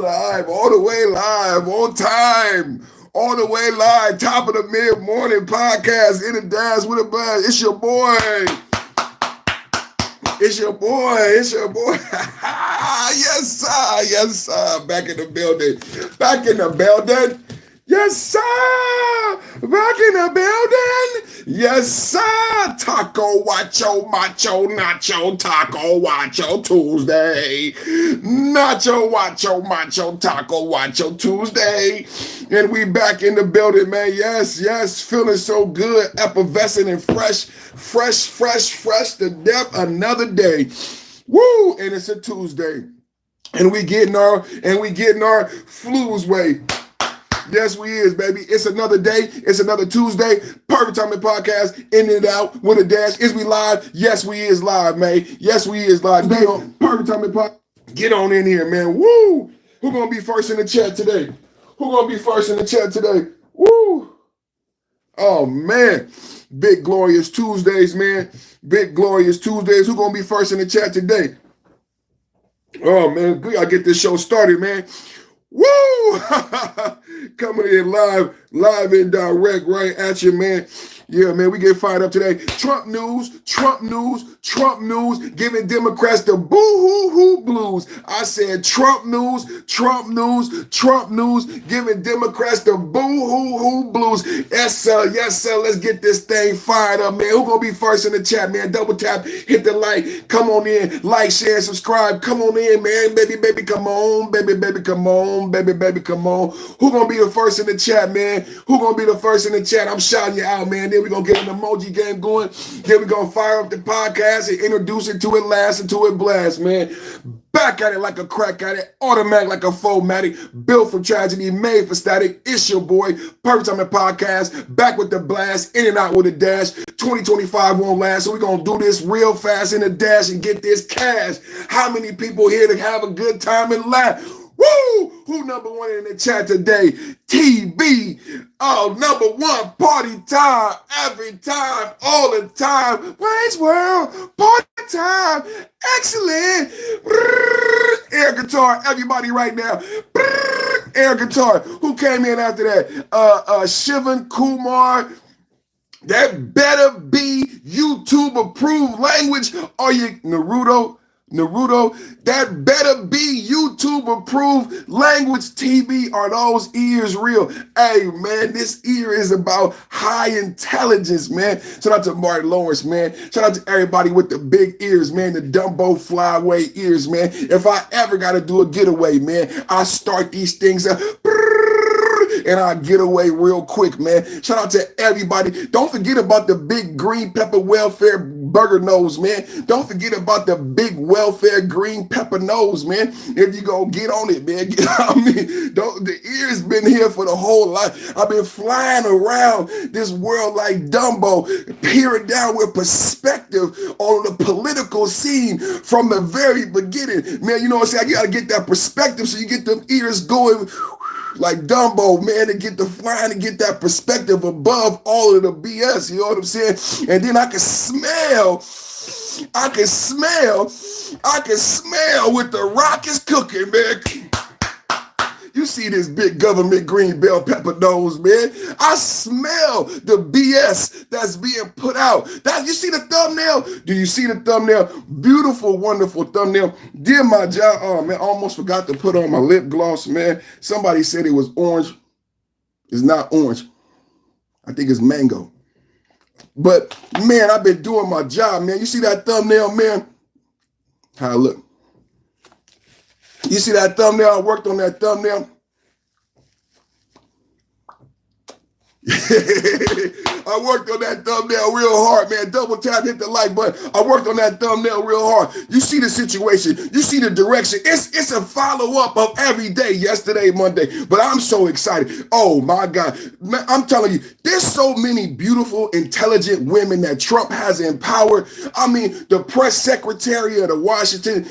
Live, all the way live, on time, all the way live, top of the mid-morning podcast, in the dance with a buzz. It's your boy. It's your boy. It's your boy. Yes, sir. Yes, sir. Back in the building. Back in the building. Yes, sir. Back in the building. Yes, sir. Taco, Wacho, Macho, Nacho, Taco, Wacho, Tuesday. Nacho, Wacho, Macho, Taco, Wacho, Tuesday. And we back in the building, man. Yes, yes. Feeling so good. Effervescent and fresh to death. Another day. Woo! And it's a Tuesday. And we getting our flu's way. Yes, we is, baby. It's another day. It's another Tuesday. Perfect timing podcast. In and out with a dash. Is we live? Yes, we is live, man. Yes, we is live. Perfect timing podcast. Get on in here, man. Woo! Who gonna be first in the chat today? Who gonna be first in the chat today? Woo! Oh man, big glorious Tuesdays, man. Big glorious Tuesdays. Who gonna be first in the chat today? Oh man, we gotta get this show started, man. Woo! Coming in live and direct right at you, man. Yeah, man, we get fired up today. Trump news, giving Democrats the boo-hoo-hoo blues. I said Trump news, giving Democrats the boo-hoo-hoo blues. Yes, sir, let's get this thing fired up, man. Who gonna be first in the chat, man? Double tap, hit the like, come on in, like, share, subscribe, come on in, man. Baby, come on, baby, come on, baby, come on. Who gonna be the first in the chat, man? Who gonna be the first in the chat? I'm shouting you out, man. Then we're going to get an emoji game going. Then we're going to fire up the podcast and introduce it to it last until it blast, man. Back at it like a crack at it. Automatic like a fomatic. Built for tragedy, made for static. It's your boy. Perfect Timing Podcast. Back with the blast. In and out with a dash. 2025 won't last. So we're going to do this real fast in the dash and get this cash. How many people here to have a good time and laugh? Woo! Who number one in the chat today? TB. Oh, number one, party time. Every time, all the time. Wayne's World, party time. Excellent. Air guitar, everybody right now. Air guitar. Who came in after that? Shivan Kumar. That better be YouTube approved language. Are you Naruto, that better be YouTube approved language. TV, are those ears real? Hey, man, this ear is about high intelligence, man. Shout out to Martin Lawrence, man. Shout out to everybody with the big ears, man, the Dumbo flyway ears, man. If I ever got to do a getaway, man, I start these things up. And I get away real quick, man. Shout out to everybody. Don't forget about the big green pepper welfare burger nose, man. Don't forget about the big welfare green pepper nose, man. If you go get on it, man. The ear's been here for the whole life. I've been flying around this world like Dumbo, peering down with perspective on the political scene from the very beginning. Man, you know what I'm saying? You got to get that perspective so you get them ears going like Dumbo, man, to get the flying and get that perspective above all of the BS, you know what I'm saying? And then I can smell what the rock is cooking, man. You see this big government green bell pepper nose, man. I smell the BS that's being put out. You see the thumbnail? Do you see the thumbnail? Beautiful, wonderful thumbnail. Did my job. Oh, man, almost forgot to put on my lip gloss, man. Somebody said it was orange. It's not orange. I think it's mango. But, man, I've been doing my job, man. You see that thumbnail, man? How I look? You see that thumbnail? I worked on that thumbnail. I worked on that thumbnail real hard, man. Double tap, hit the like button. I worked on that thumbnail real hard. You see the situation. You see the direction. It's a follow-up of every day, yesterday, Monday. But I'm so excited. Oh, my God. Man, I'm telling you, there's so many beautiful, intelligent women that Trump has empowered. I mean, the press secretary of the Washington,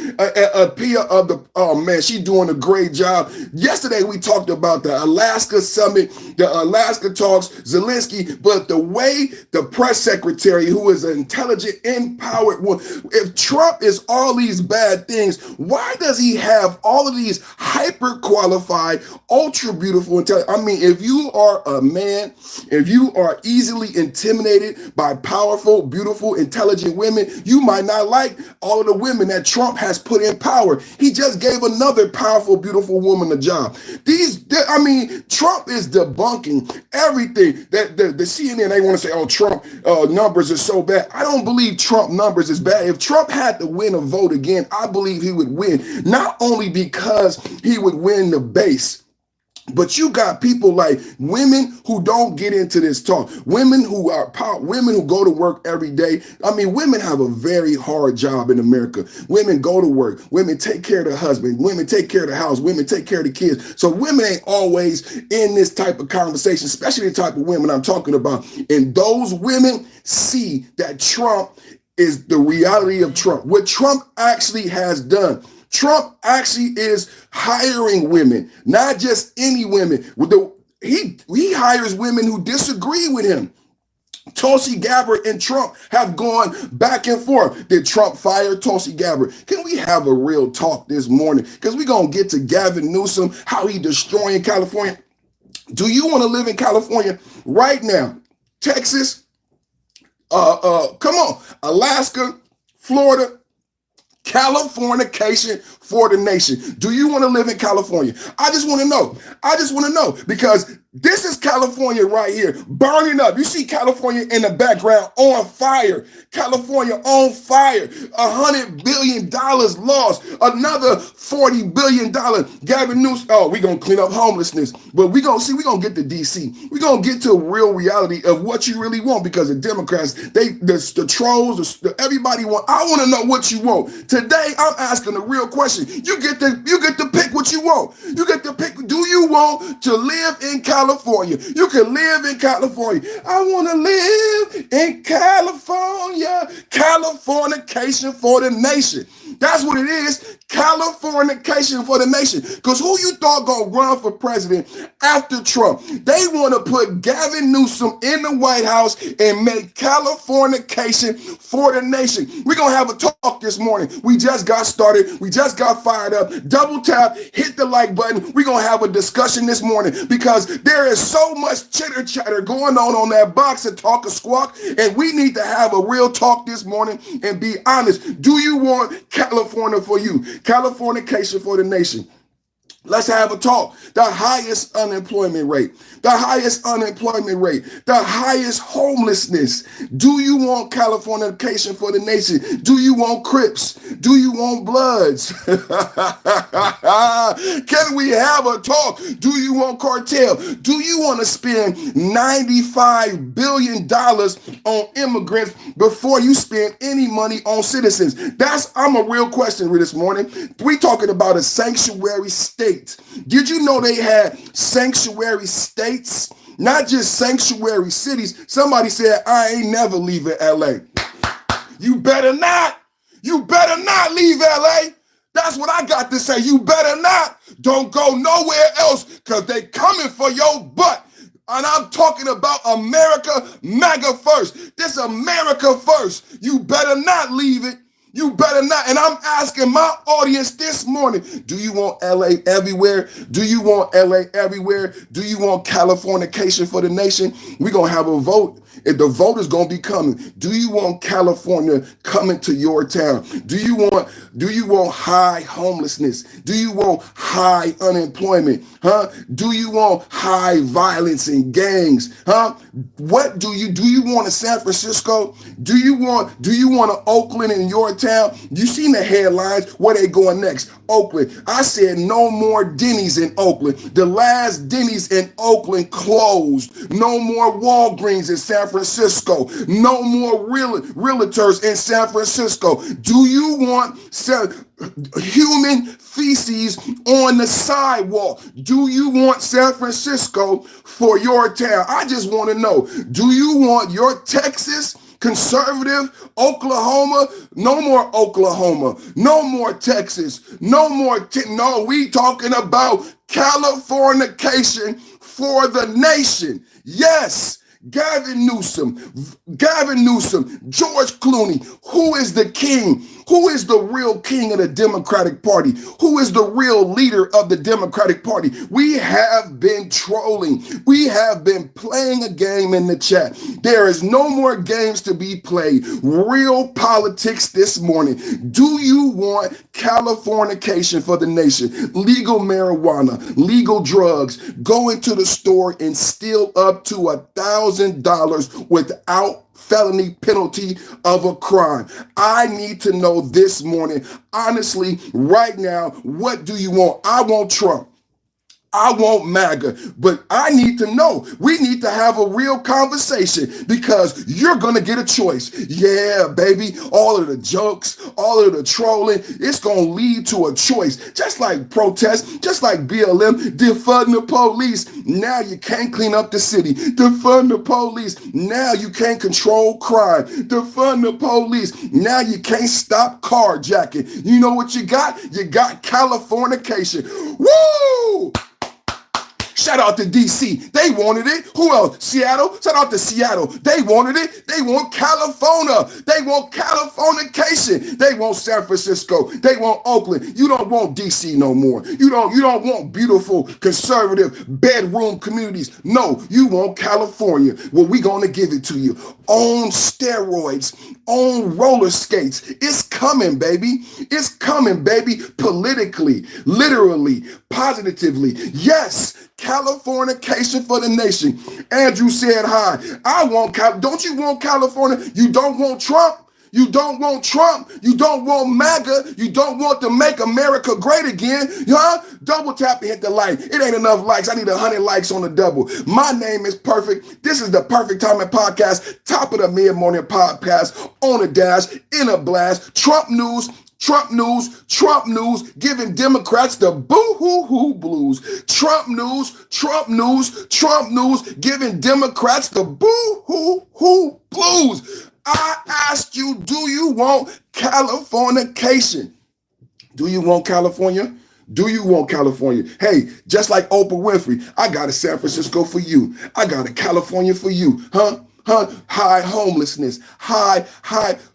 Pia of the, oh, man, she's doing a great job. Yesterday, we talked about the Alaska summit, the Alaska talks, Zelensky, but the way the press secretary, who is an intelligent, empowered one, if Trump is all these bad things, why does he have all of these hyper qualified, ultra beautiful, intelligent? I mean, if you are a man, if you are easily intimidated by powerful, beautiful, intelligent women, you might not like all of the women that Trump has put in power. He just gave another powerful, beautiful woman a job. Trump is debunking everything that the CNN, they want to say, oh, Trump numbers are so bad. I don't believe Trump numbers is bad. If Trump had to win a vote again, I believe he would win, not only because he would win the base, but you got people like women who don't get into this talk, women who are power, women who go to work every day. I mean, women have a very hard job in America. Women go to work, women take care of their husband, women take care of the house, women take care of the kids. So women ain't always in this type of conversation, especially the type of women I'm talking about. And those women see that Trump is the reality of Trump, what Trump actually has done. Trump actually is hiring women, not just any women. He hires women who disagree with him. Tulsi Gabbard and Trump have gone back and forth. Did Trump fire Tulsi Gabbard? Can we have a real talk this morning? Because we're going to get to Gavin Newsom, how he destroying California. Do you want to live in California right now? Texas, come on, Alaska, Florida, Californication for the nation. Do you want to live in California? I just want to know. I just want to know, because this is California right here, burning up. You see California in the background on fire. California on fire. $100 billion lost. Another $40 billion. Gavin Newsom. Oh, we're going to clean up homelessness. But we're going to get to D.C. We're going to get to a real reality of what you really want, because the Democrats, the trolls, everybody want. I want to know what you want. Today, I'm asking a real question. You get to pick what you want. You get to pick. Do you want to live in California? You can live in California. I want to live in California. Californication for the nation. That's what it is. Californication for the nation. Because who you thought gonna run for president after Trump? They want to put Gavin Newsom in the White House and make Californication for the nation. We're gonna have a talk this morning. We just got started. We just got fired up. Double tap, hit the like button. We're gonna have a discussion this morning, because there is so much chitter chatter going on that box and talk a squawk, and we need to have a real talk this morning and be honest. Do you want California for you? Californication for the nation. Let's have a talk. The highest unemployment rate, the highest homelessness. Do you want Californication for the nation? Do you want Crips? Do you want Bloods? Can we have a talk? Do you want cartel? Do you want to spend $95 billion on immigrants before you spend any money on citizens? I'm a real question this morning. We talking about a sanctuary state. Did you know they had sanctuary states, not just sanctuary cities? Somebody said, I ain't never leaving LA. You better not. You better not leave LA. That's what I got to say. You better not. Don't go nowhere else, because they coming for your butt. And I'm talking about America, MAGA first. This America first. You better not leave it. You better not. And I'm asking my audience this morning, do you want LA everywhere? Do you want LA everywhere? Do you want Californication for the nation? We're going to have a vote. If the vote is going to be coming, do you want California coming to your town? Do you want high homelessness? Do you want high unemployment? Do you want high violence and gangs? What do you want a San Francisco? Do you want an Oakland in your town? You seen the headlines? Where they going next? Oakland. I said no more Denny's in Oakland. The last Denny's in Oakland closed. No more Walgreens in San Francisco. No more realtors in San Francisco. Do you want human feces on the sidewalk? Do you want San Francisco for your town? I just want to know, do you want your Texas conservative Oklahoma? No more Oklahoma. No more Texas. No more. No, we talking about Californication for the nation. Yes. Gavin Newsom, George Clooney. Who is the king? Who is the real king of the Democratic Party? Who is the real leader of the Democratic Party? We have been trolling. We have been playing a game in the chat. There is no more games to be played. Real politics this morning. Do you want Californication for the nation? Legal marijuana, legal drugs, go into the store and steal up to $1,000 without felony penalty of a crime. I need to know this morning, honestly, right now, what do you want? I want Trump. I want MAGA, but I need to know. We need to have a real conversation because you're going to get a choice. Yeah, baby, all of the jokes, all of the trolling, it's going to lead to a choice. Just like protests, just like BLM, defund the police. Now you can't clean up the city. Defund the police. Now you can't control crime. Defund the police. Now you can't stop carjacking. You know what you got? You got Californication. Woo! Shout out to DC. They wanted it. Who else? Seattle. Shout out to Seattle. They wanted it. They want California. They want Californication. They want San Francisco. They want Oakland. You don't want DC no more. You don't want beautiful conservative bedroom communities. No, you want California. Well, we gonna give it to you. On steroids, on roller skates. It's coming, baby. It's coming, baby. Politically, literally, positively. Yes. Californication for the nation. Andrew said hi. Don't you want California? You don't want Trump? You don't want Trump? You don't want MAGA? You don't want to make America great again? Huh? Double tap and hit the like. It ain't enough likes. I need 100 likes on the double. My name is Perfect. This is the Perfect Timing Podcast, top of the mid-morning podcast, on a dash, in a blast. Trump news, giving Democrats the boo-hoo-hoo blues. Trump news, giving Democrats the boo-hoo-hoo blues. I asked you, do you want Californication? Do you want California? Do you want California? Hey, just like Oprah Winfrey, I got a San Francisco for you. I got a California for you, huh? High homelessness, high.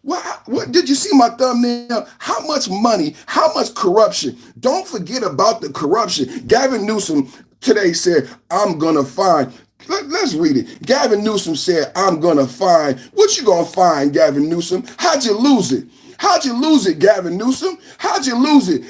What did you see my thumbnail? How much money, how much corruption? Don't forget about the corruption. Gavin Newsom today said, I'm gonna find. Let's read it. Gavin Newsom said, I'm gonna find. What you gonna find, Gavin Newsom? How'd you lose it? How'd you lose it, Gavin Newsom? How'd you lose it?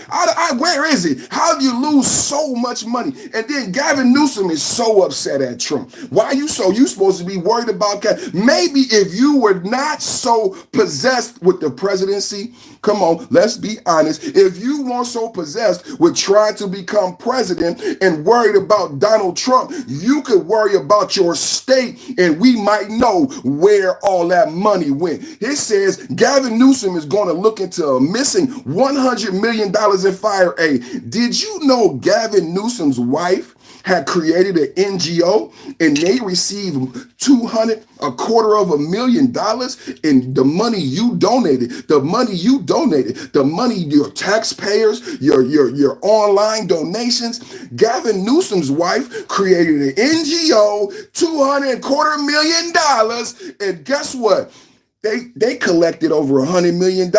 Where is it? How'd you lose so much money? And then Gavin Newsom is so upset at Trump. Why are you so? You supposed to be worried about maybe if you were not so possessed with the presidency. Come on, let's be honest. If you weren't so possessed with trying to become president and worried about Donald Trump, you could worry about your state and we might know where all that money went. It says Gavin Newsom is going to look into a missing $100 million in fire aid. Did you know Gavin Newsom's wife had created an NGO and they received $225,000 in the money you donated, the money your taxpayers, your online donations. Gavin Newsom's wife created an NGO, $225,000, and guess what? They collected over $100 million.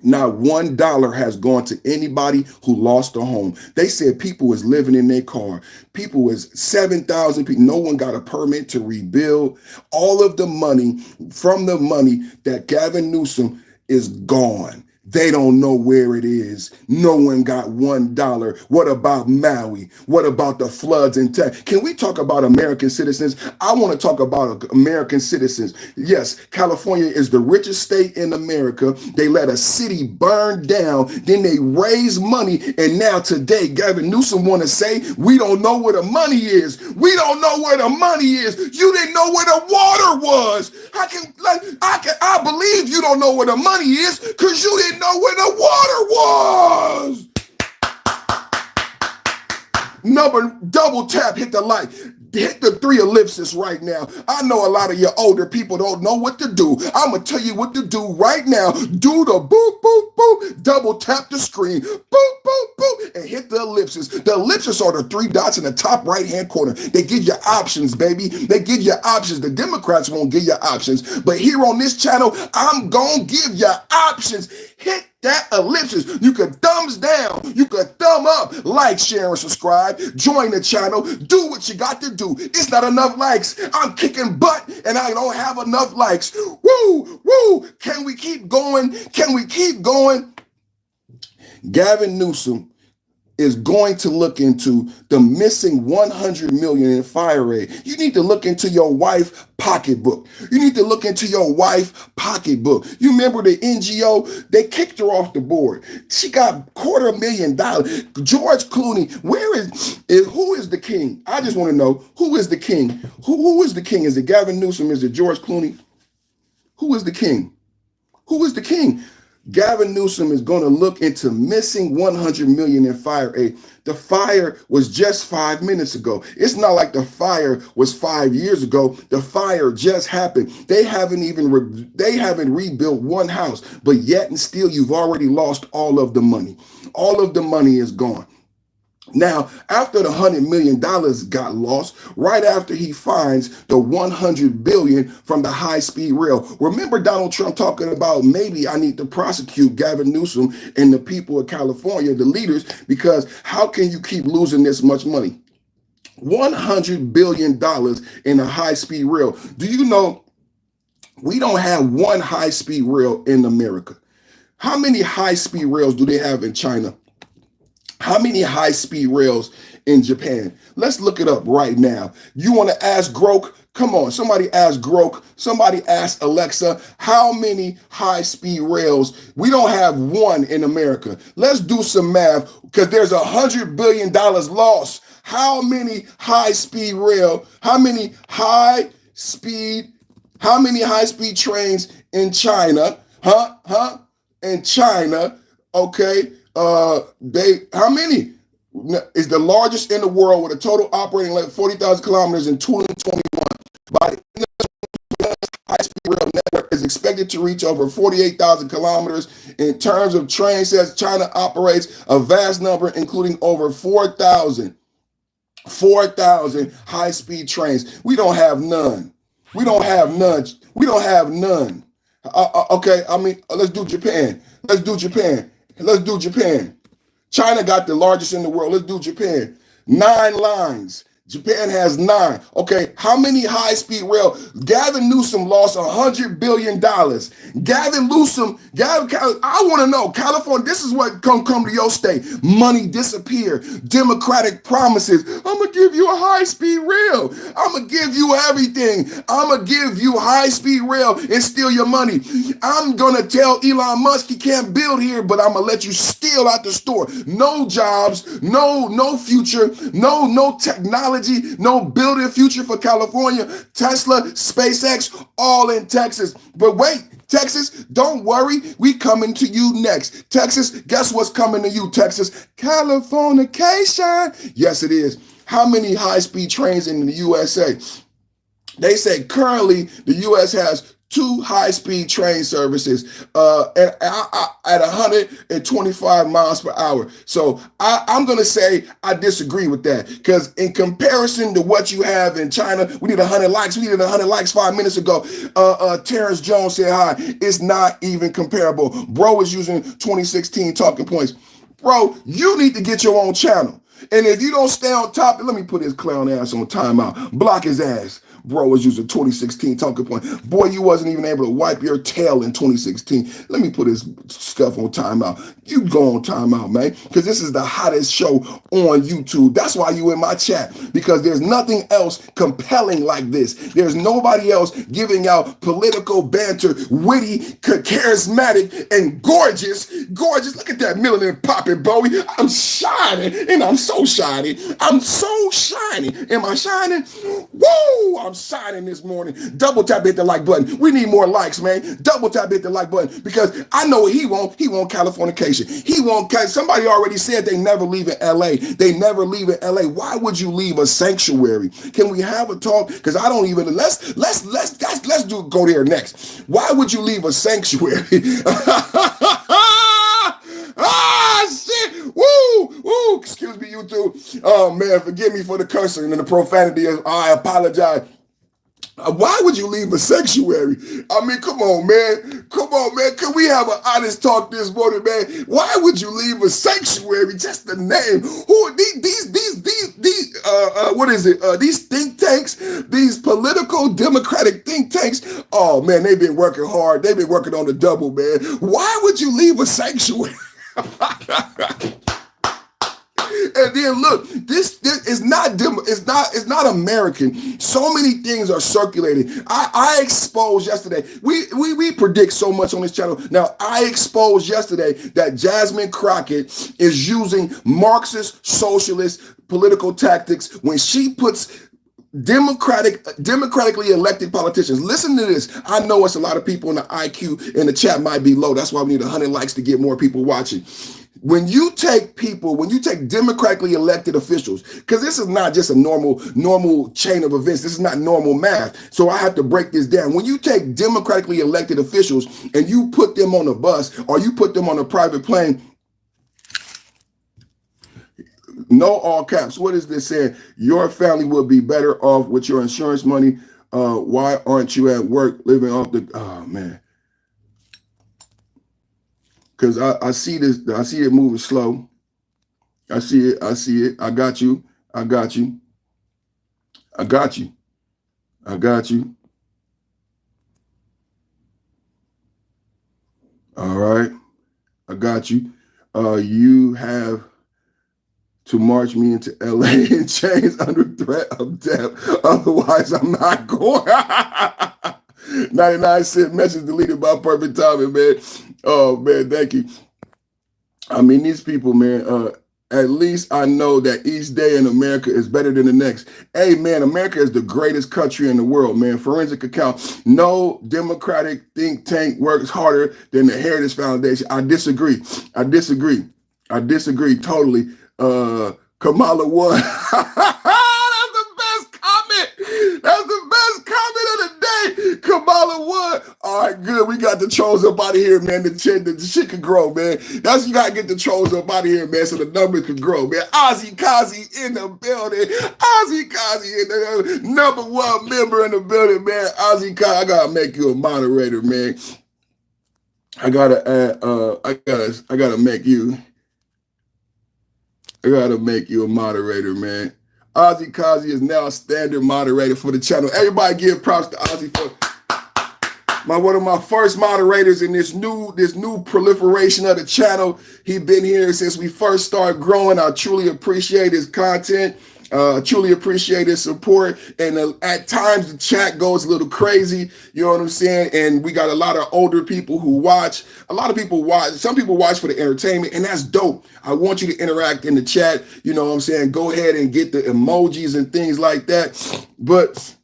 Not $1 has gone to anybody who lost a home. They said people was living in their car. People was 7,000 people. No one got a permit to rebuild. All of the money from the money that Gavin Newsom is gone. They don't know where it is. No one got $1. What about Maui? What about the floods in Texas? Can we talk about American citizens? I want to talk about American citizens. Yes, California is the richest state in America. They let a city burn down. Then they raise money. And now today, Gavin Newsom want to say, we don't know where the money is. We don't know where the money is. You didn't know where the water was. I believe you don't know where the money is because you didn't know where the water was. Double tap, hit the like, hit the 3 ellipses right now. I know a lot of your older people don't know what to do. I'm going to tell you what to do right now. Do the boop, boop, boop. Double tap the screen. Boop, boop, boop. and hit the ellipsis. The ellipsis are the three dots in the top right-hand corner. They give you options, baby. They give you options. The Democrats won't give you options. But here on this channel, I'm going to give you options. Hit that ellipsis. You can thumbs down. You can thumb up. Like, share, and subscribe. Join the channel. Do what you got to do. It's not enough likes. I'm kicking butt and I don't have enough likes. Woo, woo. Can we keep going? Can we keep going? Gavin Newsom is going to look into the missing $100 million in fire aid. You need to look into your wife's pocketbook. You need to look into your wife's pocketbook. You remember the NGO? They kicked her off the board. She got $250,000. George Clooney, who is the king? I just want to know, who is the king? Who is the king? Is it Gavin Newsom? Is it George Clooney? Who is the king? Who is the king? Gavin Newsom is going to look into missing $100 million in fire aid. The fire was just 5 minutes ago. It's not like the fire was 5 years ago. The fire just happened. They haven't rebuilt one house, but yet and still you've already lost all of the money. All of the money is gone. Now, after the $100 million got lost, right after he finds the $100 billion from the high-speed rail. Remember Donald Trump talking about maybe I need to prosecute Gavin Newsom and the people of California, the leaders, because how can you keep losing this much money? $100 billion in a high-speed rail. Do you know we don't have one high-speed rail in America? How many high-speed rails do they have in China? How many high-speed rails in Japan? Let's look it up right now. You want to ask Grok? Come on, somebody ask Grok. Somebody ask Alexa, how many high-speed rails? We don't have one in America. Let's do some math because there's $100 billion lost. How many high-speed trains in China? In China, okay. How many? Is the largest in the world with a total operating length of 40,000 kilometers in 2021. By the end of the high-speed rail network is expected to reach over 48,000 kilometers. In terms of train sets, China operates a vast number, including over 4,000 high-speed trains. We don't have none. We don't have none. We don't have none. Okay, I mean, let's do Japan. Let's do Japan. Let's do Japan. China got the largest in the world. Let's do Japan. 9 lines. Japan has 9. Okay, how many high-speed rail? Gavin Newsom lost $100 billion. Gavin Newsom, I want to know, California, this is what come to your state. Money disappear. Democratic promises. I'm going to give you a high-speed rail. I'm going to give you everything. I'm going to give you high-speed rail and steal your money. I'm going to tell Elon Musk he can't build here, but I'm going to let you steal out the store. No jobs, no future, no technology. No building future for California. Tesla, SpaceX, all in Texas. But wait, Texas, don't worry. We coming to you next. Texas, guess what's coming to you, Texas? Californication. Yes, it is. How many high-speed trains in the USA? They say currently the U.S. has 2 high-speed train services at 125 miles per hour. So I'm going to say I disagree with that because in comparison to what you have in China, we need 100 likes. We needed 100 likes 5 minutes ago. Terrence Jones said hi. It's not even comparable. Bro is using 2016 talking points. Bro, you need to get your own channel. And if you don't stay on top, let me put his clown ass on timeout. Block his ass. Bro was using 2016 talking point. Boy, you wasn't even able to wipe your tail in 2016. Let me put his stuff on timeout. You go on timeout, man, because this is the hottest show on YouTube. That's why you in my chat, because there's nothing else compelling like this. There's nobody else giving out political banter, witty, charismatic, and gorgeous. Gorgeous. Look at that melanin popping, Bowie. I'm shining, and I'm so shiny. I'm so shiny. Am I shining? Woo! I'm shining this morning. Double tap, hit the like button. We need more likes, man. Double tap, hit the like button, because I know what he want. He want Californication. He want. Somebody already said they never leave in LA. They never leave in LA. Why would you leave a sanctuary? Can we have a talk? Because I don't even. Let's go there next. Why would you leave a sanctuary? Ah, shit. Woo, woo. Excuse me, YouTube. Oh man, forgive me for the cursing and the profanity. I apologize. Why would you leave a sanctuary? I mean, come on, man. Come on, man. Can we have an honest talk this morning, man? Why would you leave a sanctuary? Just the name. Who are these what is it? These think tanks, these political democratic think tanks. Oh man, they've been working hard. They've been working on the double, man. Why would you leave a sanctuary? And then look, this is it's not American. So many things are circulating. I exposed yesterday. We predict so much on this channel. Now I exposed yesterday that Jasmine Crockett is using Marxist socialist political tactics when she puts democratically elected politicians. Listen to this. I know it's a lot of people in the IQ in the chat might be low. That's why we need 100 likes to get more people watching. When you take democratically elected officials, because this is not just a normal chain of events. This is not normal math. So I have to break this down. When you take democratically elected officials and you put them on a bus or you put them on a private plane, no all caps. What is this saying? Your family will be better off with your insurance money. Why aren't you at work living off the, oh man. Because I see this, I see it moving slow. I see it. I got you. I got you. I got you. I got you. All right. I got you. You have to march me into LA in chains under threat of death. Otherwise, I'm not going. 99-cent message deleted by perfect timing, man. Oh, man, thank you. I mean, these people, man, at least I know that each day in America is better than the next. Hey, man, America is the greatest country in the world, man. Forensic account. No Democratic think tank works harder than the Heritage Foundation. I disagree. Totally. Kamala won. That's the best comment of the day. Kamala won. All right, good. We got the trolls up out of here, man. The shit could grow, man. That's, you got to get the trolls up out of here, man, so the numbers could grow, man. Ozzy Kazi in the building. Ozzy Kazi in the #1 member in the building, man. Ozzy Kazi, I got to make you a moderator, man. I got to add, I got to make you a moderator, man. Ozzy Kazi is now a standard moderator for the channel. Everybody give props to Ozzy for one of my first moderators in this new proliferation of the channel. He's been here since we first started growing. I truly appreciate his content. Truly appreciate his support. And at times the chat goes a little crazy. You know what I'm saying? And we got a lot of older people who watch. A lot of people watch. Some people watch for the entertainment, and that's dope. I want you to interact in the chat. You know what I'm saying? Go ahead and get the emojis and things like that. But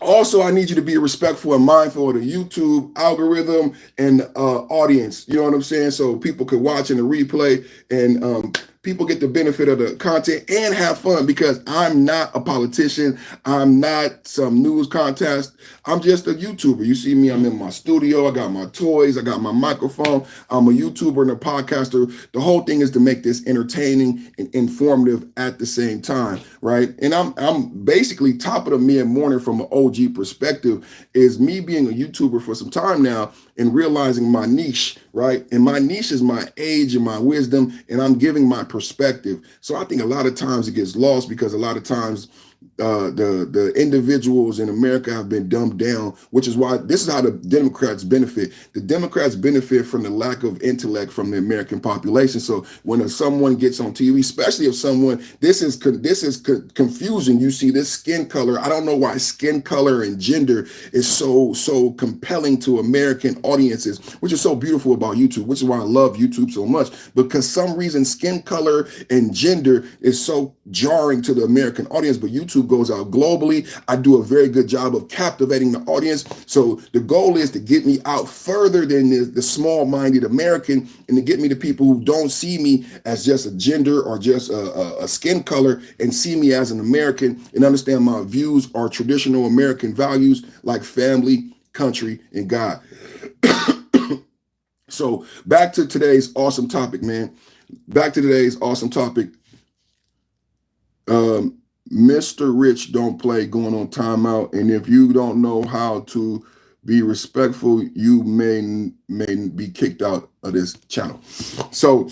also, I need you to be respectful and mindful of the YouTube algorithm and audience. You know what I'm saying? So people could watch in the replay and people get the benefit of the content and have fun, because I'm not a politician. I'm not some news contest. I'm just a YouTuber. You see me, I'm in my studio. I got my toys. I got my microphone. I'm a YouTuber and a podcaster. The whole thing is to make this entertaining and informative at the same time, right? And I'm basically top of the mid-morning from an OG perspective is me being a YouTuber for some time now and realizing my niche, right? And my niche is my age and my wisdom, and I'm giving my perspective. So I think a lot of times it gets lost because a lot of times the individuals in America have been dumbed down, which is why this is how the Democrats benefit. The Democrats benefit from the lack of intellect from the American population. So when someone gets on TV, especially if someone, this is confusing. You see this skin color. I don't know why skin color and gender is so compelling to American audiences, which is so beautiful about YouTube, which is why I love YouTube so much, because some reason skin color and gender is so jarring to the American audience. But YouTube goes out globally. I do a very good job of captivating the audience. So the goal is to get me out further than the small-minded American, and to get me to people who don't see me as just a gender or just a skin color, and see me as an American and understand my views are traditional American values like family, country, and God. So back to today's awesome topic, man. Back to today's awesome topic. Um, Mr. Rich don't play going on timeout, and if you don't know how to be respectful, you may be kicked out of this channel. So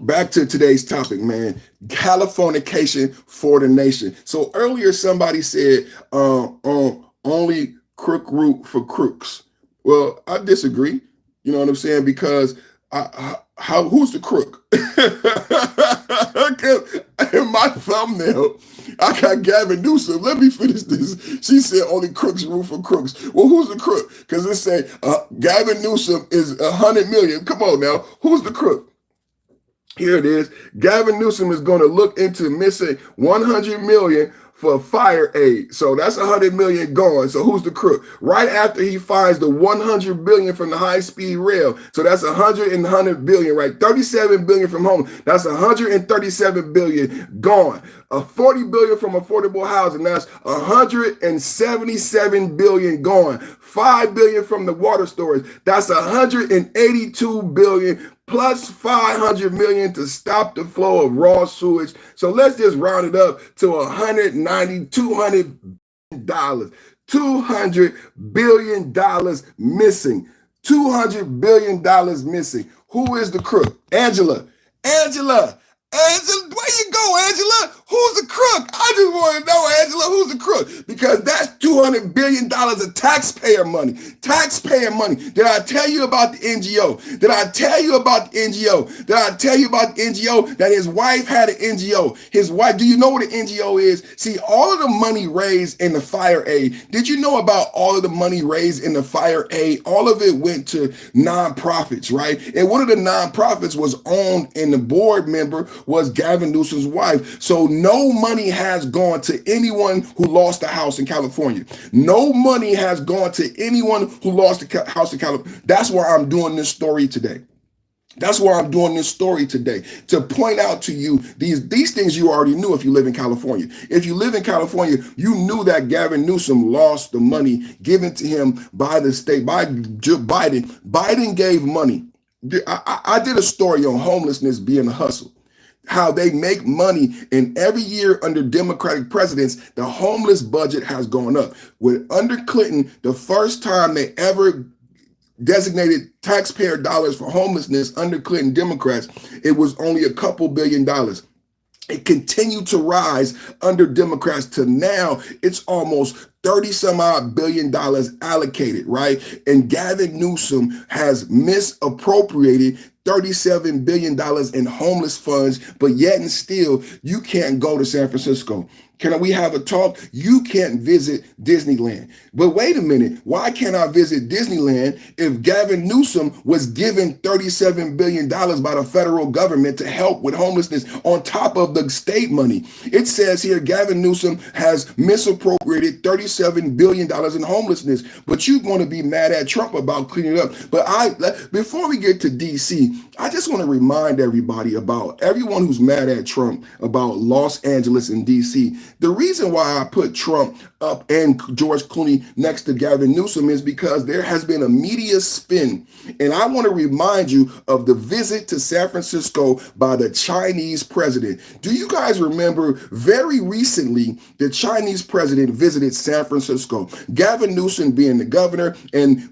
back to today's topic, man. Californication for the nation. So earlier somebody said only crook root for crooks. Well, I disagree. You know what I'm saying? Because who's the crook? In my thumbnail, I got Gavin Newsom. Let me finish this. She said only crooks root for crooks. Well, who's the crook? Because it say Gavin Newsom is 100 million. Come on now. Who's the crook? Here it is. Gavin Newsom is going to look into missing 100 million for fire aid. So that's 100 million gone. So who's the crook? Right after he finds the 100 billion from the high-speed rail. So that's 100 billion, right? 37 billion from home. That's 137 billion gone. 40 billion from affordable housing. That's 177 billion gone. 5 billion from the water storage. That's 182 billion plus 500 million to stop the flow of raw sewage. So let's just round it up to 190, $200 billion missing. $200 billion missing. Who is the crook? Angela, where you go, Angela? Who's the crook? I just want to know, Angela, who's the crook? Because that's $200 billion of taxpayer money. Taxpayer money. Did I tell you about the NGO? Did I tell you about the NGO? Did I tell you about the NGO? That his wife had an NGO. His wife, do you know what an NGO is? See, all of the money raised in the fire aid, did you know about all of the money raised in the fire aid? All of it went to nonprofits, right? And one of the nonprofits was owned, and the board member was Gavin Newsom's wife. So no money has gone to anyone who lost a house in California. No money has gone to anyone who lost a house in California. That's why I'm doing this story today. That's why I'm doing this story today, to point out to you these things you already knew if you live in California. If you live in California, you knew that Gavin Newsom lost the money given to him by the state, by Joe Biden. Biden gave money. I did a story on homelessness being a hustle, how they make money, and every year under Democratic presidents, the homeless budget has gone up. Under Clinton, the first time they ever designated taxpayer dollars for homelessness under Clinton Democrats, it was only a couple $billion. It continued to rise under Democrats to now it's almost 30 some odd $billion allocated, right? And Gavin Newsom has misappropriated $37 billion in homeless funds, but yet and still, you can't go to San Francisco. Can we have a talk? You can't visit Disneyland. But wait a minute, why can't I visit Disneyland if Gavin Newsom was given $37 billion by the federal government to help with homelessness on top of the state money? It says here Gavin Newsom has misappropriated $37 billion in homelessness, but you're going to be mad at Trump about cleaning it up. But before we get to DC, I just want to remind everybody about everyone who's mad at Trump about Los Angeles and DC. The reason why I put Trump up and George Clooney next to Gavin Newsom is because there has been a media spin. And I want to remind you of the visit to San Francisco by the Chinese president. Do you guys remember very recently the Chinese president visited San Francisco? Gavin Newsom being the governor, and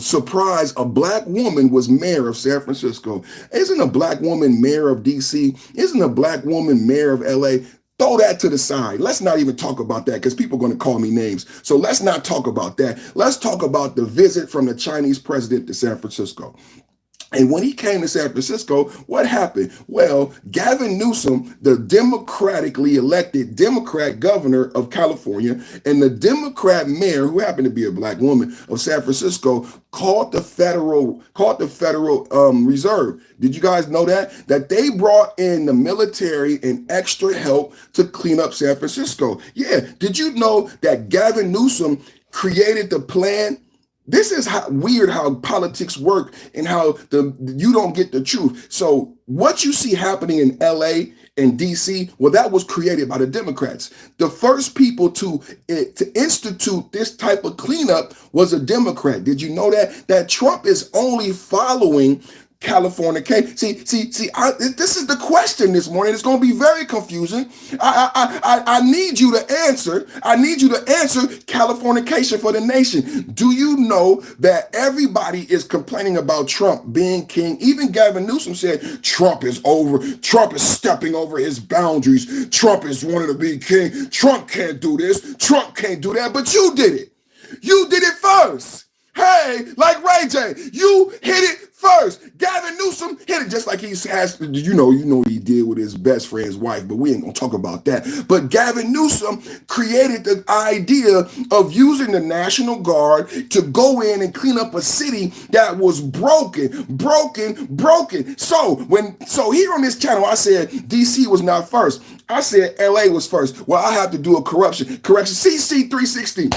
surprise, a black woman was mayor of San Francisco. Isn't a black woman mayor of DC? Isn't a black woman mayor of LA? Throw that to the side. Let's not even talk about that because people are going to call me names. So let's not talk about that. Let's talk about the visit from the Chinese president to San Francisco. And when he came to San Francisco, what happened? Well, Gavin Newsom, the democratically elected Democrat governor of California, and the Democrat mayor, who happened to be a black woman of San Francisco, called the Federal Reserve. Did you guys know that? That they brought in the military and extra help to clean up San Francisco. Yeah. Did you know that Gavin Newsom created the plan? This is weird how politics work and how you don't get the truth. So what you see happening in LA and DC, well, that was created by the Democrats. The first people to institute this type of cleanup was a Democrat. Did you know that? That Trump is only following Californication. This is the question this morning. It's going to be very confusing. I need you to answer. I need you to answer Californication for the nation. Do you know that everybody is complaining about Trump being king? Even Gavin Newsom said Trump is over. Trump is stepping over his boundaries. Trump is wanting to be king. Trump can't do this. Trump can't do that. But you did it. You did it first. Hey, like Ray J, you hit it first. Gavin Newsom hit it just like he has, you know what he did with his best friend's wife, but we ain't gonna talk about that. But Gavin Newsom created the idea of using the National Guard to go in and clean up a city that was broken. So here on this channel, I said DC was not first. I said LA was first. Well, I have to do a correction. CC 360.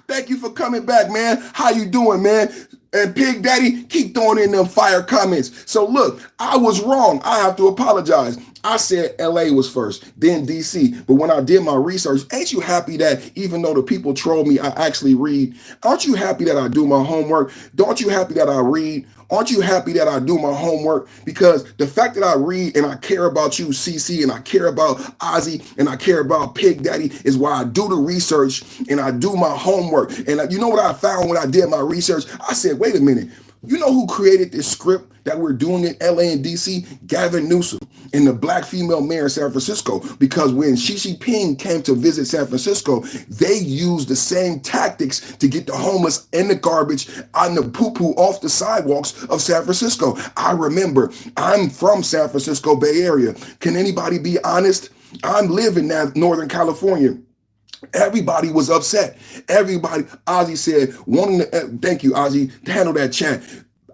Thank you for coming back, man. How you doing, man? And Pig Daddy, keep throwing in them fire comments. So look, I was wrong. I have to apologize. I said LA was first, then DC. But when I did my research, ain't you happy that even though the people troll me, I actually read? Aren't you happy that I do my homework? Don't you happy that I read? Aren't you happy that I do my homework? Because the fact that I read and I care about you, CC, and I care about Ozzy, and I care about Pig Daddy is why I do the research and I do my homework. And you know what I found when I did my research? I said, wait a minute. You know who created this script that we're doing in LA and DC? Gavin Newsom and the black female mayor of San Francisco. Because when Xi Jinping came to visit San Francisco, they used the same tactics to get the homeless and the garbage and the poo-poo off the sidewalks of San Francisco. I remember, I'm from San Francisco Bay Area. Can anybody be honest? I'm living in Northern California. Everybody was upset. Everybody, Ozzy said, thank you, Ozzy, to handle that chat.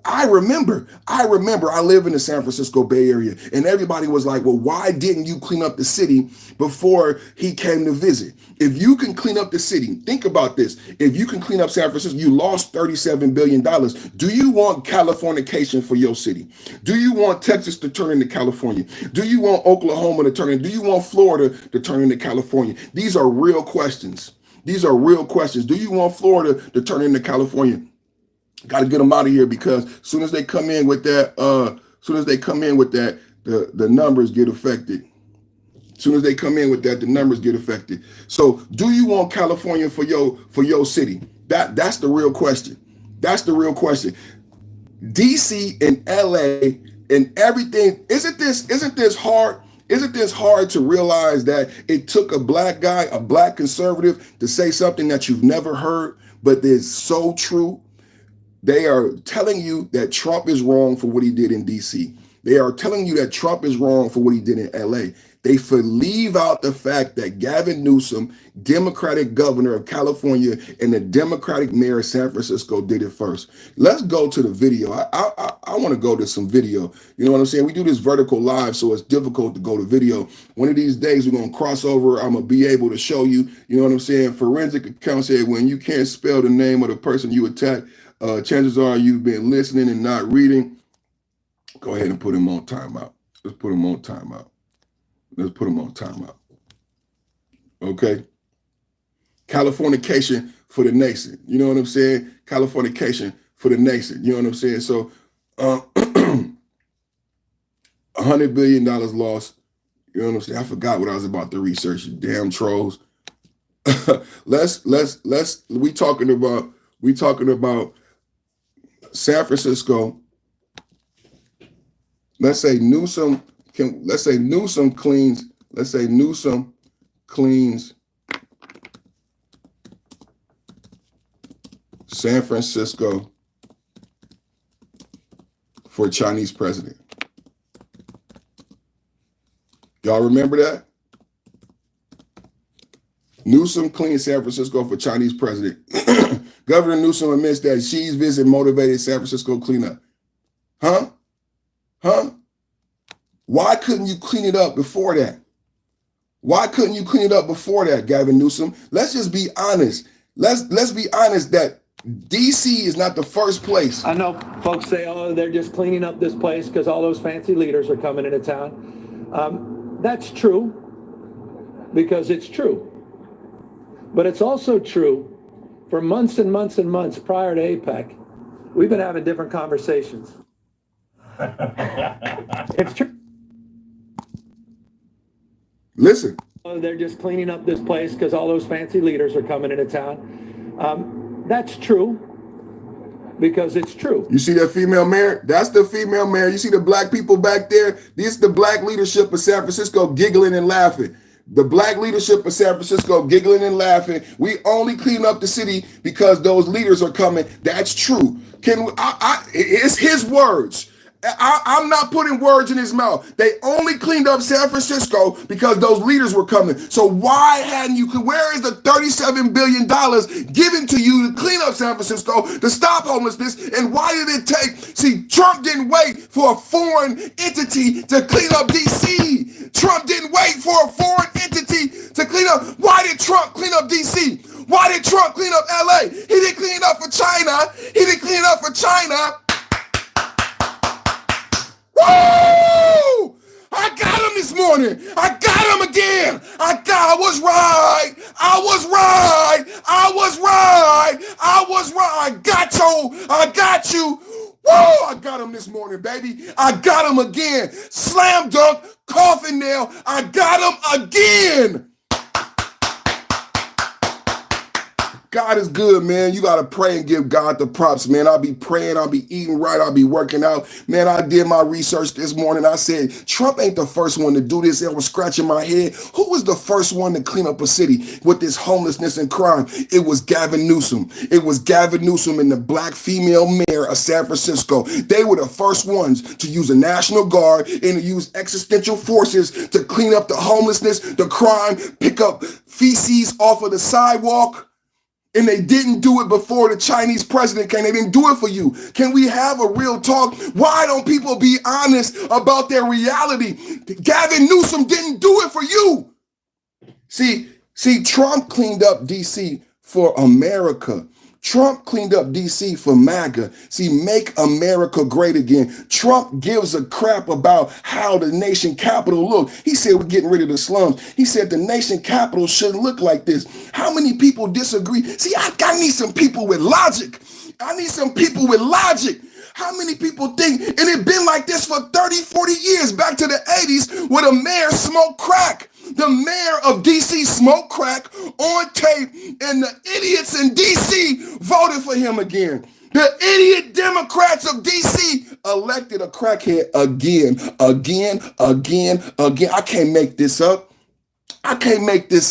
I remember I live in the San Francisco Bay Area, and everybody was like, well, why didn't you clean up the city before he came to visit? If you can clean up the city, think about this. If you can clean up San Francisco, you lost $37 billion. Do you want Californication for your city? Do you want Texas to turn into California? Do you want Oklahoma to turn into, do you want Florida to turn into California? These are real questions. These are real questions. Do you want Florida to turn into California? Got to get them out of here, because as soon as they come in with that, the numbers get affected. As soon as they come in with that, the numbers get affected. So do you want California for your city? That's the real question. That's the real question. DC and LA and everything, isn't this hard? Isn't this hard to realize that it took a black guy, a black conservative, to say something that you've never heard, but is so true? They are telling you that Trump is wrong for what he did in DC. They are telling you that Trump is wrong for what he did in LA. They leave out the fact that Gavin Newsom, Democratic governor of California, and the Democratic mayor of San Francisco did it first. Let's go to the video. I want to go to some video. You know what I'm saying? We do this vertical live, so it's difficult to go to video. One of these days, we're going to cross over. I'm going to be able to show you. You know what I'm saying? Forensic account said when you can't spell the name of the person you attack, chances are you've been listening and not reading. Go ahead and put him on timeout. Let's put him on timeout. Let's put him on timeout. Okay. Californication for the nation. You know what I'm saying? Californication for the nation. You know what I'm saying? So $100 billion lost. You know what I'm saying? I forgot what I was about to research. You damn trolls. We talking about San Francisco. Let's say Newsom cleans San Francisco for a Chinese president. Y'all remember that? Newsom cleans San Francisco for Chinese president. Governor Newsom admits that Xi's visit motivated San Francisco cleanup. Huh? Why couldn't you clean it up before that? Why couldn't you clean it up before that, Gavin Newsom? Let's just be honest. Let's be honest that DC is not the first place. I know folks say, oh, they're just cleaning up this place because all those fancy leaders are coming into town. That's true, because it's true. But it's also true for months and months and months prior to APEC, we've been having different conversations. It's true. Listen. They're just cleaning up this place because all those fancy leaders are coming into town. That's true because it's true. You see that female mayor? That's the female mayor. You see the black people back there? This is the black leadership of San Francisco giggling and laughing. The black leadership of San Francisco giggling and laughing. We only clean up the city because those leaders are coming. That's true. It's his words. I'm not putting words in his mouth. They only cleaned up San Francisco because those leaders were coming. So why hadn't you? Where is the $37 billion given to you to clean up San Francisco, to stop homelessness? And why did it take? See, Trump didn't wait for a foreign entity to clean up D.C. Trump didn't wait for a foreign entity to clean up. Why did Trump clean up D.C.? Why did Trump clean up L.A.? He didn't clean it up for China. He didn't clean it up for China. Woo! I got him this morning. I got him again. I was right. I was right. I was right. I was right. I got you. Woo! I got him this morning, baby. I got him again. Slam dunk, coffin nail. I got him again. God is good, man. You got to pray and give God the props, man. I'll be praying. I'll be eating right. I'll be working out. Man, I did my research this morning. I said, Trump ain't the first one to do this. I was scratching my head. Who was the first one to clean up a city with this homelessness and crime? It was Gavin Newsom. It was Gavin Newsom and the black female mayor of San Francisco. They were the first ones to use the National Guard and to use existential forces to clean up the homelessness, the crime, pick up feces off of the sidewalk. And they didn't do it before the Chinese president came. They didn't do it for you. Can we have a real talk? Why don't people be honest about their reality? Gavin Newsom didn't do it for you. See, Trump cleaned up D.C. for America. Trump cleaned up D.C. for MAGA. See, make America great again. Trump gives a crap about how the nation capital look. He said we're getting rid of the slums. He said the nation capital should look like this. How many people disagree? See, I need some people with logic. I need some people with logic. How many people think, and it's been like this for 30, 40 years, back to the 80s, where the mayor smoked crack. The mayor of D.C. smoked crack on tape, and the idiots in D.C. voted for him again. The idiot Democrats of D.C. elected a crackhead again. I can't make this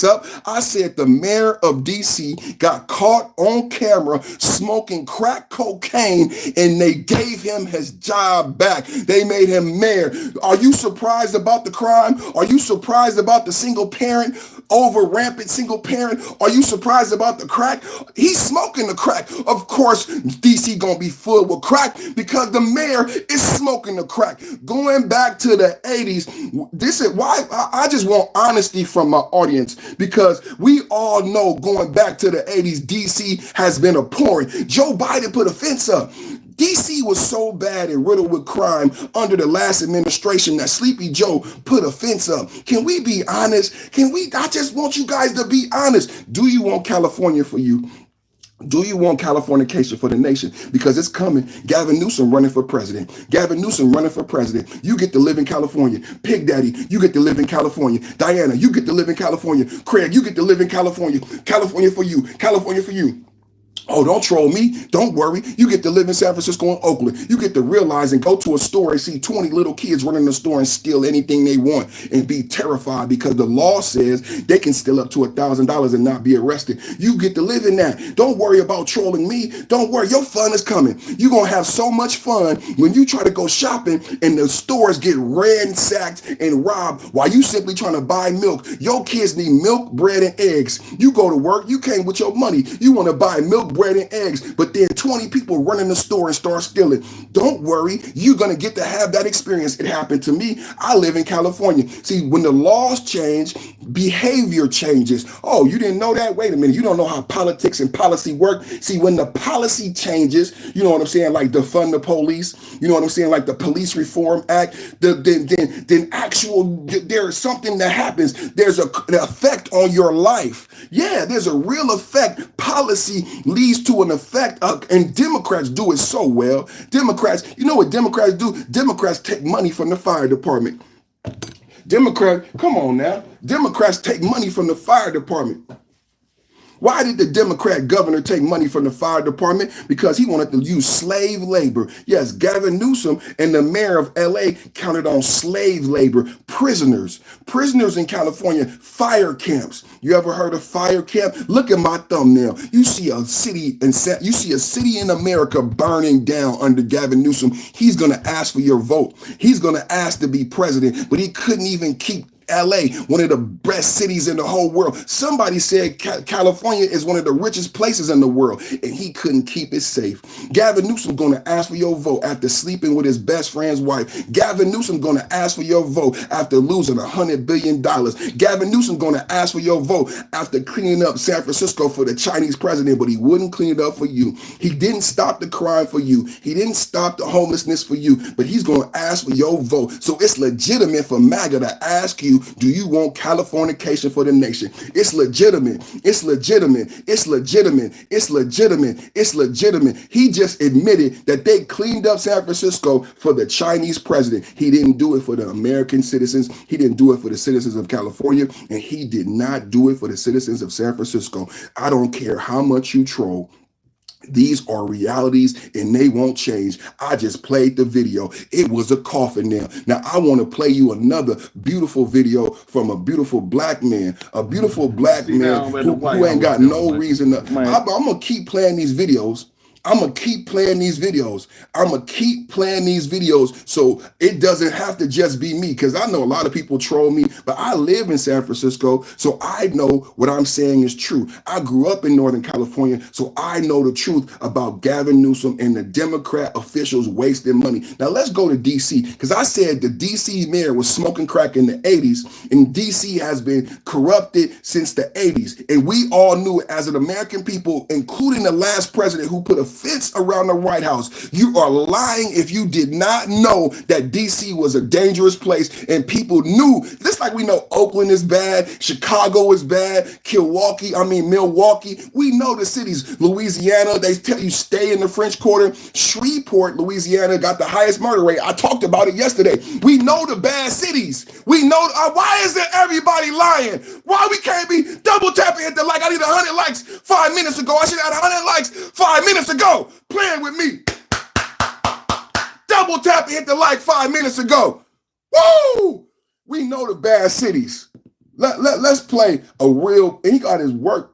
up. I said the mayor of D.C. got caught on camera smoking crack cocaine, and they gave him his job back. They made him mayor. Are you surprised about the crime? Are you surprised about the single parent, over rampant single parent? Are you surprised about the crack? He's smoking the crack. Of course, D.C. gonna be full with crack because the mayor is smoking the crack. Going back to the 80s, this is why I just want honesty from my audience, because we all know going back to the 80s, D.C. has been abhorrent. Joe Biden put a fence up. D.C. was so bad and riddled with crime under the last administration that Sleepy Joe put a fence up. Can we be honest? I just want you guys to be honest. Do you want California for you? Do you want Californication for the nation? Because it's coming. Gavin Newsom running for president. Gavin Newsom running for president. You get to live in California. Pig Daddy, you get to live in California. Diana, you get to live in California. Craig, you get to live in California. California for you. California for you. Oh, don't troll me. Don't worry. You get to live in San Francisco and Oakland. You get to realize and go to a store and see 20 little kids running the store and steal anything they want and be terrified because the law says they can steal up to $1,000 and not be arrested. You get to live in that. Don't worry about trolling me. Don't worry. Your fun is coming. You're going to have so much fun when you try to go shopping and the stores get ransacked and robbed while you simply trying to buy milk. Your kids need milk, bread, and eggs. You go to work. You came with your money. You want to buy milk, bread, and eggs, but then 20 people run in the store and start stealing. Don't worry, you're going to get to have that experience. It happened to me. I live in California. See, when the laws change, behavior changes. Oh, you didn't know that? Wait a minute. You don't know how politics and policy work. See, when the policy changes, you know what I'm saying? Like defund the police, you know what I'm saying? Like the Police Reform Act, then there's something that happens. There's an effect on your life. Yeah, there's a real effect. Policy leads to an effect, and Democrats do it so well. Democrats, you know what Democrats do? Democrats take money from the fire department. Come on now. Democrats take money from the fire department. Why did the Democrat governor take money from the fire department? Because he wanted to use slave labor. Yes, Gavin Newsom and the mayor of LA counted on slave labor. Prisoners in California, fire camps. You ever heard of fire camp? Look at my thumbnail. You see a city in America burning down under Gavin Newsom. He's going to ask for your vote. He's going to ask to be president, but he couldn't even keep LA, one of the best cities in the whole world. Somebody said California is one of the richest places in the world, and he couldn't keep it safe. Gavin Newsom going to ask for your vote after sleeping with his best friend's wife. Gavin Newsom going to ask for your vote after losing $100 billion. Gavin Newsom going to ask for your vote after cleaning up San Francisco for the Chinese president, but he wouldn't clean it up for you. He didn't stop the crime for you. He didn't stop the homelessness for you, but he's going to ask for your vote. So it's legitimate for MAGA to ask you, do you want Californication for the nation? It's legitimate. It's legitimate. It's legitimate. It's legitimate. It's legitimate. He just admitted that they cleaned up San Francisco for the Chinese president. He didn't do it for the American citizens. He didn't do it for the citizens of California, and he did not do it for the citizens of San Francisco. I don't care how much you troll. These are realities and they won't change. I just played the video. It was a coffin nail. Now I want to play you another beautiful video from a beautiful black man, who ain't got no reason to. I'm going to keep playing these videos. I'm going to keep playing these videos. So it doesn't have to just be me, because I know a lot of people troll me, but I live in San Francisco, so I know what I'm saying is true. I grew up in Northern California, so I know the truth about Gavin Newsom and the Democrat officials wasting money. Now let's go to D.C., because I said the D.C. mayor was smoking crack in the 80s, and D.C. has been corrupted since the 80s. And we all knew it as an American people, including the last president who put a fence around the White House. You are lying if you did not know that DC was a dangerous place, and people knew. Just like we know Oakland is bad, Chicago is bad, Milwaukee. We know the cities. Louisiana, they tell you stay in the French Quarter. Shreveport, Louisiana got the highest murder rate. I talked about it yesterday. We know the bad cities. We know. Why isn't everybody lying? Why we can't be double tapping, hit the like? I need 100 likes 5 minutes ago. I should have had 100 likes 5 minutes ago. Playing with me. Double tap and hit the like 5 minutes ago. Woo! We know the bad cities. Let's play a real, and he got his work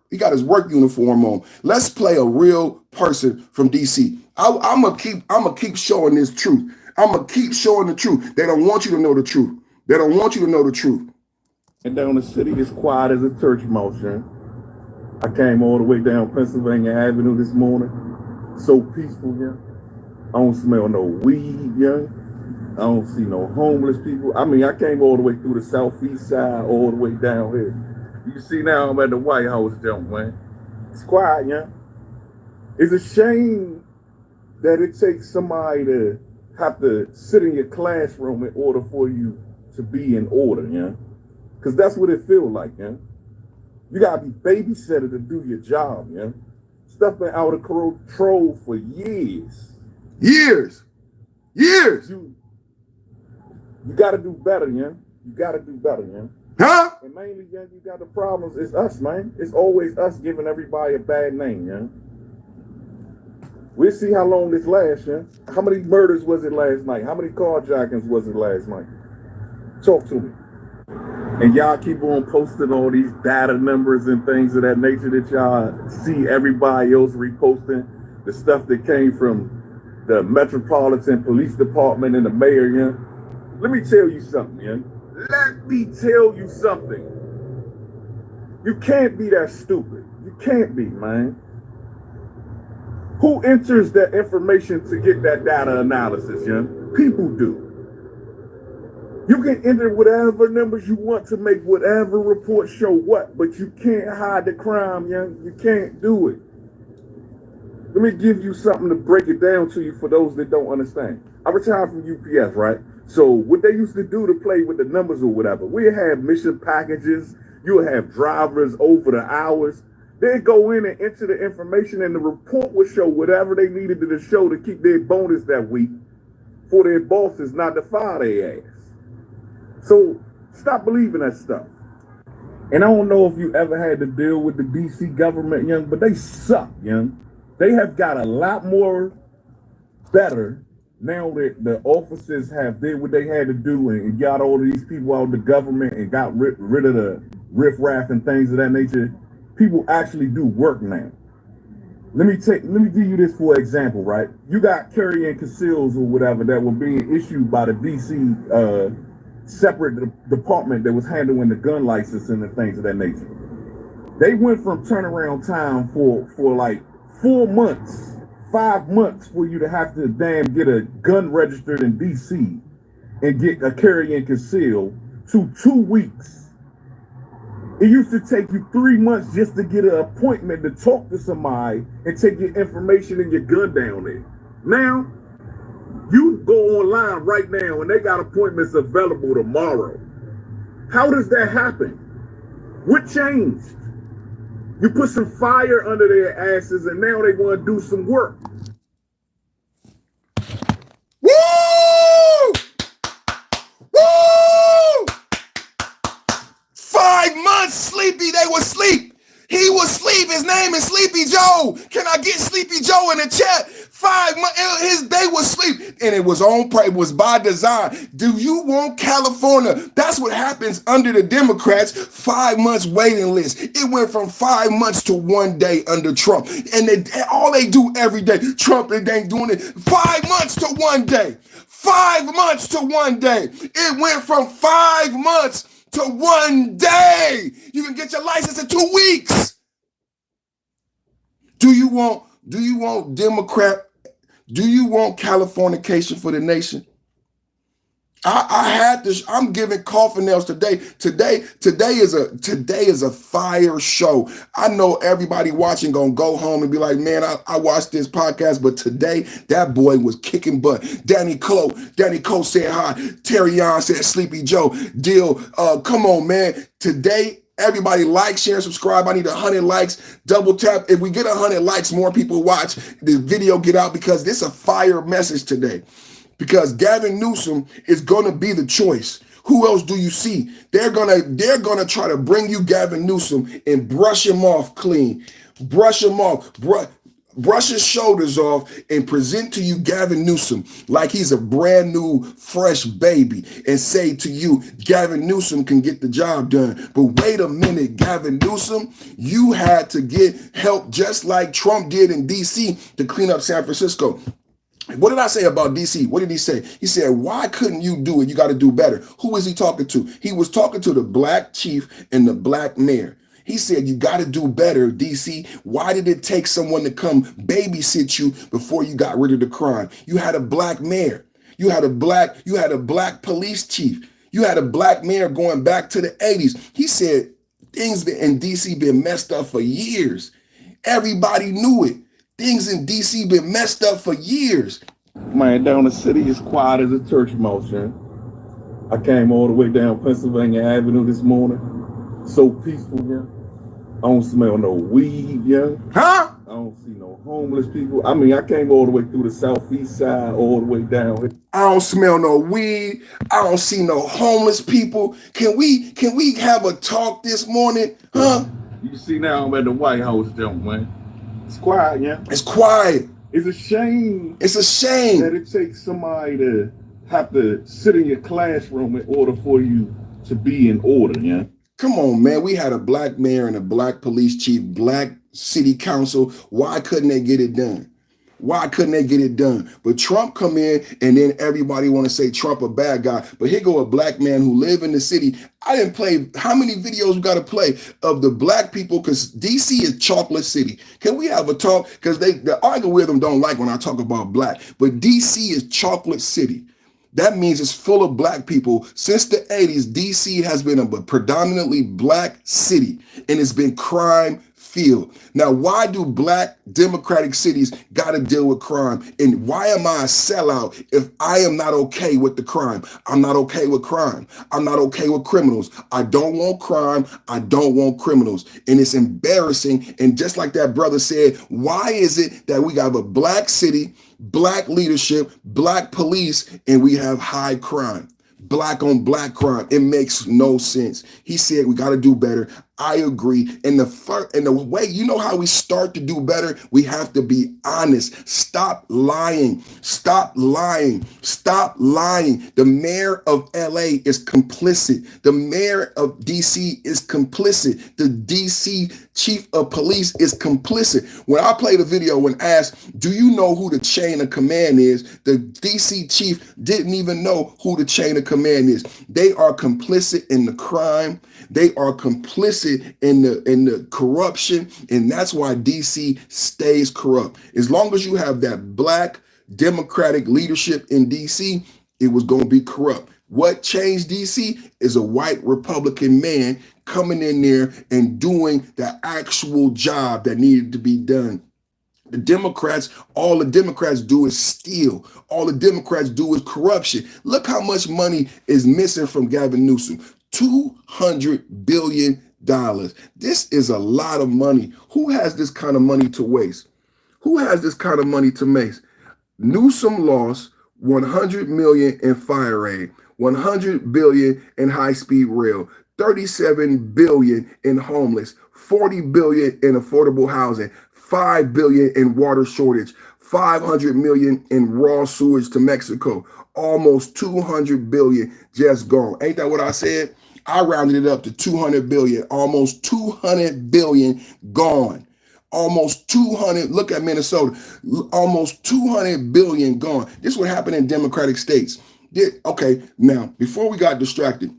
uniform on. Let's play a real person from DC. I'm gonna keep showing this truth. I'm gonna keep showing the truth. They don't want you to know the truth. They don't want you to know the truth. And down the city is quiet as a church mouse, yeah. I came all the way down Pennsylvania Avenue this morning. So peaceful, yeah. I don't smell no weed, yeah. I don't see no homeless people. I mean, I came all the way through the southeast side, all the way down here. You see now I'm at the White House, jump, man. It's quiet, yeah. It's a shame that it takes somebody to have to sit in your classroom in order for you to be in order, yeah. Because that's what it feels like, yeah. You gotta be babysitted to do your job, yeah. Stuff been out of control for years. Years. You gotta do better, yeah. You gotta do better, yeah. Huh? And mainly, yeah, you got the problems. It's us, man. It's always us giving everybody a bad name, yeah. We'll see how long this lasts, yeah. How many murders was it last night? How many carjackings was it last night? Talk to me. And y'all keep on posting all these data numbers and things of that nature that y'all see everybody else reposting. The stuff that came from the Metropolitan Police Department and the mayor, yeah. Let me tell you something, yeah. Let me tell you something. You can't be that stupid. You can't be, man. Who enters that information to get that data analysis, yeah? People do. You can enter whatever numbers you want to make whatever report show what, but you can't hide the crime, young. You can't do it. Let me give you something to break it down to you for those that don't understand. I retired from UPS, right? So what they used to do to play with the numbers or whatever, we had mission packages, You'll have drivers over the hours. They'd go in and enter the information, and the report would show whatever they needed to show to keep their bonus that week for their bosses not to fire their ass. So stop believing that stuff. And I don't know if you ever had to deal with the DC government, young, but they suck, young. They have got a lot more better now that the officers have did what they had to do and got all of these people out of the government and got rid of the riffraff and things of that nature. People actually do work now. Let me give you this for example, right? You got carrying conceals or whatever that were being issued by the DC separate department that was handling the gun license and the things of that nature. They went from turnaround time for like 4 months, 5 months for you to have to damn get a gun registered in DC and get a carry and conceal to 2 weeks. It used to take you 3 months just to get an appointment to talk to somebody and take your information and your gun down there. Now, you go online right now and they got appointments available tomorrow. How does that happen? What changed? You put some fire under their asses and now they want to do some work. Woo! Woo! 5 months, Sleepy, they was asleep. He was asleep. His name is Sleepy Joe. Can I get Sleepy Joe in the chat? 5 months, they was asleep. And it was it was by design. Do you want California? That's what happens under the Democrats. 5 months waiting list. It went from 5 months to 1 day under Trump. And all they do every day, Trump, they ain't doing it. 5 months to 1 day. 5 months to 1 day. It went from 5 months to 1 day. You can get your license in 2 weeks. Do you want Democrat? Do you want Californication for the nation? I had this. I'm giving coffin nails today. Today is a fire show. I know everybody watching gonna go home and be like, man, I watched this podcast, but today that boy was kicking butt. Danny Cole said hi. Terrion said Sleepy Joe. Deal. Come on, man. Today, everybody like, share, subscribe. I need 100 likes. Double tap. If we get 100 likes, more people watch the video get out because this is a fire message today. Because Gavin Newsom is going to be the choice. Who else do you see? They're gonna try to bring you Gavin Newsom and brush him off clean. Brush him off. Brush his shoulders off and present to you Gavin Newsom like he's a brand new, fresh baby and say to you, Gavin Newsom can get the job done. But wait a minute, Gavin Newsom, you had to get help just like Trump did in DC to clean up San Francisco. What did I say about DC? What did he say? He said, why couldn't you do it? You got to do better. Who was he talking to? He was talking to the black chief and the black mayor. He said, you got to do better, DC. Why did it take someone to come babysit you before you got rid of the crime? You had a black mayor. You had a black police chief. You had a black mayor going back to the 80s. He said things in DC been messed up for years. Everybody knew it. Things in DC been messed up for years. Man, down the city is quiet as a church mouse, man. I came all the way down Pennsylvania Avenue this morning. So peaceful, yeah. I don't smell no weed, yeah. Huh? I don't see no homeless people. I mean, I came all the way through the southeast side, all the way down. I don't smell no weed. I don't see no homeless people. Can we have a talk this morning? Huh? You see now I'm at the White House, jump, man. It's quiet, yeah. It's quiet. It's a shame. It's a shame that it takes somebody to have to sit in your classroom in order for you to be in order, yeah. Come on, man. We had a black mayor and a black police chief, black city council. Why couldn't they get it done? Why couldn't they get it done? But Trump come in and then everybody want to say Trump a bad guy. But here go a black man who live in the city. I didn't play how many videos we got to play of the black people because DC is chocolate city. Can we have a talk? Because the algorithm don't like when I talk about black. But DC is chocolate city. That means it's full of black people. Since the 80s, DC has been a predominantly black city and it's been crime feel. Now, why do black democratic cities got to deal with crime? And why am I a sellout if I am not okay with the crime? I'm not okay with crime. I'm not okay with criminals. I don't want crime. I don't want criminals. And it's embarrassing. And just like that brother said, why is it that we have a black city, black leadership, black police, and we have high crime? Black on black crime. It makes no sense. He said we got to do better. I agree. And the way, you know how we start to do better? We have to be honest. Stop lying. Stop lying. Stop lying. The mayor of LA is complicit. The mayor of DC is complicit. The DC chief of police is complicit. When I played a video and asked, do you know who the chain of command is? The DC chief didn't even know who the chain of command is. They are complicit in the crime. They are complicit in the corruption, and that's why DC stays corrupt. As long as you have that black democratic leadership in DC, it was going to be corrupt. What changed DC is a white Republican man coming in there and doing the actual job that needed to be done. The Democrats, all the Democrats do is steal. All the Democrats do is corruption. Look how much money is missing from Gavin Newsom. $200 billion. This is a lot of money. Who has this kind of money to waste? Who has this kind of money to waste? Newsom lost $100 million in fire aid, $100 billion in high-speed rail, $37 billion in homeless, $40 billion in affordable housing, $5 billion in water shortage, $500 million in raw sewage to Mexico, almost $200 billion just gone. Ain't that what I said? I rounded it up to 200 billion, almost 200 billion gone. Almost 200, look at Minnesota, almost 200 billion gone. This is what happened in Democratic states. Okay, now, before we got distracted,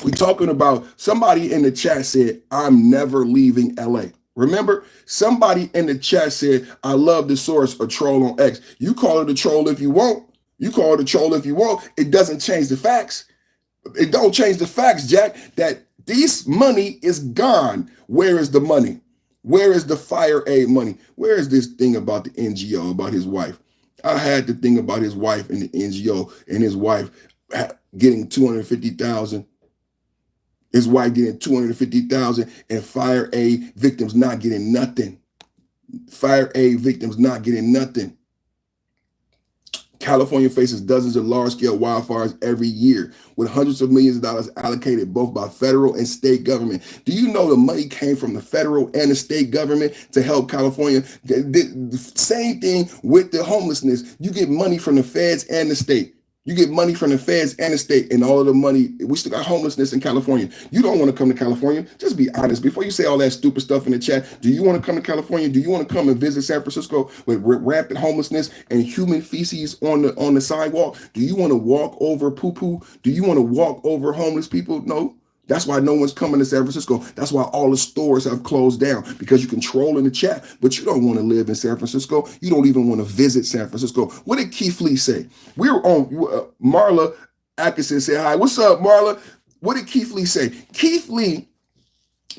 we talking about, somebody in the chat said, I'm never leaving LA. Remember, somebody in the chat said, I love the source, a troll on X. You call it a troll if you want. You call it a troll if you want. It doesn't change the facts. It don't change the facts, Jack, that this money is gone. Where is the money? Where is the fire aid money? Where is this thing about the NGO, about his wife? I had to think about his wife and the NGO and his wife getting $250,000. His wife getting $250,000 and fire aid victims not getting nothing. Fire aid victims not getting nothing. California faces dozens of large-scale wildfires every year, with hundreds of millions of dollars allocated both by federal and state government. Do you know the money came from the federal and the state government to help California? The same thing with the homelessness. You get money from the feds and the state. You get money from the feds and the state, and all of the money. We still got homelessness in California. You don't want to come to California. Just be honest. Before you say all that stupid stuff in the chat, do you want to come to California? Do you want to come and visit San Francisco with rampant homelessness and human feces on the sidewalk? Do you want to walk over poo-poo? Do you want to walk over homeless people? No. That's why no one's coming to San Francisco. That's why all the stores have closed down, because you control in the chat, but you don't want to live in San Francisco. You don't even want to visit San Francisco. What did Keith Lee say? We were on, Marla Atkinson said, hi, what's up, Marla? What did Keith Lee say? Keith Lee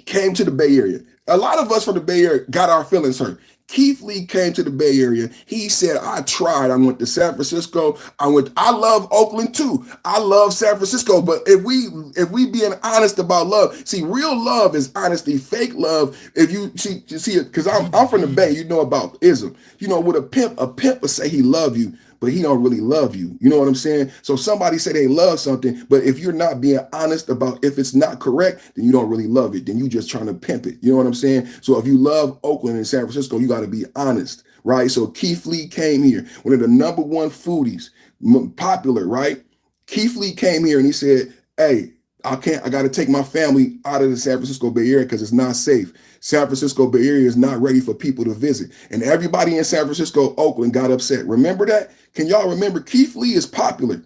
came to the Bay Area. A lot of us from the Bay Area got our feelings hurt. Keith Lee came to the Bay Area. He said, I tried. I went to San Francisco. I love Oakland too. I love San Francisco. But if we being honest about love, see, real love is honesty. Fake love, if you see it, because I'm from the Bay, you know about ism. You know, with a pimp will say he love you, but he don't really love you. You know what I'm saying? So somebody say they love something, but if you're not being honest about if it's not correct, then you don't really love it. Then you just trying to pimp it. You know what I'm saying? So if you love Oakland and San Francisco, you got to be honest, right? So Keith Lee came here, one of the number one foodies, popular, right? Keith Lee came here and he said, hey, I got to take my family out of the San Francisco Bay Area because it's not safe. San Francisco Bay Area is not ready for people to visit. And everybody in San Francisco, Oakland got upset. Remember that? Can y'all remember? Keith Lee is popular.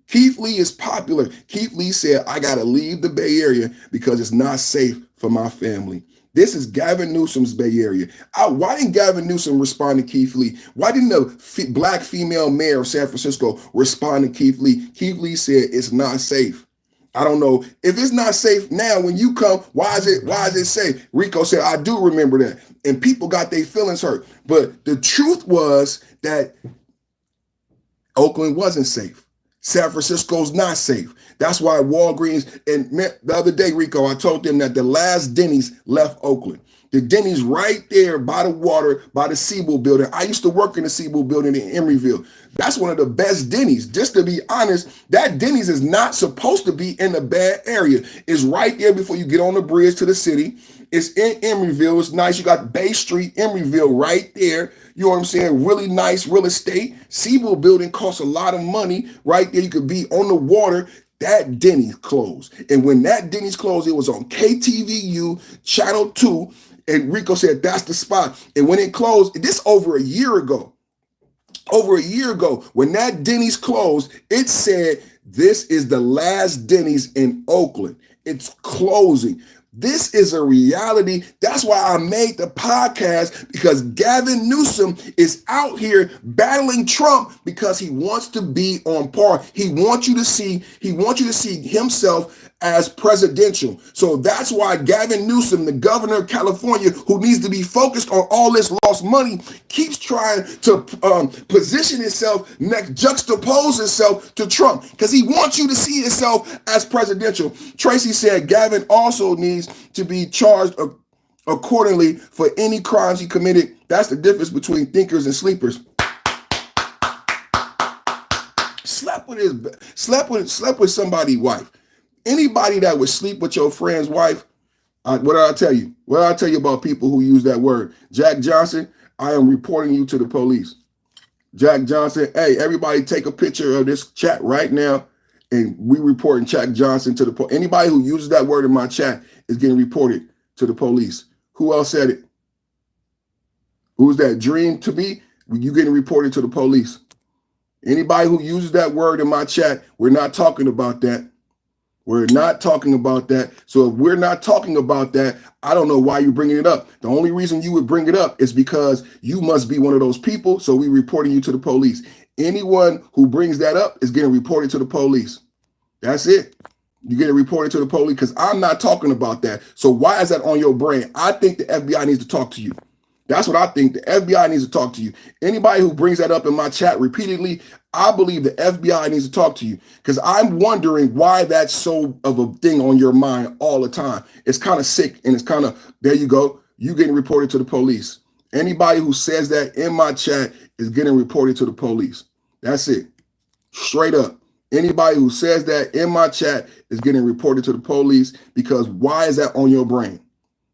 Keith Lee is popular. Keith Lee said, I got to leave the Bay Area because it's not safe for my family. This is Gavin Newsom's Bay Area. Why didn't Gavin Newsom respond to Keith Lee? Why didn't the black female mayor of San Francisco respond to Keith Lee? Keith Lee said it's not safe. I don't know if it's not safe now. When you come, why is it safe? Rico said, I do remember that, and people got their feelings hurt. But the truth was that Oakland wasn't safe. San Francisco's not safe. That's why Walgreens, and the other day, Rico, I told them that the last Denny's left Oakland. The Denny's right there by the water, by the Siebel building. I used to work in the Siebel building in Emeryville. That's one of the best Denny's. Just to be honest, that Denny's is not supposed to be in a bad area. It's right there before you get on the bridge to the city. It's in Emeryville. It's nice. You got Bay Street, Emeryville right there. You know what I'm saying? Really nice real estate. Siebel building costs a lot of money. Right there, you could be on the water. That Denny's closed. And when that Denny's closed, it was on KTVU, Channel 2. And Rico said, that's the spot. And when it closed, this over a year ago, when that Denny's closed, it said, this is the last Denny's in Oakland. It's closing. This is a reality. That's why I made the podcast, because Gavin Newsom is out here battling Trump because he wants to be on par. He wants you to see himself as presidential. So that's why Gavin Newsom, the governor of California, who needs to be focused on all this lost money, keeps trying to position himself juxtapose himself to Trump, because he wants you to see himself as presidential. Tracy said Gavin also needs to be charged accordingly for any crimes he committed. That's the difference between thinkers and sleepers. Slept with somebody's wife. Anybody that would sleep with your friend's wife, what did I tell you? What did I tell you about people who use that word? Jack Johnson, I am reporting you to the police. Jack Johnson, hey, everybody take a picture of this chat right now, and we reporting Jack Johnson to the police. Anybody who uses that word in my chat is getting reported to the police. Who else said it? Who's that? Dream to be? You getting reported to the police. Anybody who uses that word in my chat, we're not talking about that. We're not talking about that. So if we're not talking about that, I don't know why you're bringing it up. The only reason you would bring it up is because you must be one of those people. So we're reporting you to the police. Anyone who brings that up is getting reported to the police. That's it. You're getting reported to the police because I'm not talking about that. So why is that on your brain? I think the FBI needs to talk to you. That's what I think. The FBI needs to talk to you. Anybody who brings that up in my chat repeatedly, I believe the FBI needs to talk to you, because I'm wondering why that's so of a thing on your mind all the time. It's kind of sick, and it's kind of, there you go. You getting reported to the police. Anybody who says that in my chat is getting reported to the police. That's it. Straight up. Anybody who says that in my chat is getting reported to the police, because why is that on your brain?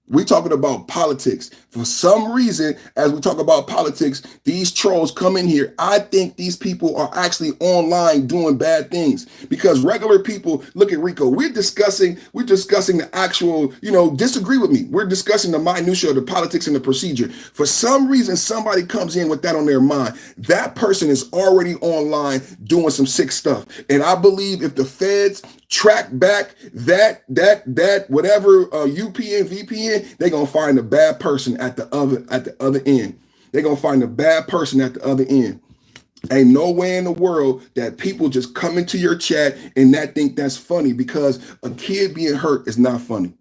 We're talking about politics. For some reason, as we talk about politics, these trolls come in here. I think these people are actually online doing bad things, because regular people, look at Rico. We're discussing the actual, disagree with me. We're discussing the minutia of the politics and the procedure. For some reason, somebody comes in with that on their mind. That person is already online doing some sick stuff. And I believe if the feds track back that whatever UPN, VPN, they're gonna find a bad person at the other end. They're gonna find a bad person at the other end. Ain't no way in the world that people just come into your chat and think that's funny, because a kid being hurt is not funny.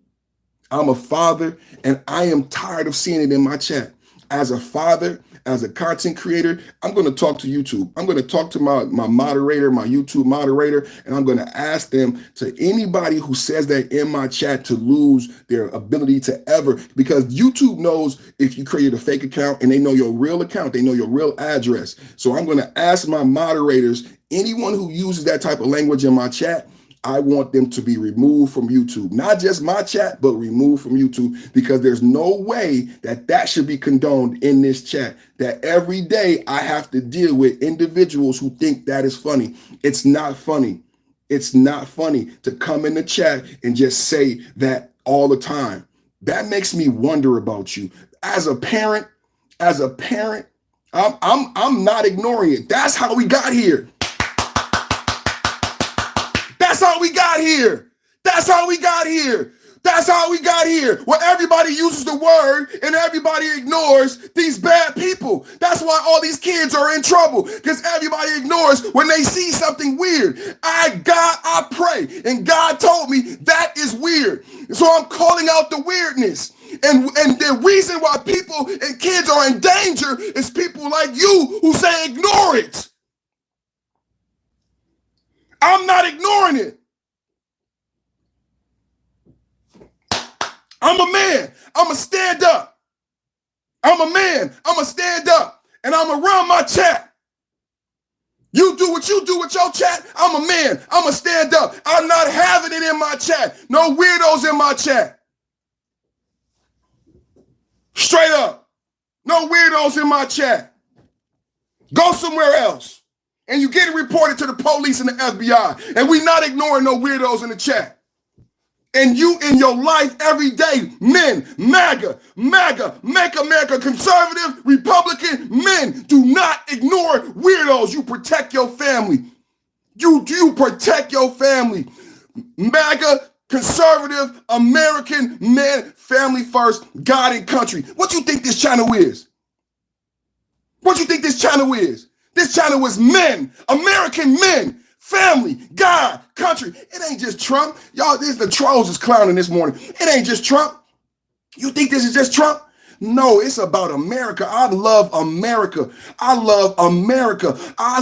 I'm a father, and I am tired of seeing it in my chat. As a father, as a content creator, I'm going to talk to YouTube. I'm going to talk to my moderator, my YouTube moderator, and I'm going to ask them, to anybody who says that in my chat, to lose their ability to ever, because YouTube knows if you create a fake account, and they know your real account, they know your real address. So I'm going to ask my moderators, anyone who uses that type of language in my chat, I want them to be removed from YouTube. Not just my chat, but removed from YouTube, because there's no way that should be condoned in this chat. That every day I have to deal with individuals who think that is funny. It's not funny. It's not funny to come in the chat and just say that all the time. That makes me wonder about you. As a parent, I'm not ignoring it. That's how we got here. That's how we got here. That's how we got here. That's how we got here, where everybody uses the word and everybody ignores these bad people. That's why all these kids are in trouble, because everybody ignores when they see something weird. I pray, and God told me that is weird. So I'm calling out the weirdness. And the reason why people and kids are in danger is people like you who say ignore it. I'm not ignoring it. I'm a man. I'm going to stand up. I'm a man. I'm going to stand up. And I'm going to run my chat. You do what you do with your chat. I'm a man. I'm going to stand up. I'm not having it in my chat. No weirdos in my chat. Straight up. No weirdos in my chat. Go somewhere else. And you get it reported to the police and the FBI. And we not ignoring no weirdos in the chat. And you in your life every day, men, MAGA, make America conservative, Republican, men, do not ignore weirdos. You protect your family. You protect your family. MAGA, conservative, American, men, family first, God and country. What you think this channel is? What you think this channel is? This channel is men, American men. Family, God, country. It ain't just Trump. Y'all, the trolls is clowning this morning. It ain't just Trump. You think this is just Trump? No, it's about America. I love America. I love America.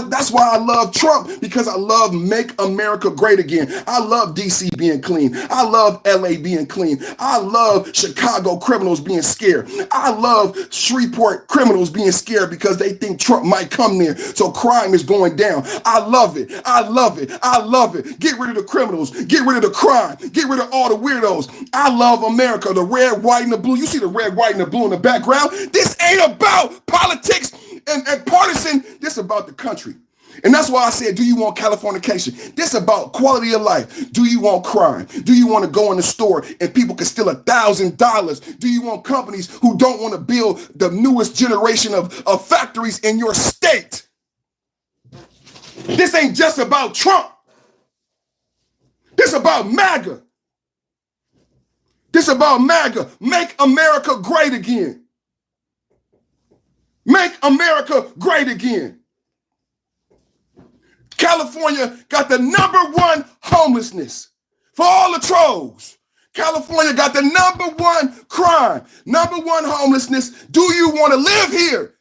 That's why I love Trump, because I love make America great again. I love DC being clean. I love LA being clean. I love Chicago criminals being scared. I love Shreveport criminals being scared because they think Trump might come there. So crime is going down. I love it. I love it. I love it. Get rid of the criminals. Get rid of the crime. Get rid of all the weirdos. I love America. The red, white, and the blue. You see the red, white, and the blue in the background. This ain't about politics and partisan. This about the country. And that's why I said, do you want Californication? This about quality of life. Do you want crime? Do you want to go in the store and people can steal $1,000? Do you want companies who don't want to build the newest generation of factories in your state? This ain't just about Trump. This about MAGA. This about MAGA. Make America great again. Make America great again. California got the #1 homelessness for all the trolls. California got the #1 crime, #1 homelessness. Do you want to live here?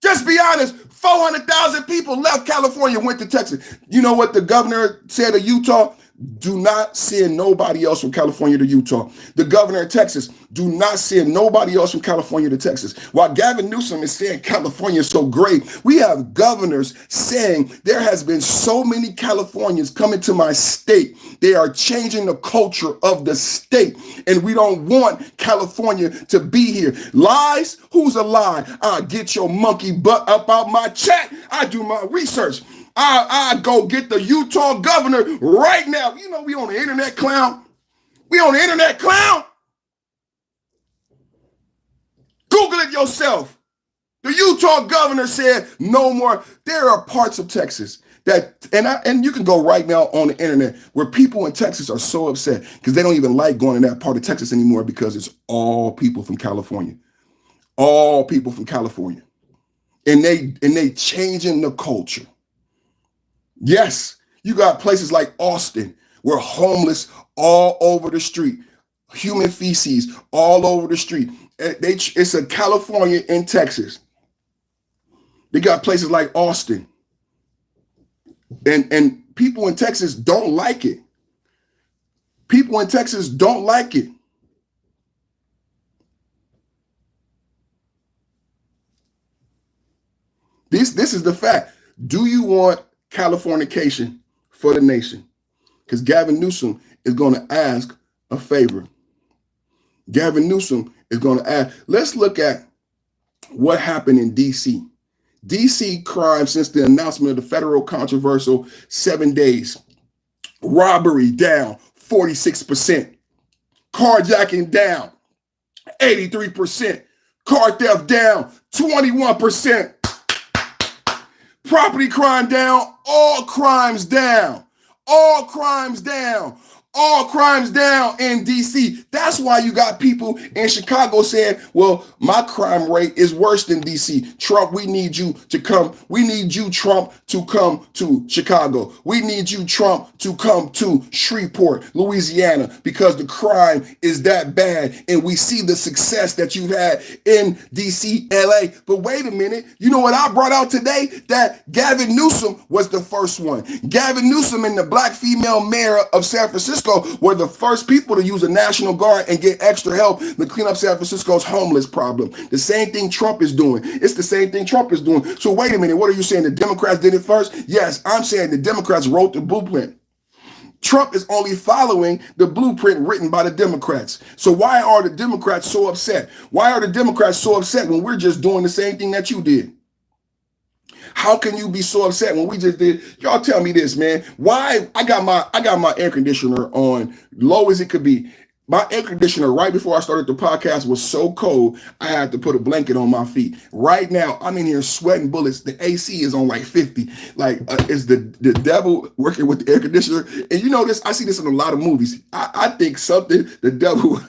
Just be honest. 400,000 people left California, went to Texas. You know what the governor said of Utah? Do not send nobody else from California to Utah. The governor of Texas, do not send nobody else from California to Texas. While Gavin Newsom is saying California is so great, we have governors saying there has been so many Californians coming to my state. They are changing the culture of the state, and we don't want California to be here. Lies? Who's a lie? I'll get your monkey butt up out my chat. I do my research. I go get the Utah governor right now. You know we on the internet, clown. We on the internet, clown. Google it yourself. The Utah governor said no more. There are parts of Texas that, and you can go right now on the internet where people in Texas are so upset because they don't even like going to that part of Texas anymore because it's all people from California. All people from California. And they changing the culture. Yes, you got places like Austin where homeless all over the street, human feces all over the street. It's a California in Texas. They got places like Austin. And people in Texas don't like it. People in Texas don't like it. This is the fact. Do you want Californication for the nation? Because Gavin Newsom is going to ask a favor. Gavin Newsom is going to ask. Let's look at what happened in D.C. D.C. crime since the announcement of the federal controversial 7 days. Robbery down 46%. Carjacking down 83%. Car theft down 21%. Property crime down, all crimes down, all crimes down, All crimes down in DC. That's why you got people in Chicago saying, well, my crime rate is worse than DC. Trump, we need you to come. We need you, Trump, to come to Chicago. We need you, Trump, to come to Shreveport, Louisiana, because the crime is that bad. And we see the success that you've had in DC, LA. But wait a minute. You know what I brought out today? That Gavin Newsom was the first one. Gavin Newsom and the black female mayor of San Francisco were the first people to use a National Guard and get extra help to clean up San Francisco's homeless problem. The same thing Trump is doing. It's the same thing Trump is doing. So wait a minute, what are you saying? The Democrats did it first? Yes, I'm saying the Democrats wrote the blueprint. Trump is only following the blueprint written by the Democrats. So why are the Democrats so upset? Why are the Democrats so upset when we're just doing the same thing that you did? How can you be so upset when we just did? Y'all tell me this, man. Why I got my air conditioner on low as it could be. My air conditioner right before I started the podcast was so cold, I had to put a blanket on my feet. Right now, I'm in here sweating bullets. The AC is on like 50. Like, it's the devil working with the air conditioner. And you know this, I see this in a lot of movies. I think something, the devil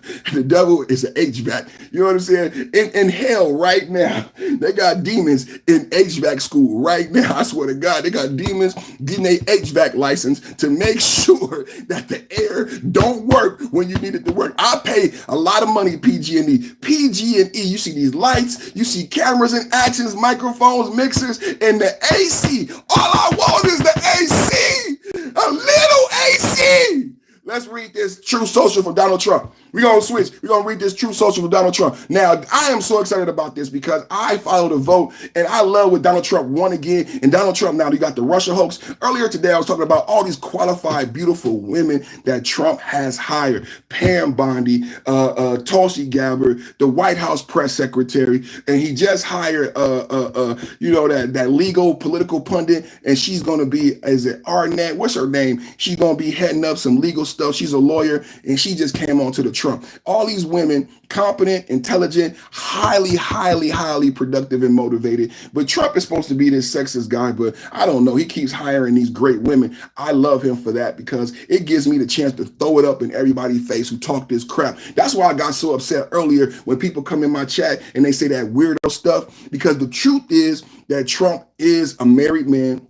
is an HVAC. You know what I'm saying? In hell right now, they got demons in HVAC school right now. I swear to God, they got demons getting a HVAC license to make sure that the air don't work when you need it to work. I pay a lot of money, PG&E. PG&E, you see these lights, you see cameras and actions, microphones, mixers, and the AC. All I want is the AC. A little AC. Let's read this True Social from Donald Trump. We're going to switch. We're going to read this True Social from Donald Trump. Now, I am so excited about this because I followed the vote, and I love what Donald Trump won again. And Donald Trump, now you got the Russia hoax. Earlier today, I was talking about all these qualified, beautiful women that Trump has hired. Pam Bondi, Tulsi Gabbard, the White House press secretary, and he just hired, that legal political pundit, and she's going to be, is it Arnett? What's her name? She's going to be heading up some legal stuff. She's a lawyer, and she just came on to the Trump. All these women, competent, intelligent, highly, highly, highly productive and motivated. But Trump is supposed to be this sexist guy, but I don't know. He keeps hiring these great women. I love him for that because it gives me the chance to throw it up in everybody's face who talk this crap. That's why I got so upset earlier when people come in my chat and they say that weirdo stuff, because the truth is that Trump is a married man.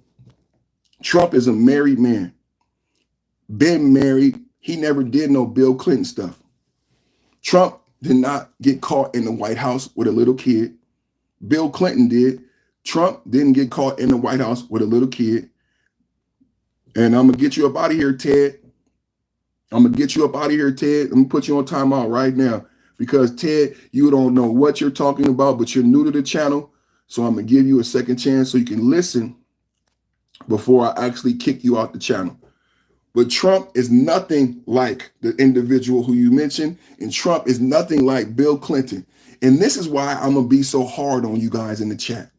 Trump is a married man. Been married. He never did no Bill Clinton stuff. Trump did not get caught in the White House with a little kid. Bill Clinton did. Trump didn't get caught in the White House with a little kid. And I'm going to get you up out of here, Ted. I'm going to get you up out of here, Ted. I'm going to put you on timeout right now because, Ted, you don't know what you're talking about, but you're new to the channel. So I'm going to give you a second chance so you can listen before I actually kick you out the channel. But Trump is nothing like the individual who you mentioned, and Trump is nothing like Bill Clinton. And this is why I'm going to be so hard on you guys in the chat.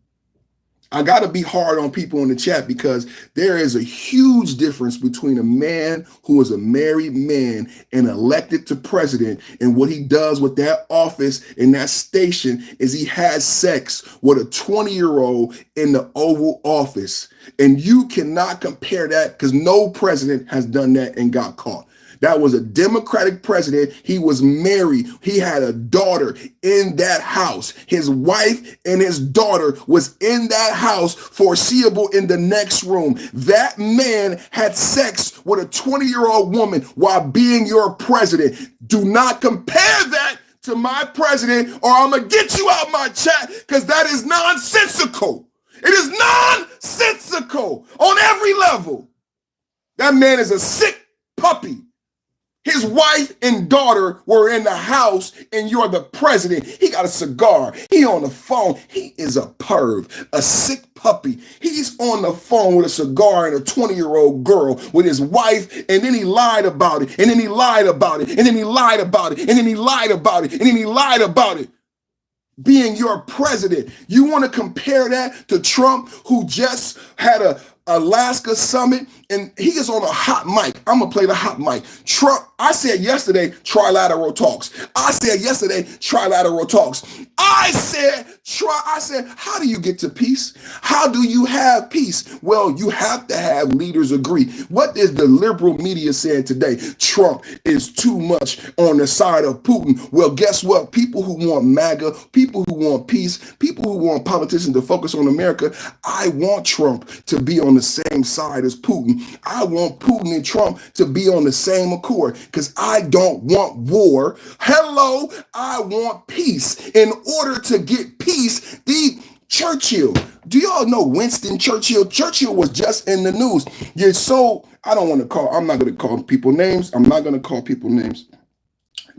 I got to be hard on people in the chat because there is a huge difference between a man who is a married man and elected to president, and what he does with that office and that station is he has sex with a 20-year-old in the Oval Office. And you cannot compare that because no president has done that and got caught. That was a Democratic president. He was married. He had a daughter in that house. His wife and his daughter was in that house, foreseeable in the next room. That man had sex with a 20-year-old woman while being your president. Do not compare that to my president or I'm going to get you out my chat because that is nonsensical. It is nonsensical on every level. That man is a sick puppy. His wife and daughter were in the house and you're the president. He got a cigar. He on the phone. He is a perv, a sick puppy. He's on the phone with a cigar and a 20-year-old girl with his wife, and then he lied about it, and then he lied about it, and then he lied about it, and then he lied about it, and then he lied about it. Being your president. You want to compare that to Trump, who just had a Alaska summit and he is on a hot mic. I'm gonna play the hot mic. Trump, I said yesterday, trilateral talks. I said yesterday, trilateral talks. I said, how do you get to peace? How do you have peace? Well, you have to have leaders agree. What is the liberal media saying today? Trump is too much on the side of Putin. Well, guess what? People who want MAGA, people who want peace, people who want politicians to focus on America, I want Trump to be on the same side as Putin. I want Putin and Trump to be on the same accord because I don't want war. Hello, I want peace. In order to get peace, Churchill, do y'all know Winston Churchill? Churchill was just in the news. I'm not going to call people names. I'm not going to call people names.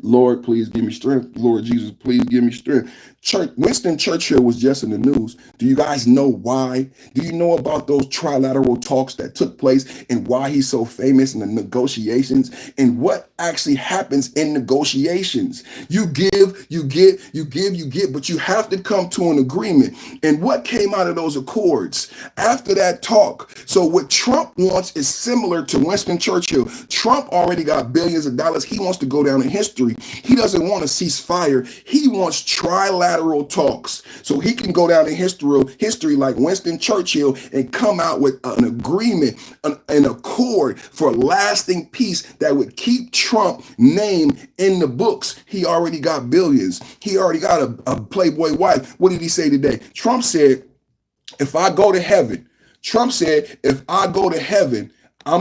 Lord, please give me strength. Lord Jesus, please give me strength. Winston Churchill was just in the news. Do you guys know why? Do you know about those trilateral talks that took place and why he's so famous in the negotiations and what actually happens in negotiations? You give, you get, but you have to come to an agreement. And what came out of those accords after that talk? So what Trump wants is similar to Winston Churchill. Trump already got billions of dollars. He wants to go down in history. He doesn't want a ceasefire. He wants trilateral talks so he can go down in history like Winston Churchill and come out with an agreement, an accord for lasting peace that would keep Trump name in the books. He already got billions. He already got a playboy wife. What did he say today? Trump said, if I go to heaven, I'm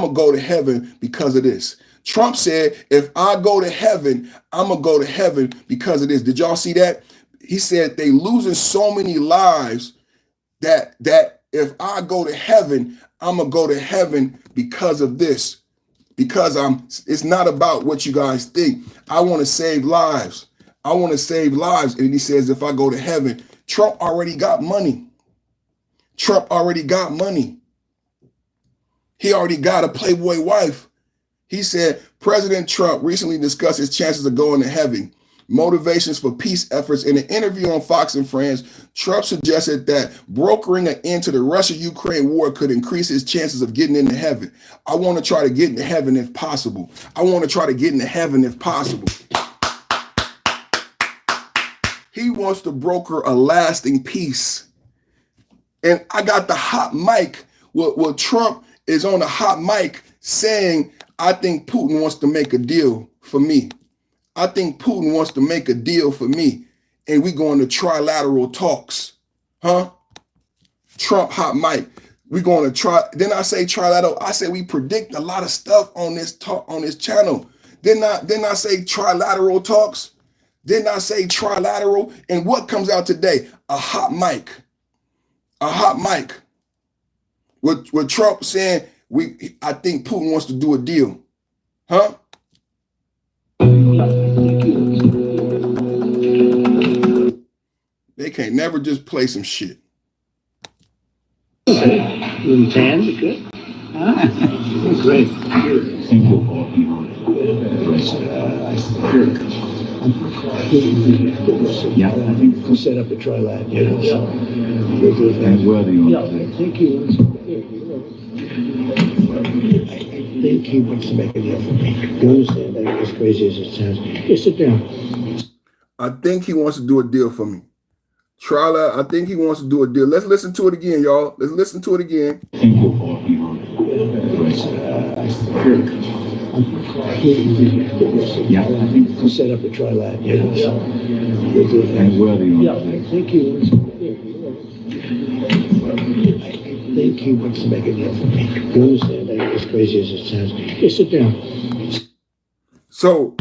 going to go to heaven because of this. Trump said, if I go to heaven, I'm going to go to heaven because of this. Did y'all see that? He said they losing so many lives that if I go to heaven, I'm going to go to heaven because of this. Because it's not about what you guys think. I want to save lives. And he says, if I go to heaven, Trump already got money. He already got a playboy wife. He said, President Trump recently discussed his chances of going to heaven, motivations for peace efforts. In an interview on Fox and Friends, Trump suggested that brokering an end to the Russia-Ukraine war could increase his chances of getting into heaven. I want to try to get into heaven if possible. He wants to broker a lasting peace. And I got the hot mic. Well, Trump is on the hot mic saying, I think Putin wants to make a deal for me. And we going to trilateral talks. Trump hot mic. We going to try. Then I say trilateral. I say we predict a lot of stuff on this channel. Then I say trilateral talks. Then I say trilateral. And what comes out today? A hot mic. With Trump saying, I think Putin wants to do a deal. They can't never just play some shit. Little tan, good. Great. Yeah, I think we'll set up a trilat. And where do you want to thank you. I think he wants to make a deal for me. You understand? That as crazy as it sounds. Just sit down. I think he wants to do a deal for me. Trilat, I think he wants to do a deal. Let's listen to it again, y'all. Let's listen to it again. Yeah, I think we'll set up a trilat. And where do you want to thank you. I think he wants to make a deal for me. You understand? That as crazy as it sounds. Just sit down. So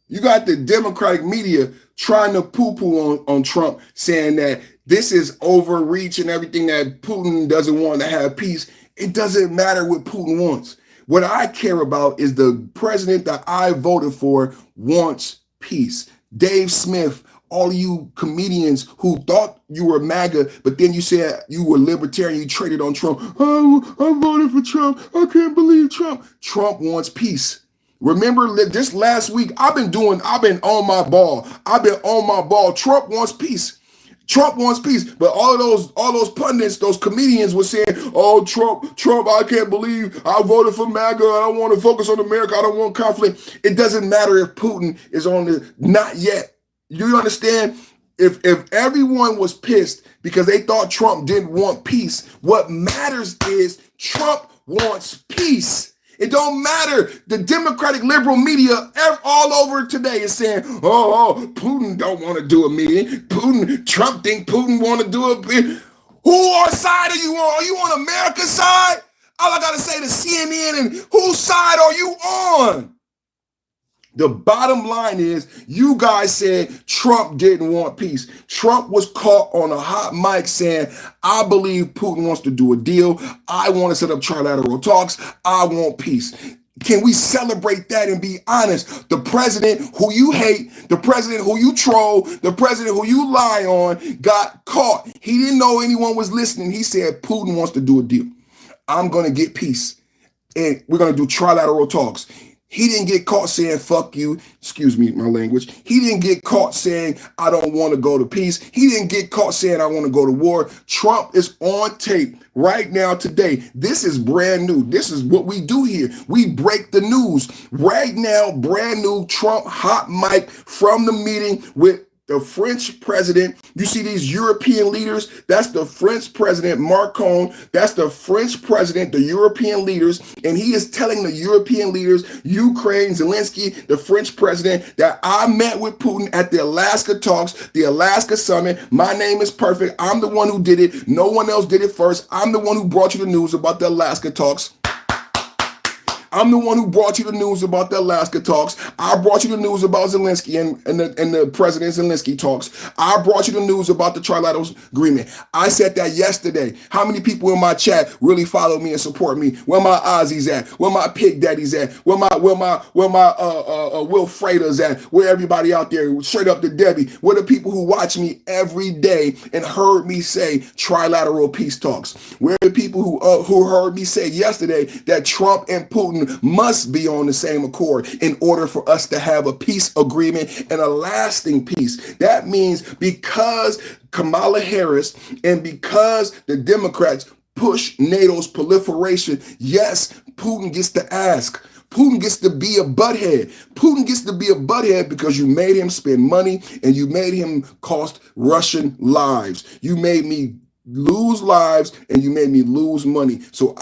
you got the Democratic media trying to poo-poo on Trump, saying that this is overreach and everything, that Putin doesn't want to have peace. It doesn't matter what Putin wants. What I care about is the president that I voted for wants peace. Dave Smith, all you comedians who thought you were MAGA, but then you said you were libertarian, you traded on Trump. Oh, I voted for Trump. I can't believe Trump. Trump wants peace. Remember this last week, I've been on my ball. Trump wants peace. Trump wants peace, but all those pundits, those comedians were saying, "Oh, Trump, I can't believe I voted for MAGA. I don't want to focus on America. I don't want conflict." It doesn't matter if Putin is on the not yet. You understand? If everyone was pissed because they thought Trump didn't want peace, what matters is Trump wants peace. It don't matter. The Democratic liberal media all over today is saying, oh, Putin don't want to do a meeting. Trump think Putin want to do a meeting. Whose side are you on? Are you on America's side? All I got to say to CNN, and whose side are you on? The bottom line is, you guys said Trump didn't want peace. Trump was caught on a hot mic saying, I believe Putin wants to do a deal. I want to set up trilateral talks. I want peace. Can we celebrate that and be honest? The president who you hate, the president who you troll, the president who you lie on got caught. He didn't know anyone was listening. He said, Putin wants to do a deal. I'm going to get peace. And we're going to do trilateral talks. He didn't get caught saying, fuck you. Excuse me, my language. He didn't get caught saying, I don't want to go to peace. He didn't get caught saying, I want to go to war. Trump is on tape right now today. This is brand new. This is what we do here. We break the news. Right now, brand new Trump hot mic from the meeting with the French president. You see these European leaders? That's the French president, Macron. That's the French president, the European leaders. And he is telling the European leaders, Ukraine, Zelensky, the French president, that I met with Putin at the Alaska talks, the Alaska summit. My name is perfect. I'm the one who did it. No one else did it first. I'm the one who brought you the news about the Alaska talks. I'm the one who brought you the news about the Alaska talks. I brought you the news about Zelensky and the President Zelensky talks. I brought you the news about the trilateral agreement. I said that yesterday. How many people in my chat really follow me and support me? Where my Ozzy's at? Where my Pig Daddy's at? Where my Will Freitas at? Where everybody out there, straight up to Debbie? Where the people who watch me every day and heard me say trilateral peace talks? Where the people who heard me say yesterday that Trump and Putin must be on the same accord in order for us to have a peace agreement and a lasting peace? That means because Kamala Harris and because the Democrats push NATO's proliferation, yes, Putin gets to ask. Putin gets to be a butthead. Putin gets to be a butthead because you made him spend money and you made him cost Russian lives. You made me lose lives and you made me lose money. So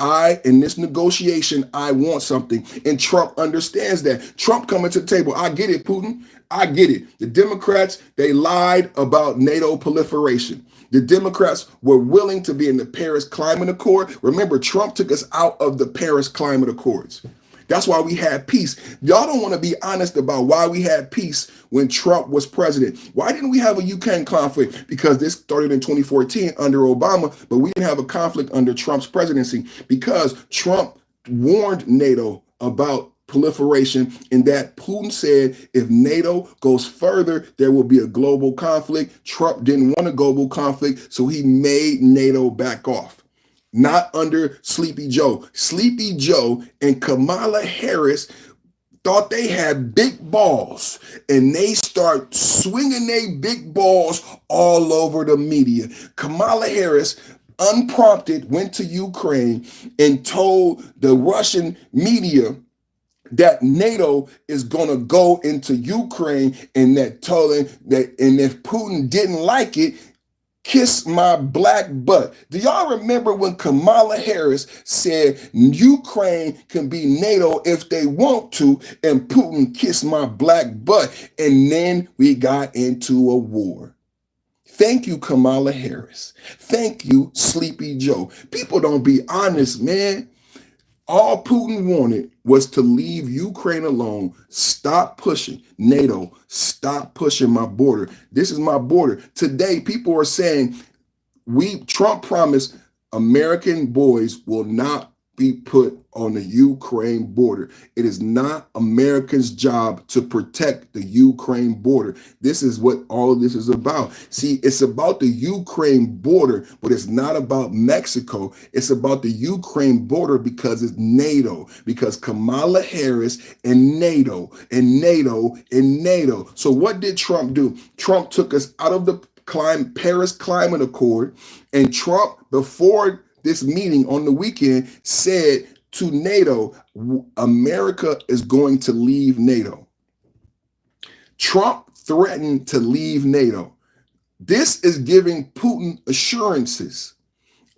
in this negotiation, I want something. And Trump understands that. Trump coming to the table. I get it, Putin. I get it. The Democrats, they lied about NATO proliferation. The Democrats were willing to be in the Paris Climate Accord. Remember, Trump took us out of the Paris Climate Accords. That's why we had peace. Y'all don't want to be honest about why we had peace when Trump was president. Why didn't we have a Ukraine conflict? Because this started in 2014 under Obama, but we didn't have a conflict under Trump's presidency because Trump warned NATO about proliferation and that Putin said if NATO goes further, there will be a global conflict. Trump didn't want a global conflict, so he made NATO back off. Not under Sleepy Joe. Sleepy Joe and Kamala Harris thought they had big balls and they start swinging their big balls all over the media. Kamala Harris, unprompted, went to Ukraine and told the Russian media that NATO is going to go into Ukraine and that and if Putin didn't like it, kiss my black butt. Do y'all remember when Kamala Harris said Ukraine can be NATO if they want to, and Putin kissed my black butt, and then we got into a war? Thank you, Kamala Harris. Thank you, Sleepy Joe. People don't be honest, man. All Putin wanted was to leave Ukraine alone. Stop pushing NATO. Stop pushing my border. This is my border. Today, people are saying Trump promised American boys will not be put on the Ukraine border. It is not Americans' job to protect the Ukraine border. This is what all of this is about. See, it's about the Ukraine border, but it's not about Mexico. It's about the Ukraine border because it's NATO, because Kamala Harris and NATO and NATO and NATO. So what did Trump do? Trump took us out of the Paris Climate Accord, and Trump, before this meeting on the weekend, said to NATO, America is going to leave NATO. Trump threatened to leave NATO. This is giving Putin assurances.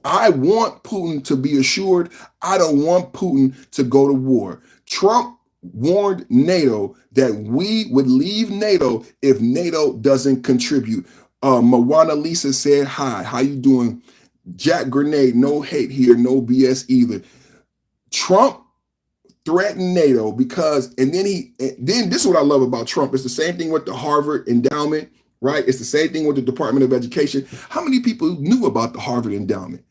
I want Putin to be assured. I don't want Putin to go to war. Trump warned NATO that we would leave NATO if NATO doesn't contribute. Moana Lisa said, hi, how you doing? Jack Grenade, no hate here, no BS either. Trump threatened NATO because, and then this is what I love about Trump. It's the same thing with the Harvard endowment, right? It's the same thing with the Department of Education. How many people knew about the Harvard endowment?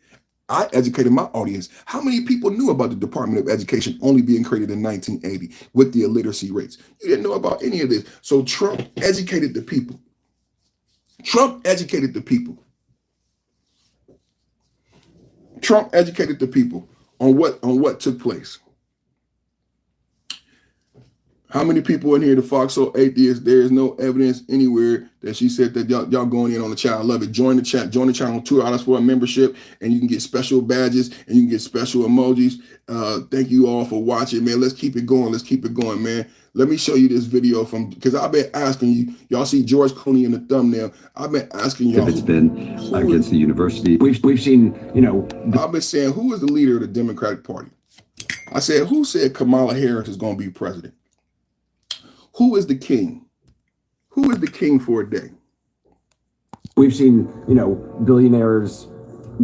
I educated my audience. How many people knew about the Department of Education only being created in 1980 with the illiteracy rates? You didn't know about any of this. So Trump educated the people. Trump educated the people. Trump educated the people on what took place. How many people in here, the Foxhole Atheist, there is no evidence anywhere that she said that y'all going in on the chat. I love it. Join the chat. Join the channel. $2 for a membership, and you can get special badges, and you can get special emojis. Thank you all for watching, man. Let's keep it going. Let's keep it going, man. Let me show you this video from, because I've been asking you, y'all see George Clooney in the thumbnail. I've been asking y'all. If it's been against the university, we've seen, you know. I've been saying, who is the leader of the Democratic Party? I said, who said Kamala Harris is going to be president? Who is the king? Who is the king for a day? We've seen, you know, billionaires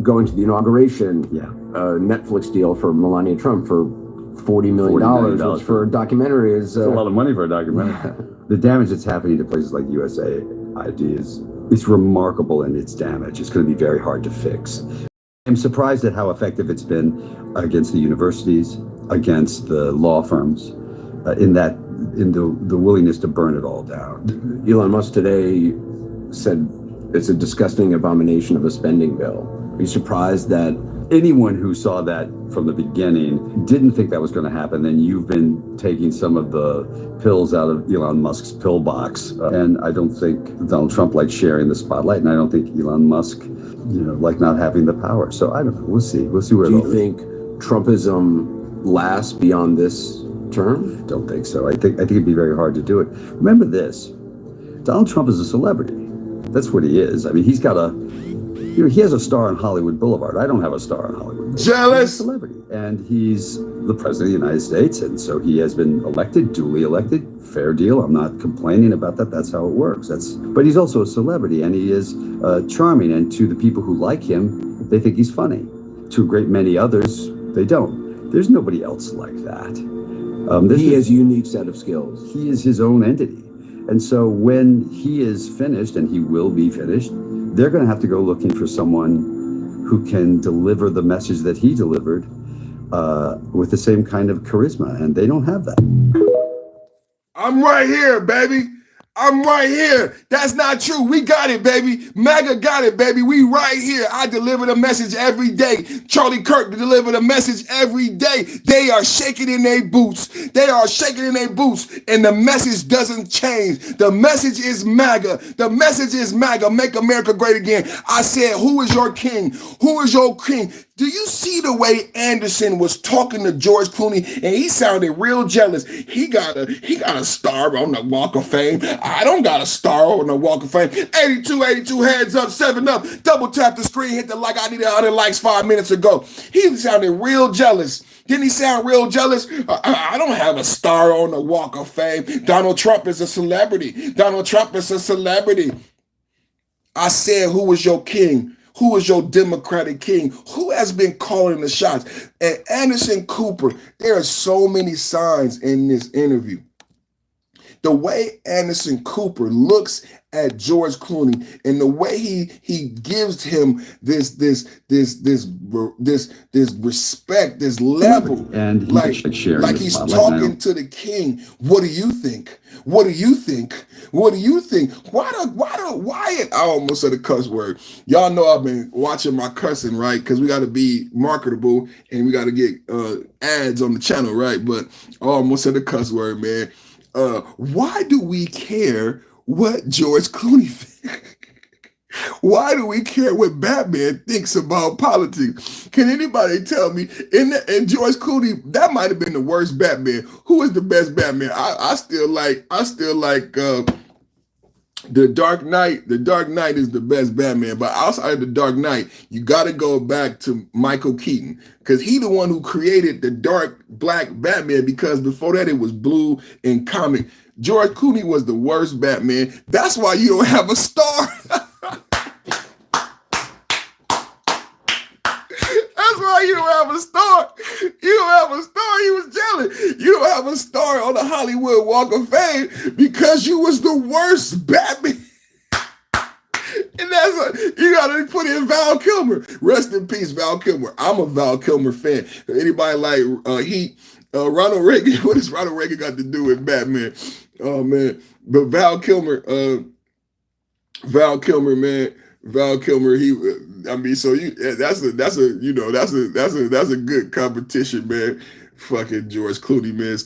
going to the inauguration. Yeah. Netflix deal for Melania Trump for $40 million, which for a documentary is a lot of money for a documentary. The damage that's happening to places like USAID is remarkable in its damage. It's going to be very hard to fix. I'm surprised at how effective it's been against the universities, against the law firms, in the willingness to burn it all down. Elon Musk today said it's a disgusting abomination of a spending bill. Are you surprised that anyone who saw that from the beginning didn't think that was going to happen? Then you've been taking some of the pills out of Elon Musk's pill box. And I don't think Donald Trump likes sharing the spotlight, and I don't think Elon Musk, like not having the power. So I don't know. We'll see. We'll see where it goes. Do you think Trumpism lasts beyond this term? Don't think so. I think it'd be very hard to do it. Remember this: Donald Trump is a celebrity. That's what he is. I mean, he's got he has a star on Hollywood Boulevard. I don't have a star on Hollywood Boulevard. Jealous. He's a celebrity, and he's the president of the United States, and so he has been elected, duly elected. Fair deal. I'm not complaining about that. That's how it works. But he's also a celebrity, and he is charming. And to the people who like him, they think he's funny. To a great many others, they don't. There's nobody else like that. He has a unique set of skills. He is his own entity. And so when he is finished, and he will be finished, they're going to have to go looking for someone who can deliver the message that he delivered with the same kind of charisma. And they don't have that. I'm right here, baby. I'm right here. That's not true. We got it, baby. MAGA got it, baby. We right here. I deliver the message every day. Charlie Kirk delivered a message every day. They are shaking in their boots. They are shaking in their boots, and the message doesn't change. The message is MAGA. The message is MAGA. Make America great again. I said, who is your king? Who is your king? Do you see the way Anderson was talking to George Clooney, and he sounded real jealous? He got a star on the Walk of Fame. I don't got a star on the Walk of Fame. 82, heads up, 7 up. Double tap the screen, hit the like. I needed 100 likes 5 minutes ago. He sounded real jealous. Didn't he sound real jealous? I don't have a star on the Walk of Fame. Donald Trump is a celebrity. Donald Trump is a celebrity. I said, who was your king? Who is your Democratic king? Who has been calling the shots? And Anderson Cooper, there are so many signs in this interview. The way Anderson Cooper looks at George Clooney and the way he gives him this respect, this level, and like he's talking to the king. What do you think? What do you think? What do you think? Why? I almost said a cuss word. Y'all know I've been watching my cussing, right? Because we got to be marketable and we got to get ads on the channel, right? But I almost said a cuss word, man. Why do we care what George Clooney thinks? Why do we care what Batman thinks about politics? Can anybody tell me? And George Clooney, that might have been the worst Batman. Who is the best Batman? I still like the Dark Knight. The Dark Knight is the best Batman, but outside of the Dark Knight, you got to go back to Michael Keaton, because he the one who created the dark black Batman, because before that it was blue in comic. George Clooney was the worst Batman. That's why you don't have a star. That's why you don't have a star. You don't have a star. He was jealous. You don't have a star on the Hollywood Walk of Fame because you was the worst Batman. And that's what you gotta put in Val Kilmer. Rest in peace, Val Kilmer. I'm a Val Kilmer fan. Anybody like Ronald Reagan? What does Ronald Reagan got to do with Batman? Oh man, but Val Kilmer, man. Val Kilmer, that's a good competition, man. Fucking George Clooney, man.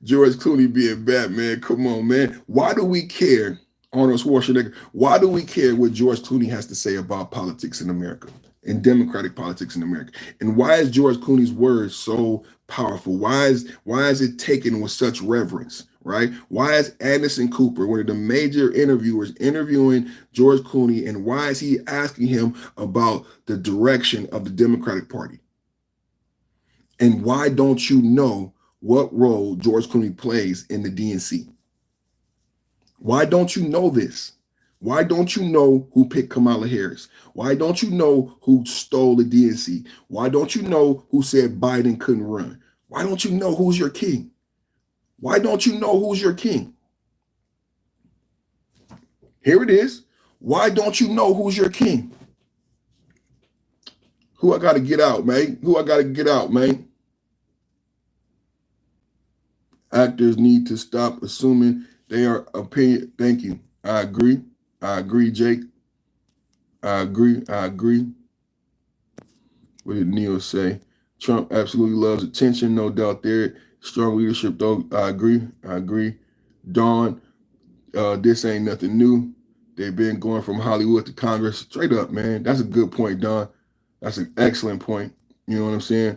George Clooney being Batman. Come on, man. Why do we care, Arnold Schwarzenegger? Why do we care what George Clooney has to say about politics in America and democratic politics in America? And why is George Clooney's words so powerful? Why is it taken with such reverence? Right? Why is Anderson Cooper, one of the major interviewers, interviewing George Clooney, and why is he asking him about the direction of the Democratic Party? And why don't you know what role George Clooney plays in the DNC? Why don't you know this? Why don't you know who picked Kamala Harris? Why don't you know who stole the DNC? Why don't you know who said Biden couldn't run? Why don't you know who's your king? Why don't you know who's your king? Here it is. Why don't you know who's your king? Who I got to get out, man? Who I got to get out, man? Actors need to stop assuming they are opinion. Thank you. I agree. I agree, Jake. I agree. What did Neil say? Trump absolutely loves attention, no doubt there. Strong leadership, though. I agree. Dawn, this ain't nothing new. They've been going from Hollywood to Congress. Straight up, man. That's a good point, Don. That's an excellent point. You know what I'm saying?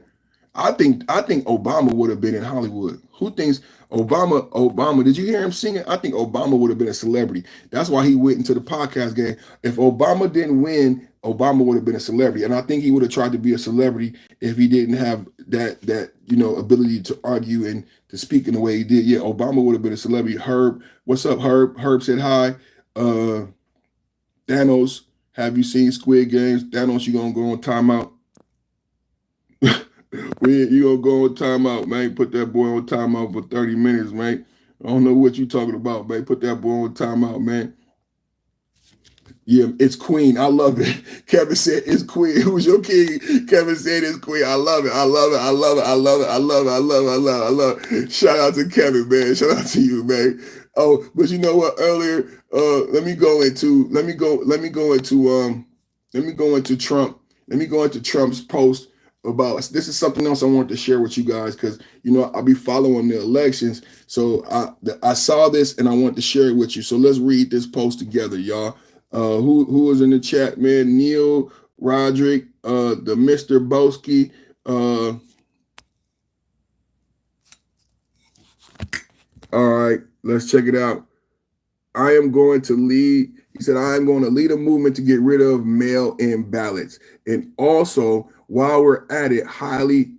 I think Obama would have been in Hollywood. Who thinks Obama, did you hear him singing? I think Obama would have been a celebrity. That's why he went into the podcast game. If Obama didn't win, Obama would have been a celebrity. And I think he would have tried to be a celebrity if he didn't have that ability to argue and to speak in the way he did. Yeah, Obama would have been a celebrity. Herb, what's up, Herb? Herb said hi. Thanos, have you seen Squid Games? Thanos, you gonna go on timeout? You gonna go on timeout, man. Put that boy on timeout for 30 minutes, man. I don't know what you talking about, man. Put that boy on timeout, man. Yeah, it's Queen. I love it. Kevin said it's Queen. Who's your king? Kevin said it's Queen. I love it. Shout out to Kevin, man. Shout out to you, man. Oh, but you know what? Earlier, let me go into Trump. Let me go into Trump's post about this. Is something else I wanted to share with you guys, because I'll be following the elections. So I saw this and I want to share it with you. So let's read this post together, y'all. Who was in the chat, man? Neil, Roderick, the Mr. Boski. All right, let's check it out. I am going to lead. He said, I am going to lead a movement to get rid of mail-in ballots. And also, while we're at it, highly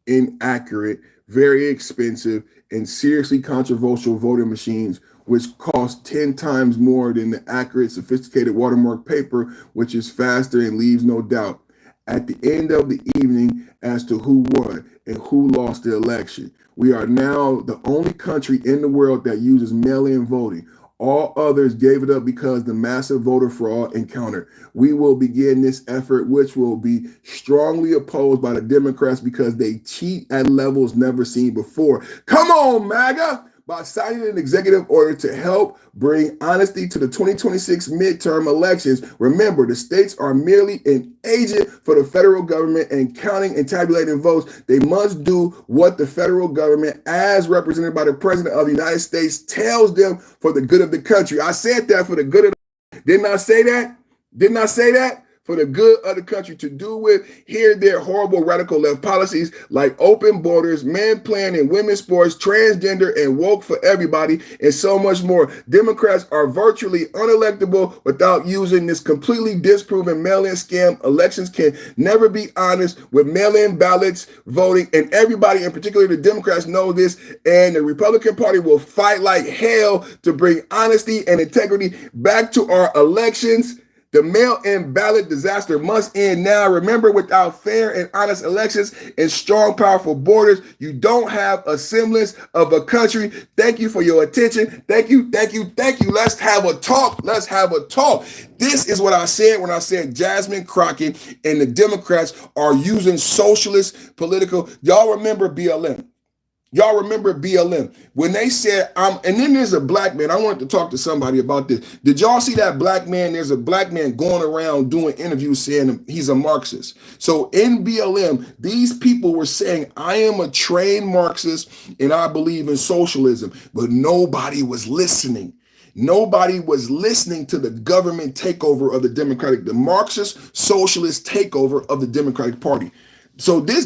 inaccurate, very expensive, and seriously controversial voting machines, which cost 10 times more than the accurate, sophisticated watermark paper, which is faster and leaves no doubt at the end of the evening as to who won and who lost the election. We are now the only country in the world that uses mail-in voting. All others gave it up because the massive voter fraud encountered. We will begin this effort, which will be strongly opposed by the Democrats because they cheat at levels never seen before. Come on, MAGA! By signing an executive order to help bring honesty to the 2026 midterm elections. Remember, the states are merely an agent for the federal government, and counting and tabulating votes, they must do what the federal government, as represented by the President of the United States, tells them for the good of the country. I said that for the good of the... Didn't I say that? Didn't I say that? For the good of the country, to do with here their horrible radical left policies like open borders, men playing in women's sports, transgender and woke for everybody, and so much more. Democrats are virtually unelectable without using this completely disproven mail-in scam. Elections can never be honest with mail-in ballots, voting, and everybody, in particular the Democrats, know this, and the Republican Party will fight like hell to bring honesty and integrity back to our elections. The mail-in ballot disaster must end now. Remember, without fair and honest elections and strong, powerful borders, you don't have a semblance of a country. Thank you for your attention. Thank you, thank you, thank you. Let's have a talk. Let's have a talk. This is what I said when I said Jasmine Crockett and the Democrats are using socialist political. Y'all remember BLM? Y'all remember BLM when they said, and then there's a black man. I wanted to talk to somebody about this. Did y'all see that black man? There's a black man going around doing interviews saying he's a Marxist. So in BLM, these people were saying, I am a trained Marxist and I believe in socialism, but nobody was listening. Nobody was listening to the government takeover of the Marxist socialist takeover of the Democratic Party. So this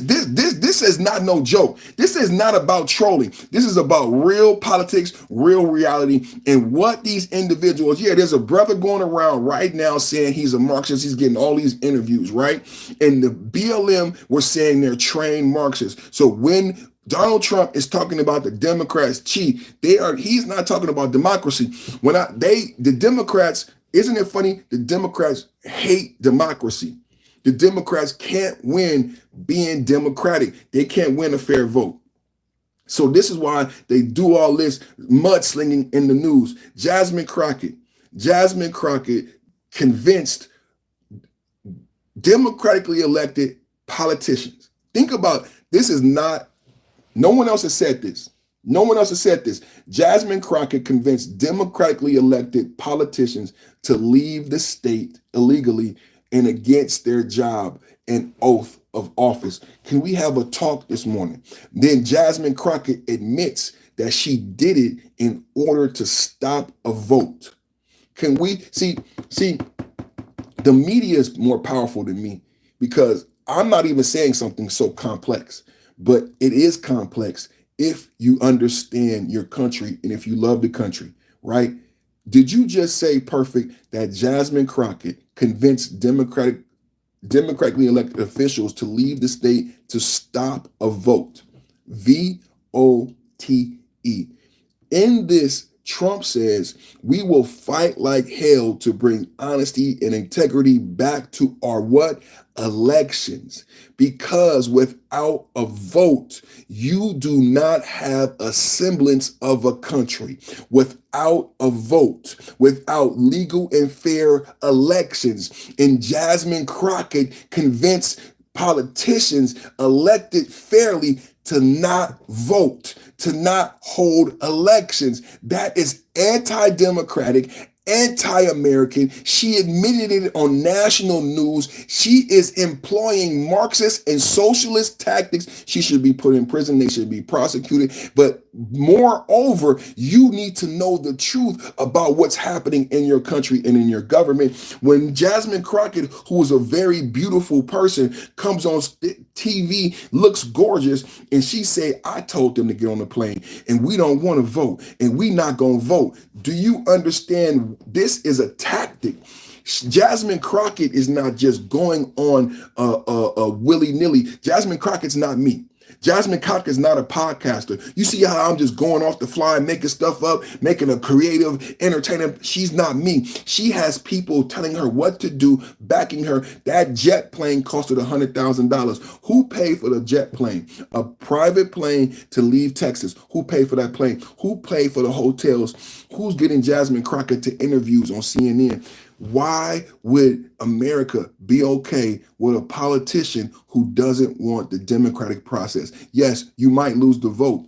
is not no joke. This is not about trolling. This is about real politics, real reality, and what these individuals, there's a brother going around right now saying he's a Marxist.'s getting all these interviews, right? And the BLM were saying they're trained Marxists. So when Donald Trump is talking about the Democrats cheat, he's not talking about democracy. The Democrats, isn't it funny? The Democrats hate democracy. The Democrats can't win being democratic. They can't win a fair vote. So this is why they do all this mudslinging in the news. Jasmine Crockett convinced democratically elected politicians. Think about this. No one else has said this. No one else has said this. Jasmine Crockett convinced democratically elected politicians to leave the state illegally and against their job and oath of office. Can we have a talk this morning? Then Jasmine Crockett admits that she did it in order to stop a vote. Can we see the media is more powerful than me, because I'm not even saying something so complex, but it is complex if you understand your country and if you love the country, right? Did you just say, Perfect, that Jasmine Crockett convinced democratically elected officials to leave the state to stop a vote? V-O-T-E. In this, Trump says, we will fight like hell to bring honesty and integrity back to our what? Elections. Because without a vote, you do not have a semblance of a country. Without a vote, without legal and fair elections. And Jasmine Crockett convinced politicians elected fairly to not vote, to not hold elections. That is anti-democratic, anti-American. She admitted it on national news. She is employing Marxist and socialist tactics. She should be put in prison. They should be prosecuted. But moreover, you need to know the truth about what's happening in your country and in your government. When Jasmine Crockett, who is a very beautiful person, comes on TV, looks gorgeous, and she say, I told them to get on the plane and we don't want to vote and we not going to vote. Do you understand? This is a tactic. Jasmine Crockett is not just going on willy-nilly. Jasmine Crockett's not me. Jasmine Crockett is not a podcaster. You see how I'm just going off the fly, making stuff up, making a creative, entertaining. She's not me. She has people telling her what to do, backing her. That jet plane costed $100,000. Who paid for the jet plane? A private plane to leave Texas. Who paid for that plane? Who paid for the hotels? Who's getting Jasmine Crockett to interviews on CNN? Why would America be okay with a politician who doesn't want the democratic process? Yes, you might lose the vote,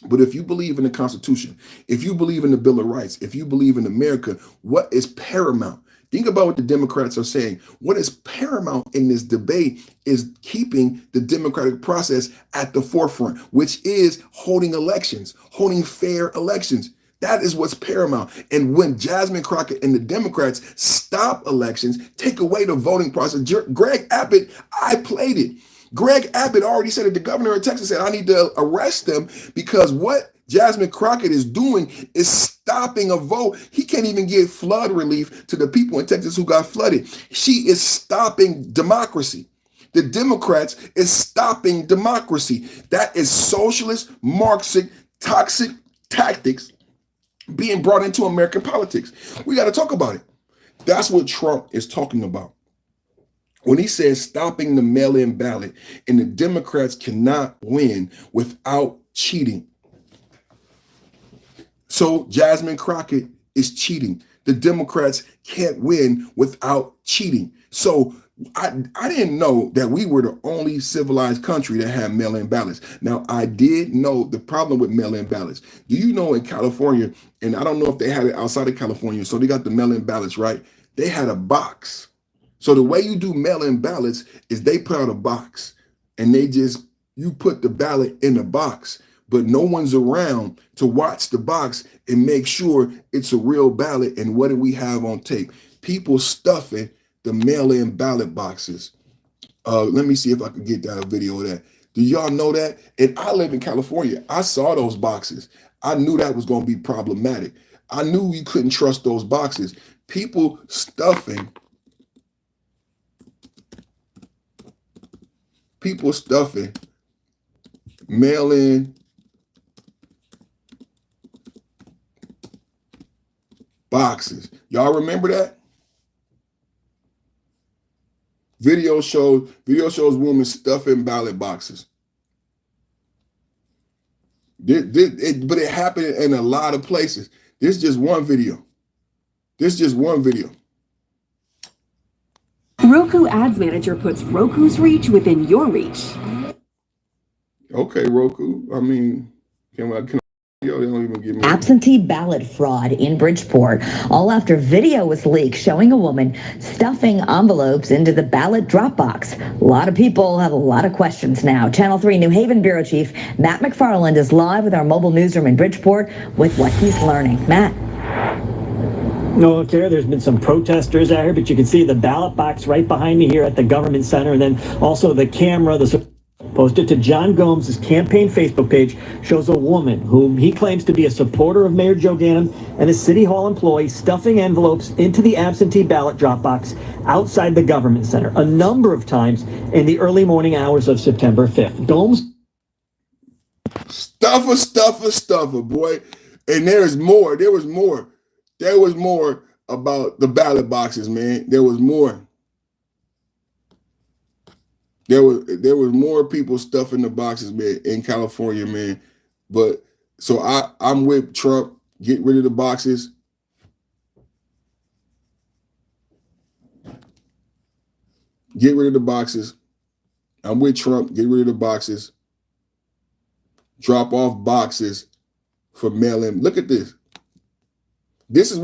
but if you believe in the Constitution, if you believe in the Bill of Rights, if you believe in America, what is paramount? Think about what the Democrats are saying. What is paramount in this debate is keeping the democratic process at the forefront, which is holding elections, holding fair elections. That is what's paramount. And when Jasmine Crockett and the Democrats stop elections, take away the voting process, Greg Abbott, I played it. Greg Abbott already said that the governor of Texas said, I need to arrest them because what Jasmine Crockett is doing is stopping a vote. He can't even give flood relief to the people in Texas who got flooded. She is stopping democracy. The Democrats is stopping democracy. That is socialist, Marxist, toxic tactics being brought into American politics. We got to talk about it. That's what Trump is talking about. When he says stopping the mail-in ballot and the Democrats cannot win without cheating. So Jasmine Crockett is cheating. The Democrats can't win without cheating. So I didn't know that we were the only civilized country that had mail-in ballots. Now, I did know the problem with mail-in ballots. Do you know in California, and I don't know if they had it outside of California, so they got the mail-in ballots, right? They had a box. So the way you do mail-in ballots is they put out a box and you put the ballot in the box, but no one's around to watch the box and make sure it's a real ballot. And what do we have on tape? People stuffing the mail-in ballot boxes. Let me see if I can get that video of that. Do y'all know that? And I live in California. I saw those boxes. I knew that was going to be problematic. I knew you couldn't trust those boxes. People stuffing mail-in boxes. Y'all remember that? Video shows women stuffing ballot boxes. But it happened in a lot of places. This is just one video. Roku Ads Manager puts Roku's reach within your reach. Okay, Roku. I mean, they don't even give me absentee ballot fraud in Bridgeport, all after video was leaked showing a woman stuffing envelopes into the ballot drop box. A lot of people have a lot of questions now. Channel 3 New Haven Bureau Chief Matt McFarland is live with our mobile newsroom in Bridgeport with what he's learning. Matt. No, Tara, there's been some protesters out here, but you can see the ballot box right behind me here at the government center, and then also the camera, posted to John Gomes' campaign Facebook page, shows a woman whom he claims to be a supporter of Mayor Joe Ganim and a City Hall employee stuffing envelopes into the absentee ballot drop box outside the government center a number of times in the early morning hours of September 5th. Gomes. Stuffer, boy. And there was more about the ballot boxes, man. There was more. There was more people stuffing the boxes, man, in California, man. But so I'm with Trump. Get rid of the boxes. Get rid of the boxes. I'm with Trump. Get rid of the boxes. Drop off boxes for mail-in. Look at this. This is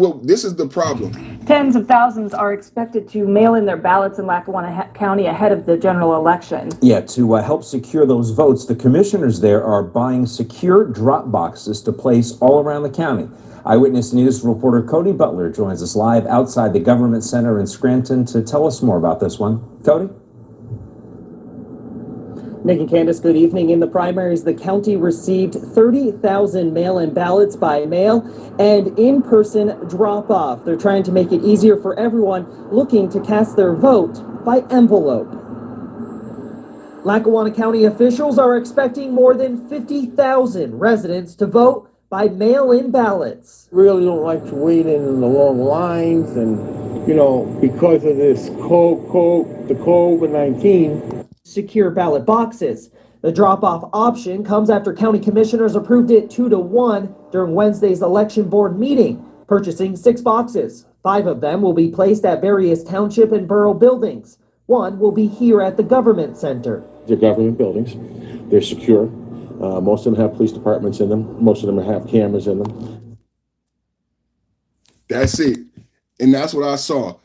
the problem. Tens of thousands are expected to mail in their ballots in Lackawanna County ahead of the general election. Yeah, to help secure those votes, the commissioners there are buying secure drop boxes to place all around the county. Eyewitness News reporter Cody Butler joins us live outside the government center in Scranton to tell us more about this one. Cody? Nick and Candace, good evening. In the primaries, the county received 30,000 mail-in ballots by mail and in-person drop-off. They're trying to make it easier for everyone looking to cast their vote by envelope. Lackawanna County officials are expecting more than 50,000 residents to vote by mail-in ballots. Really don't like to wait in the long lines, and because of this the COVID-19. Secure ballot boxes. The drop-off option comes after county commissioners approved it 2-1 during Wednesday's election board meeting, purchasing 6 boxes. 5 of them will be placed at various township and borough buildings. 1 will be here at the government center. They're government buildings. They're secure. Most of them have police departments in them. Most of them have cameras in them. That's it. And that's what I saw.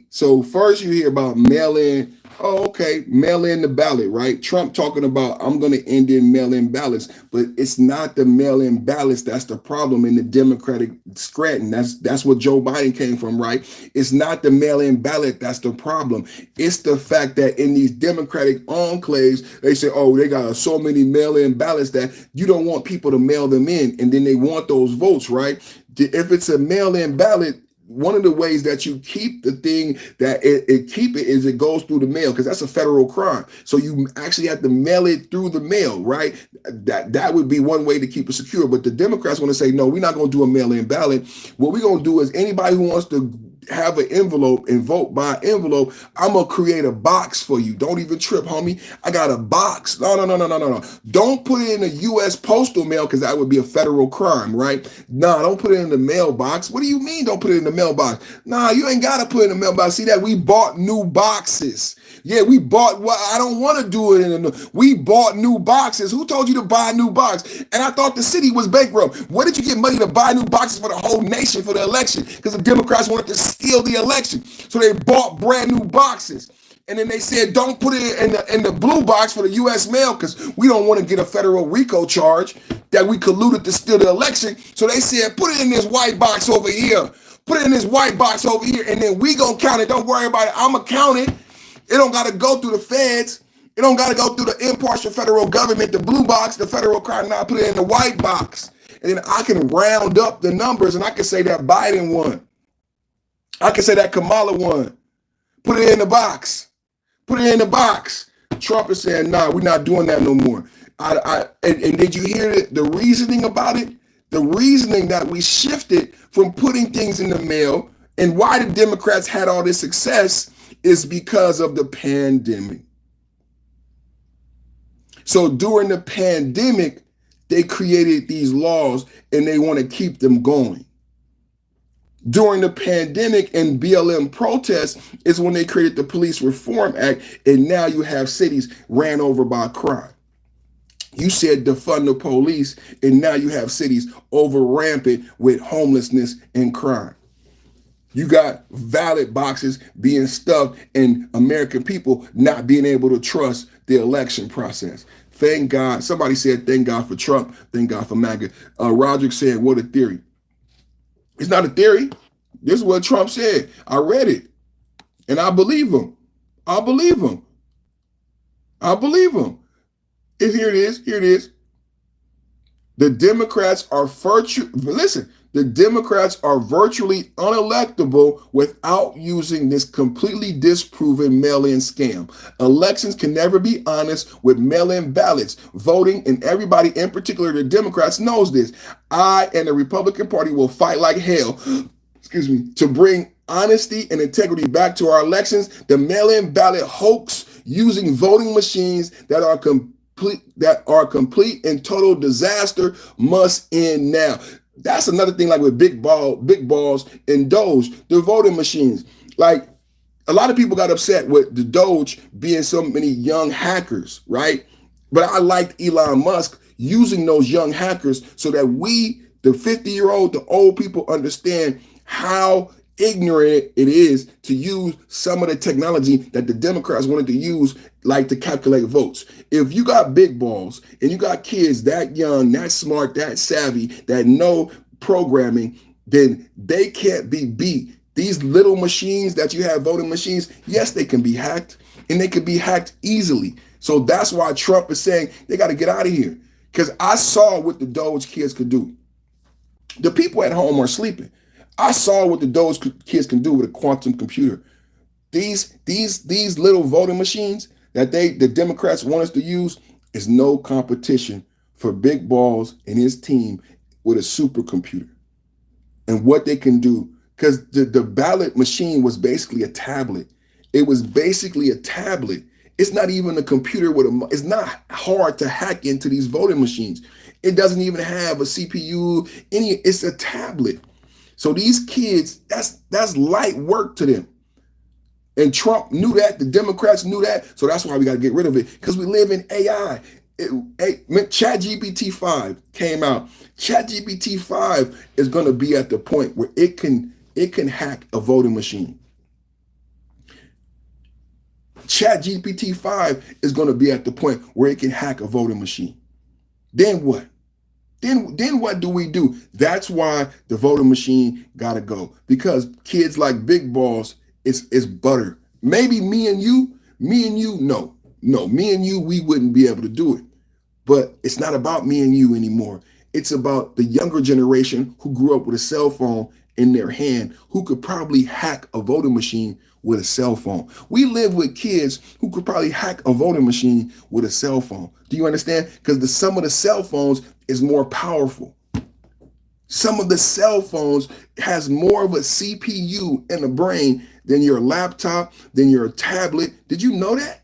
So first you hear about mail-in Oh, okay, mail in the ballot, right? Trump talking about, I'm going to end in mail-in ballots, but it's not the mail-in ballots that's the problem in the Democratic Scranton. That's what Joe Biden came from, right? It's not the mail-in ballot that's the problem. It's the fact that in these Democratic enclaves, they say, oh, they got so many mail-in ballots that you don't want people to mail them in, and then they want those votes, right? If it's a mail-in ballot, one of the ways that you keep the thing that it goes through the mail, because that's a federal crime. So you actually have to mail it through the mail, right? That would be one way to keep it secure. But the Democrats want to say, no, we're not going to do a mail-in ballot. What we're going to do is anybody who wants to have an envelope and vote by envelope, I'm going to create a box for you. Don't even trip, homie. I got a box. No. Don't put it in the U.S. postal mail, because that would be a federal crime, right? No, don't put it in the mailbox. What do you mean don't put it in the mailbox? Nah, you ain't got to put it in the mailbox. See that? We bought new boxes. Yeah, we bought what I don't want to do it we bought new boxes. Who told you to buy a new box? And I thought the city was bankrupt. Where did you get money to buy new boxes for the whole nation for the election? Because the Democrats wanted to steal the election. So they bought brand new boxes. And then they said, don't put it in the blue box for the U.S. mail, because we don't want to get a federal RICO charge that we colluded to steal the election. So they said, put it in this white box over here. Put it in this white box over here, and then we gonna count it. Don't worry about it. I'm gonna count it. It don't got to go through the feds. It don't got to go through the impartial federal government, the blue box, the federal crime. Now I put it in the white box. And then I can round up the numbers, and I can say that Biden won. I can say that Kamala won. Put it in the box. Put it in the box. Trump is saying, nah, we're not doing that no more. And did you hear the reasoning about it? The reasoning that we shifted from putting things in the mail, and why the Democrats had all this success is because of the pandemic. So during the pandemic, they created these laws and they want to keep them going. During the pandemic and BLM protests is when they created the Police Reform Act, and now you have cities ran over by crime. You said defund the police, and now you have cities over rampant with homelessness and crime. You got ballot boxes being stuffed and American people not being able to trust the election process. Thank God. Somebody said, thank God for Trump. Thank God for MAGA. Roderick said, what a theory. It's not a theory. This is what Trump said. I read it. And I believe him. I believe him. I believe him. Here it is. Here it is. The Democrats are the Democrats are virtually unelectable without using this completely disproven mail-in scam. Elections can never be honest with mail-in ballots. Voting, and everybody, in particular the Democrats, knows this. I and the Republican Party will fight like hell, to bring honesty and integrity back to our elections. The mail-in ballot hoax using voting machines that are complete and total disaster must end now. That's another thing, like with big balls and Doge, the voting machines. Like, a lot of people got upset with the Doge being so many young hackers, right? But I liked Elon Musk using those young hackers so that we, the 50-year-old, the old people, understand how ignorant it is to use some of the technology that the Democrats wanted to use, like to calculate votes. If you got big balls and you got kids that young, that smart, that savvy, that know programming, then they can't be beat. These little machines that you have, voting machines, yes, they can be hacked, and they can be hacked easily. So that's why Trump is saying they got to get out of here. Because I saw what the Doge kids could do. The people at home are sleeping. I saw what the Doge kids can do with a quantum computer. These little voting machines that the Democrats want us to use is no competition for Big Balls and his team with a supercomputer. And what they can do, because the ballot machine was basically a tablet. It was basically a tablet. It's not even a computer it's not hard to hack into these voting machines. It doesn't even have a CPU, it's a tablet. So these kids, that's light work to them. And Trump knew that, the Democrats knew that, so that's why we got to get rid of it, because we live in AI. ChatGPT 5 came out. ChatGPT 5 is going to be at the point where it can hack a voting machine. ChatGPT 5 is going to be at the point where it can hack a voting machine. Then what? Then what do we do? That's why the voting machine got to go, because kids like big balls is butter. Maybe me and you, no, me and you, we wouldn't be able to do it. But it's not about me and you anymore. It's about the younger generation who grew up with a cell phone in their hand, who could probably hack a voting machine with a cell phone. We live with kids who could probably hack a voting machine with a cell phone. Do you understand? Because some of the cell phones is more powerful. Some of the cell phones has more of a CPU in the brain than your laptop, than your tablet. Did you know that?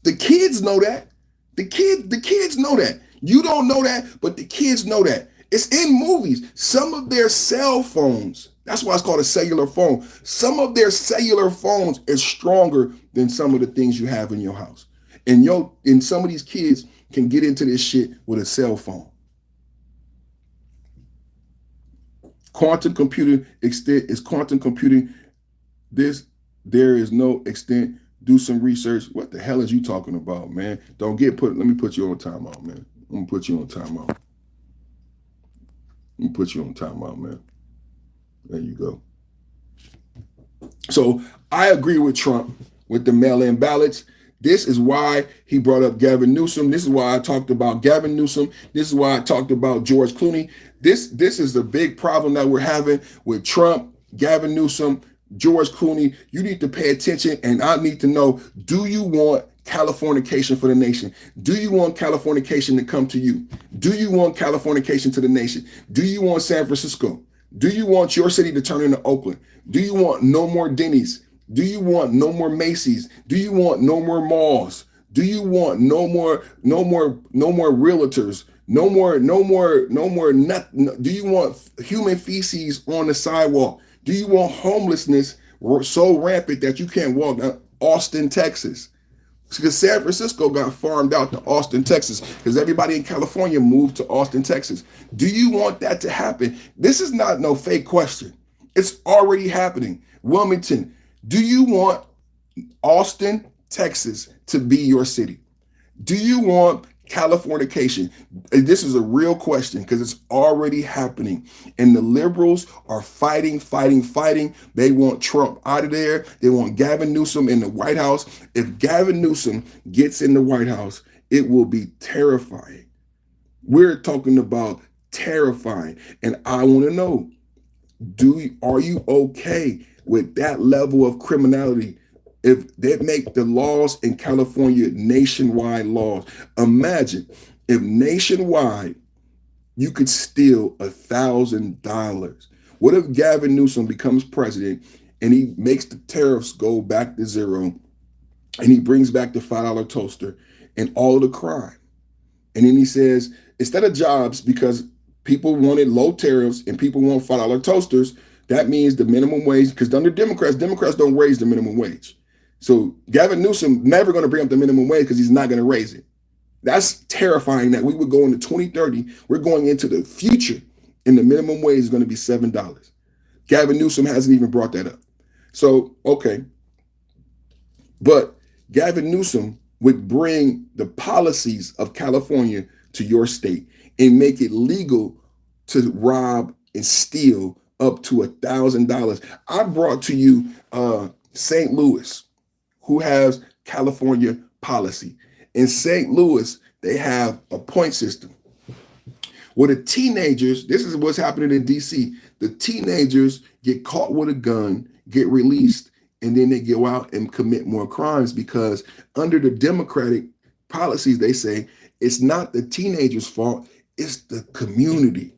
The kids know that. The kids know that. You don't know that, but the kids know that. It's in movies. Some of their cell phones, that's why it's called a cellular phone. Some of their cellular phones is stronger than some of the things you have in your house. And some of these kids can get into this shit with a cell phone. Quantum computing extent is quantum computing. There is no extent. Do some research. What the hell is you talking about, man? Let me put you on timeout, man. I'm gonna put you on timeout. Let me put you on timeout, man. There you go. So I agree with Trump with the mail-in ballots. This is why he brought up Gavin Newsom. This is why I talked about Gavin Newsom. This is why I talked about George Clooney. This is the big problem that we're having with Trump, Gavin Newsom, George Clooney. You need to pay attention, and I need to know, do you want Californication for the nation? Do you want Californication to come to you? Do you want Californication to the nation? Do you want San Francisco? Do you want your city to turn into Oakland? Do you want no more Denny's? Do you want no more Macy's? Do you want no more malls? Do you want no more realtors? Do you want human feces on the sidewalk? Do you want homelessness so rampant that you can't walk down Austin, Texas? Because San Francisco got farmed out to Austin, Texas, because everybody in California moved to Austin, Texas. Do you want that to happen? This is not no fake question. It's already happening. Wilmington, do you want Austin, Texas to be your city? Do you want Californication? This is a real question because it's already happening. And the liberals are fighting. They want Trump out of there. They want Gavin Newsom in the White House. If Gavin Newsom gets in the White House, it will be terrifying. We're talking about terrifying. And I want to know, are you okay with that level of criminality? If they make the laws in California nationwide laws, imagine if nationwide you could steal $1,000. What if Gavin Newsom becomes president and he makes the tariffs go back to zero and he brings back the $5 toaster and all of the crime? And then he says, instead of jobs, because people wanted low tariffs and people want $5 toasters, that means the minimum wage, because under Democrats don't raise the minimum wage. So Gavin Newsom never going to bring up the minimum wage because he's not going to raise it. That's terrifying that we would go into 2030. We're going into the future and the minimum wage is going to be $7. Gavin Newsom hasn't even brought that up. So, okay. But Gavin Newsom would bring the policies of California to your state and make it legal to rob and steal up to $1,000. I brought to you St. Louis, who has California policy. In St. Louis, they have a point system where the teenagers, this is what's happening in DC, the teenagers get caught with a gun, get released, and then they go out and commit more crimes because under the Democratic policies, they say it's not the teenagers' fault, it's the community.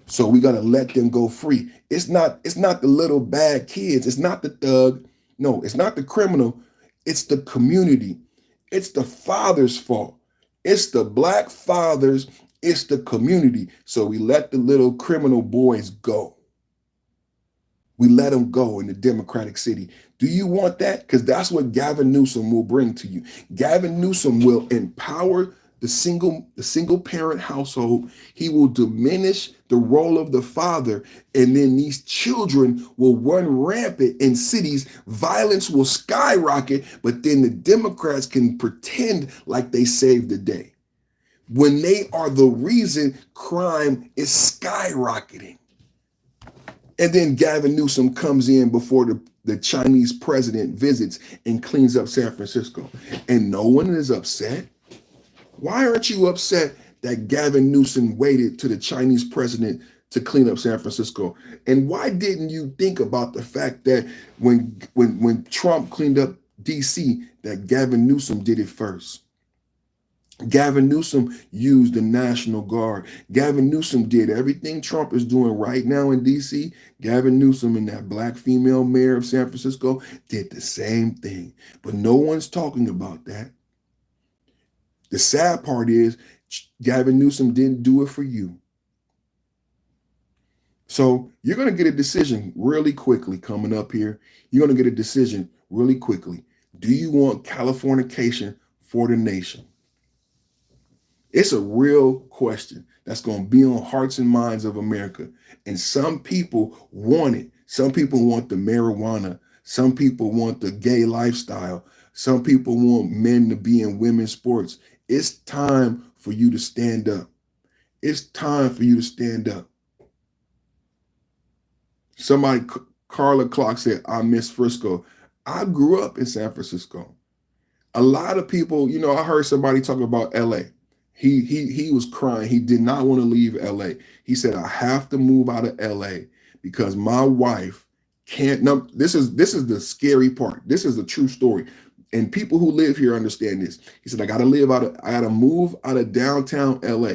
So we got to let them go free. It's not the little bad kids. It's not the thug. No, it's not the criminal. It's the community. It's the father's fault. It's the black fathers. It's the community. So we let the little criminal boys go. We let them go in the Democratic city. Do you want that? Because that's what Gavin Newsom will bring to you. Gavin Newsom will empower the single parent household. He will diminish the role of the father, and then these children will run rampant in cities. Violence will skyrocket, but then the Democrats can pretend like they saved the day when they are the reason crime is skyrocketing. And then Gavin Newsom comes in before the Chinese president visits and cleans up San Francisco. And no one is upset. Why aren't you upset that Gavin Newsom waited to the Chinese president to clean up San Francisco? And why didn't you think about the fact that when Trump cleaned up DC, that Gavin Newsom did it first? Gavin Newsom used the National Guard. Gavin Newsom did everything Trump is doing right now in DC. Gavin Newsom and that black female mayor of San Francisco did the same thing. But no one's talking about that. The sad part is Gavin Newsom didn't do it for you. So you're going to get a decision really quickly coming up here. You're going to get a decision really quickly. Do you want Californication for the nation? It's a real question that's going to be on hearts and minds of America. And some people want it. Some people want the marijuana. Some people want the gay lifestyle. Some people want men to be in women's sports. It's time for you to stand up. It's time for you to stand up. Somebody, Carla Clark said, I miss Frisco. I grew up in San Francisco. A lot of people, I heard somebody talk about LA. He was crying. He did not want to leave LA. He said, I have to move out of LA because my wife can't. No, this is the scary part. This is a true story. And people who live here understand this. He said, I gotta move out of downtown LA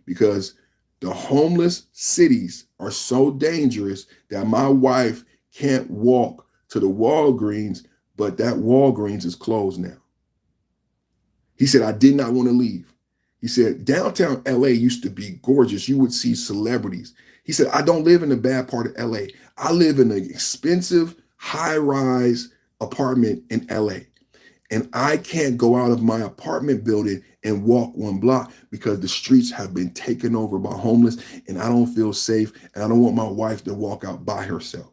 because the homeless cities are so dangerous that my wife can't walk to the Walgreens, but that Walgreens is closed now. He said, I did not want to leave. He said, downtown LA used to be gorgeous. You would see celebrities. He said, I don't live in the bad part of LA. I live in an expensive, high-rise apartment in LA. And I can't go out of my apartment building and walk one block because the streets have been taken over by homeless and I don't feel safe and I don't want my wife to walk out by herself.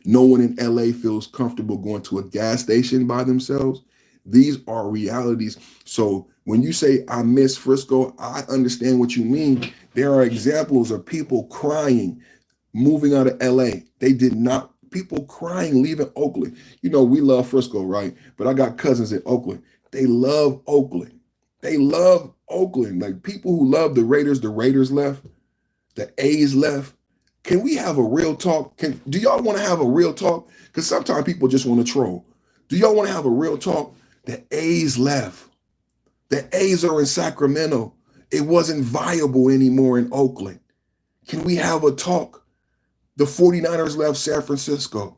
No one in LA feels comfortable going to a gas station by themselves. These are realities. So when you say, I miss Frisco, I understand what you mean. There are examples of people crying, moving out of LA. They did not, people crying, leaving Oakland. We love Frisco, right? But I got cousins in Oakland. They love Oakland. They love Oakland. Like people who love the Raiders left, the A's left. Can we have a real talk? Do y'all want to have a real talk? Because sometimes people just want to troll. Do y'all want to have a real talk? The A's left. The A's are in Sacramento. It wasn't viable anymore in Oakland. Can we have a talk? The 49ers left San Francisco.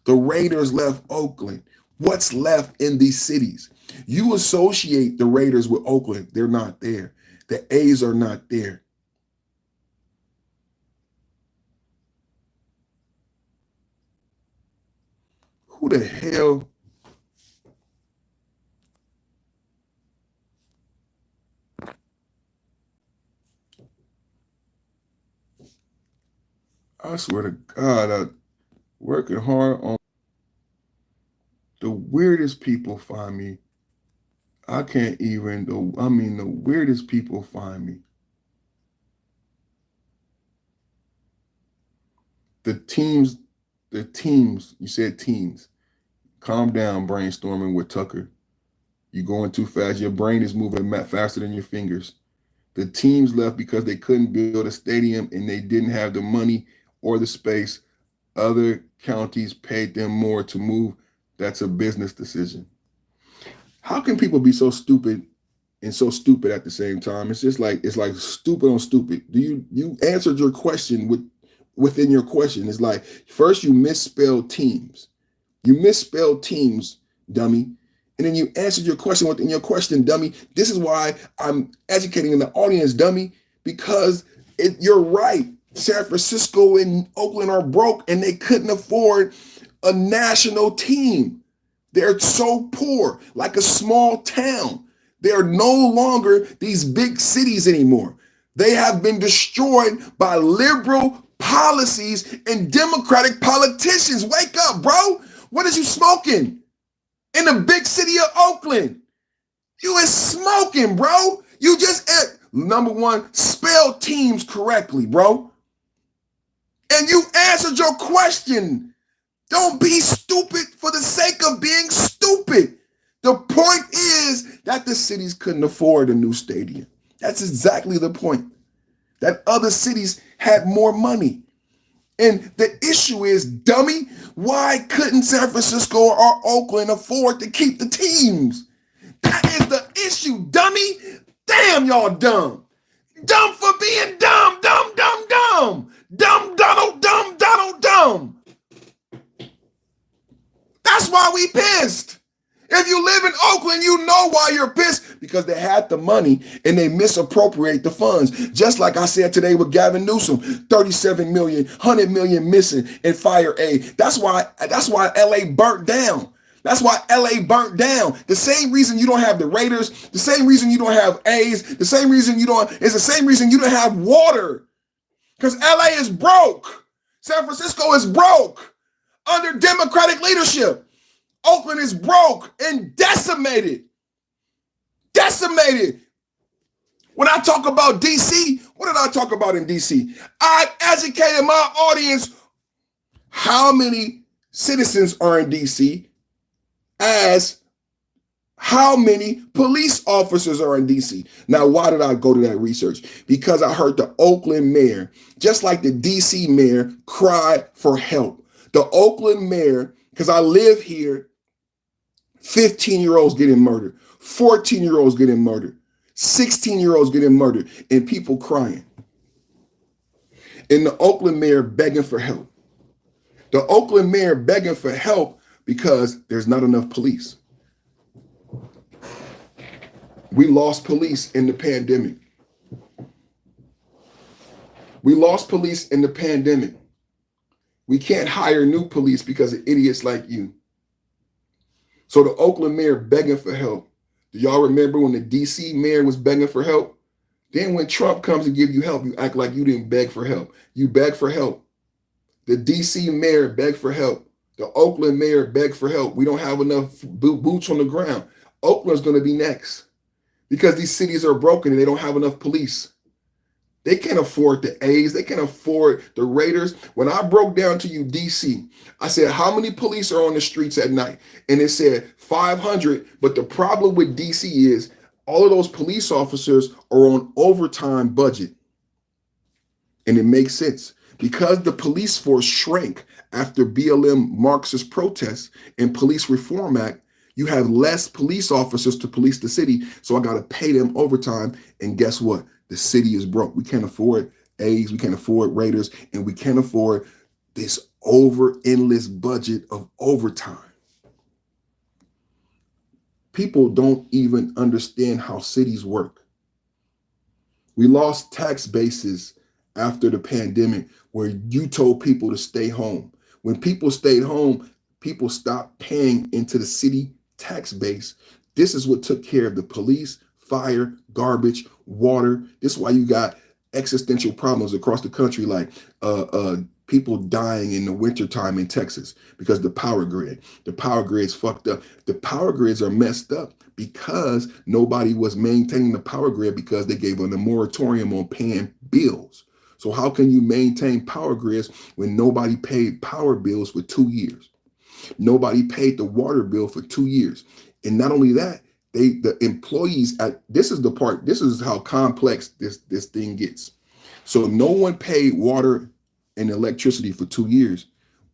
The Raiders left Oakland. What's left in these cities? You associate the Raiders with Oakland. They're not there. The A's are not there. Who the hell? I swear to God, I'm working hard on the weirdest people find me. I can't even, the weirdest people find me. The teams, you said teams. Calm down, brainstorming with Tucker. You're going too fast. Your brain is moving faster than your fingers. The teams left because they couldn't build a stadium and they didn't have the money or the space. Other counties paid them more to move. That's a business decision. How can people be so stupid and so stupid at the same time? It's like stupid on stupid. You answered your question within your question. It's like, first you misspelled teams. You misspelled teams, dummy. And then you answered your question within your question, dummy. This is why I'm educating in the audience, dummy, because you're right. San Francisco and Oakland are broke and they couldn't afford a national team. They're so poor, like a small town. They are no longer these big cities anymore. They have been destroyed by liberal policies and Democratic politicians. Wake up, bro. What is you smoking in the big city of Oakland? You is smoking, bro. You just, number one, spell teams correctly, bro. And you answered your question. Don't be stupid for the sake of being stupid. The point is that the cities couldn't afford a new stadium. That's exactly the point. That other cities had more money. And the issue is, dummy, why couldn't San Francisco or Oakland afford to keep the teams? That is the issue, dummy. Damn, y'all dumb. Dumb for being dumb, dumb, dumb, dumb. Dumb, Donald, dumb, Donald, dumb. That's why we pissed. If you live in Oakland, you know why you're pissed, because they had the money and they misappropriate the funds. Just like I said today with Gavin Newsom, 37 million, 100 million missing in fire aid. That's why LA burnt down. That's why LA burnt down. The same reason you don't have the Raiders, the same reason you don't have A's, the same reason you don't have water. Because LA is broke. San Francisco is broke under Democratic leadership. Oakland is broke and decimated. Decimated. When I talk about DC, what did I talk about in DC? I educated my audience how many citizens are in DC as how many police officers are in DC. Now, why did I go to that research? Because I heard the Oakland mayor, just like the DC mayor, cry for help. The Oakland mayor, because I live here, 15-year-olds getting murdered, 14-year-olds getting murdered, 16-year-olds getting murdered, and people crying. And the Oakland mayor begging for help. The Oakland mayor begging for help because there's not enough police. We lost police in the pandemic. We lost police in the pandemic. We can't hire new police because of idiots like you. So the Oakland mayor begging for help. Do y'all remember when the DC mayor was begging for help? Then when Trump comes and give you help, you act like you didn't beg for help. You beg for help. The DC mayor begged for help. The Oakland mayor begged for help. We don't have enough boots on the ground. Oakland's going to be next because these cities are broken and they don't have enough police. They can't afford the A's. They can't afford the Raiders. When I broke down to you DC, I said, how many police are on the streets at night? And it said 500. But the problem with DC is all of those police officers are on overtime budget. And it makes sense because the police force shrank after BLM Marxist protests and Police Reform Act. You have less police officers to police the city. So I got to pay them overtime. And guess what? The city is broke. We can't afford A's, we can't afford Raiders, and we can't afford this endless budget of overtime. People don't even understand how cities work. We lost tax bases after the pandemic where you told people to stay home. When people stayed home, people stopped paying into the city tax base. This is what took care of the police, fire, garbage, water. This is why you got existential problems across the country, like people dying in the wintertime in Texas because the power grid's fucked up. The power grids are messed up because nobody was maintaining the power grid because they gave them a moratorium on paying bills. So how can you maintain power grids when nobody paid power bills for 2 years? Nobody paid the water bill for 2 years. And not only that, the employees this is how complex this thing gets. So no one paid water and electricity for 2 years,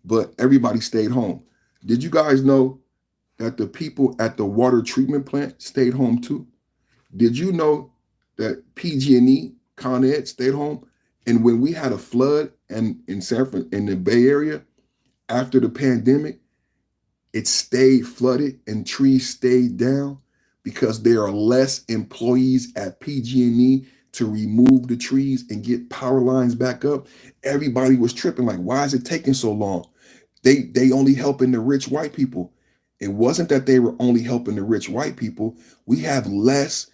but everybody stayed home. Did you guys know that the people at the water treatment plant stayed home too? Did you know that PG&E, Con Ed stayed home? And when we had a flood in the Bay Area after the pandemic, it stayed flooded and trees stayed down because there are less employees at PG&E to remove the trees and get power lines back up. Everybody was tripping like, why is it taking so long? They only helping the rich white people. It wasn't that they were only helping the rich white people. We have less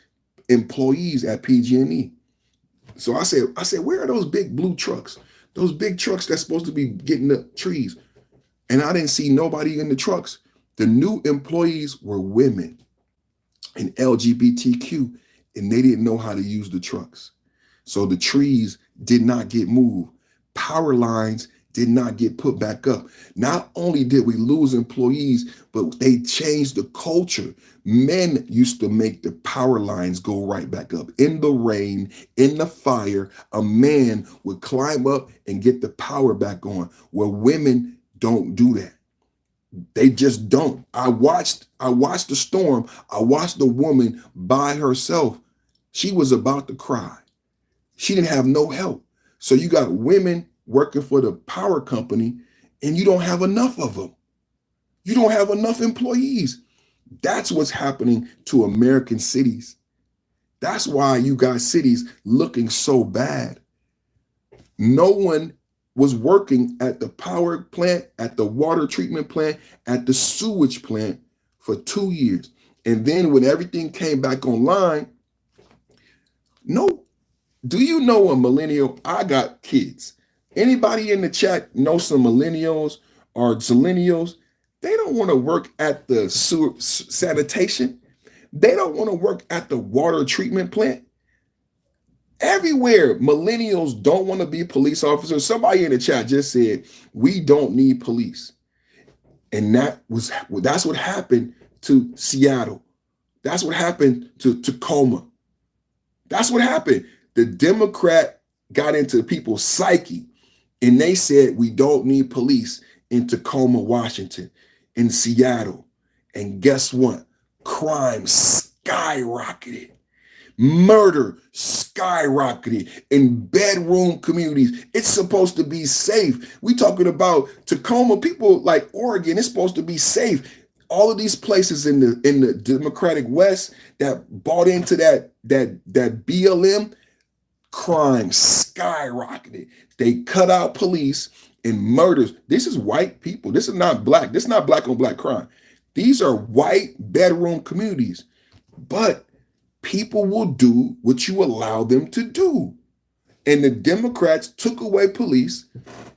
employees at PG&E. So I said, where are those big blue trucks? Those big trucks that's supposed to be getting the trees. And I didn't see nobody in the trucks. The new employees were women and LGBTQ, and they didn't know how to use the trucks. So the trees did not get moved. Power lines did not get put back up. Not only did we lose employees, but they changed the culture. Men used to make the power lines go right back up. In the rain, in the fire, a man would climb up and get the power back on, where women don't do that. They just don't. I watched the storm. I watched the woman by herself. She was about to cry. She didn't have no help. So you got women working for the power company, and you don't have enough of them. You don't have enough employees. That's what's happening to American cities. That's why you got cities looking so bad. No one was working at the power plant, at the water treatment plant, at the sewage plant for 2 years. And then when everything came back online, no. Do you know a millennial? I got kids. Anybody in the chat know some millennials or zillennials? They don't want to work at the sewer sanitation. They don't want to work at the water treatment plant. Everywhere, millennials don't want to be police officers. Somebody in the chat just said, we don't need police. And that's what happened to Seattle. That's what happened to Tacoma. That's what happened. The Democrat got into people's psyche, and they said, we don't need police in Tacoma, Washington, in Seattle. And guess what? Crime skyrocketed. Murder skyrocketed in bedroom communities. It's supposed to be safe. We talking about Tacoma, people like Oregon, it's supposed to be safe. All of these places in the Democratic West that bought into that BLM, crime skyrocketed. They cut out police and murders. This is white people. This is not black. This is not black on black crime. These are white bedroom communities. But people will do what you allow them to do. And the Democrats took away police,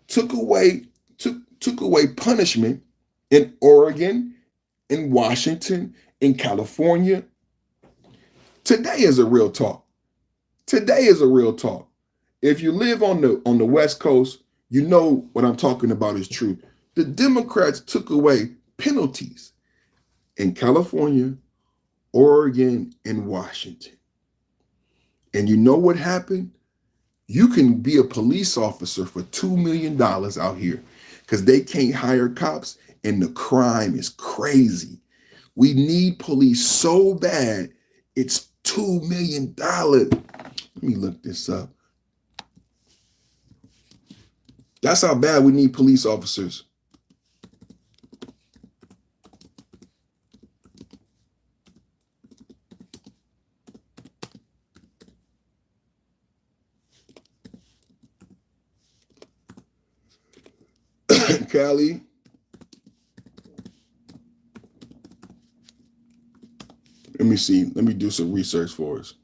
took away punishment in Oregon, in Washington, in California. Today is a real talk. Today is a real talk. If you live on the West Coast, you know what I'm talking about is true. The Democrats took away penalties in California, Oregon, and Washington. And you know what happened? You can be a police officer for $2 million out here because they can't hire cops and the crime is crazy. We need police so bad, it's $2 million. Let me look this up. That's how bad we need police officers. Cali. Let me see. Let me do some research for us.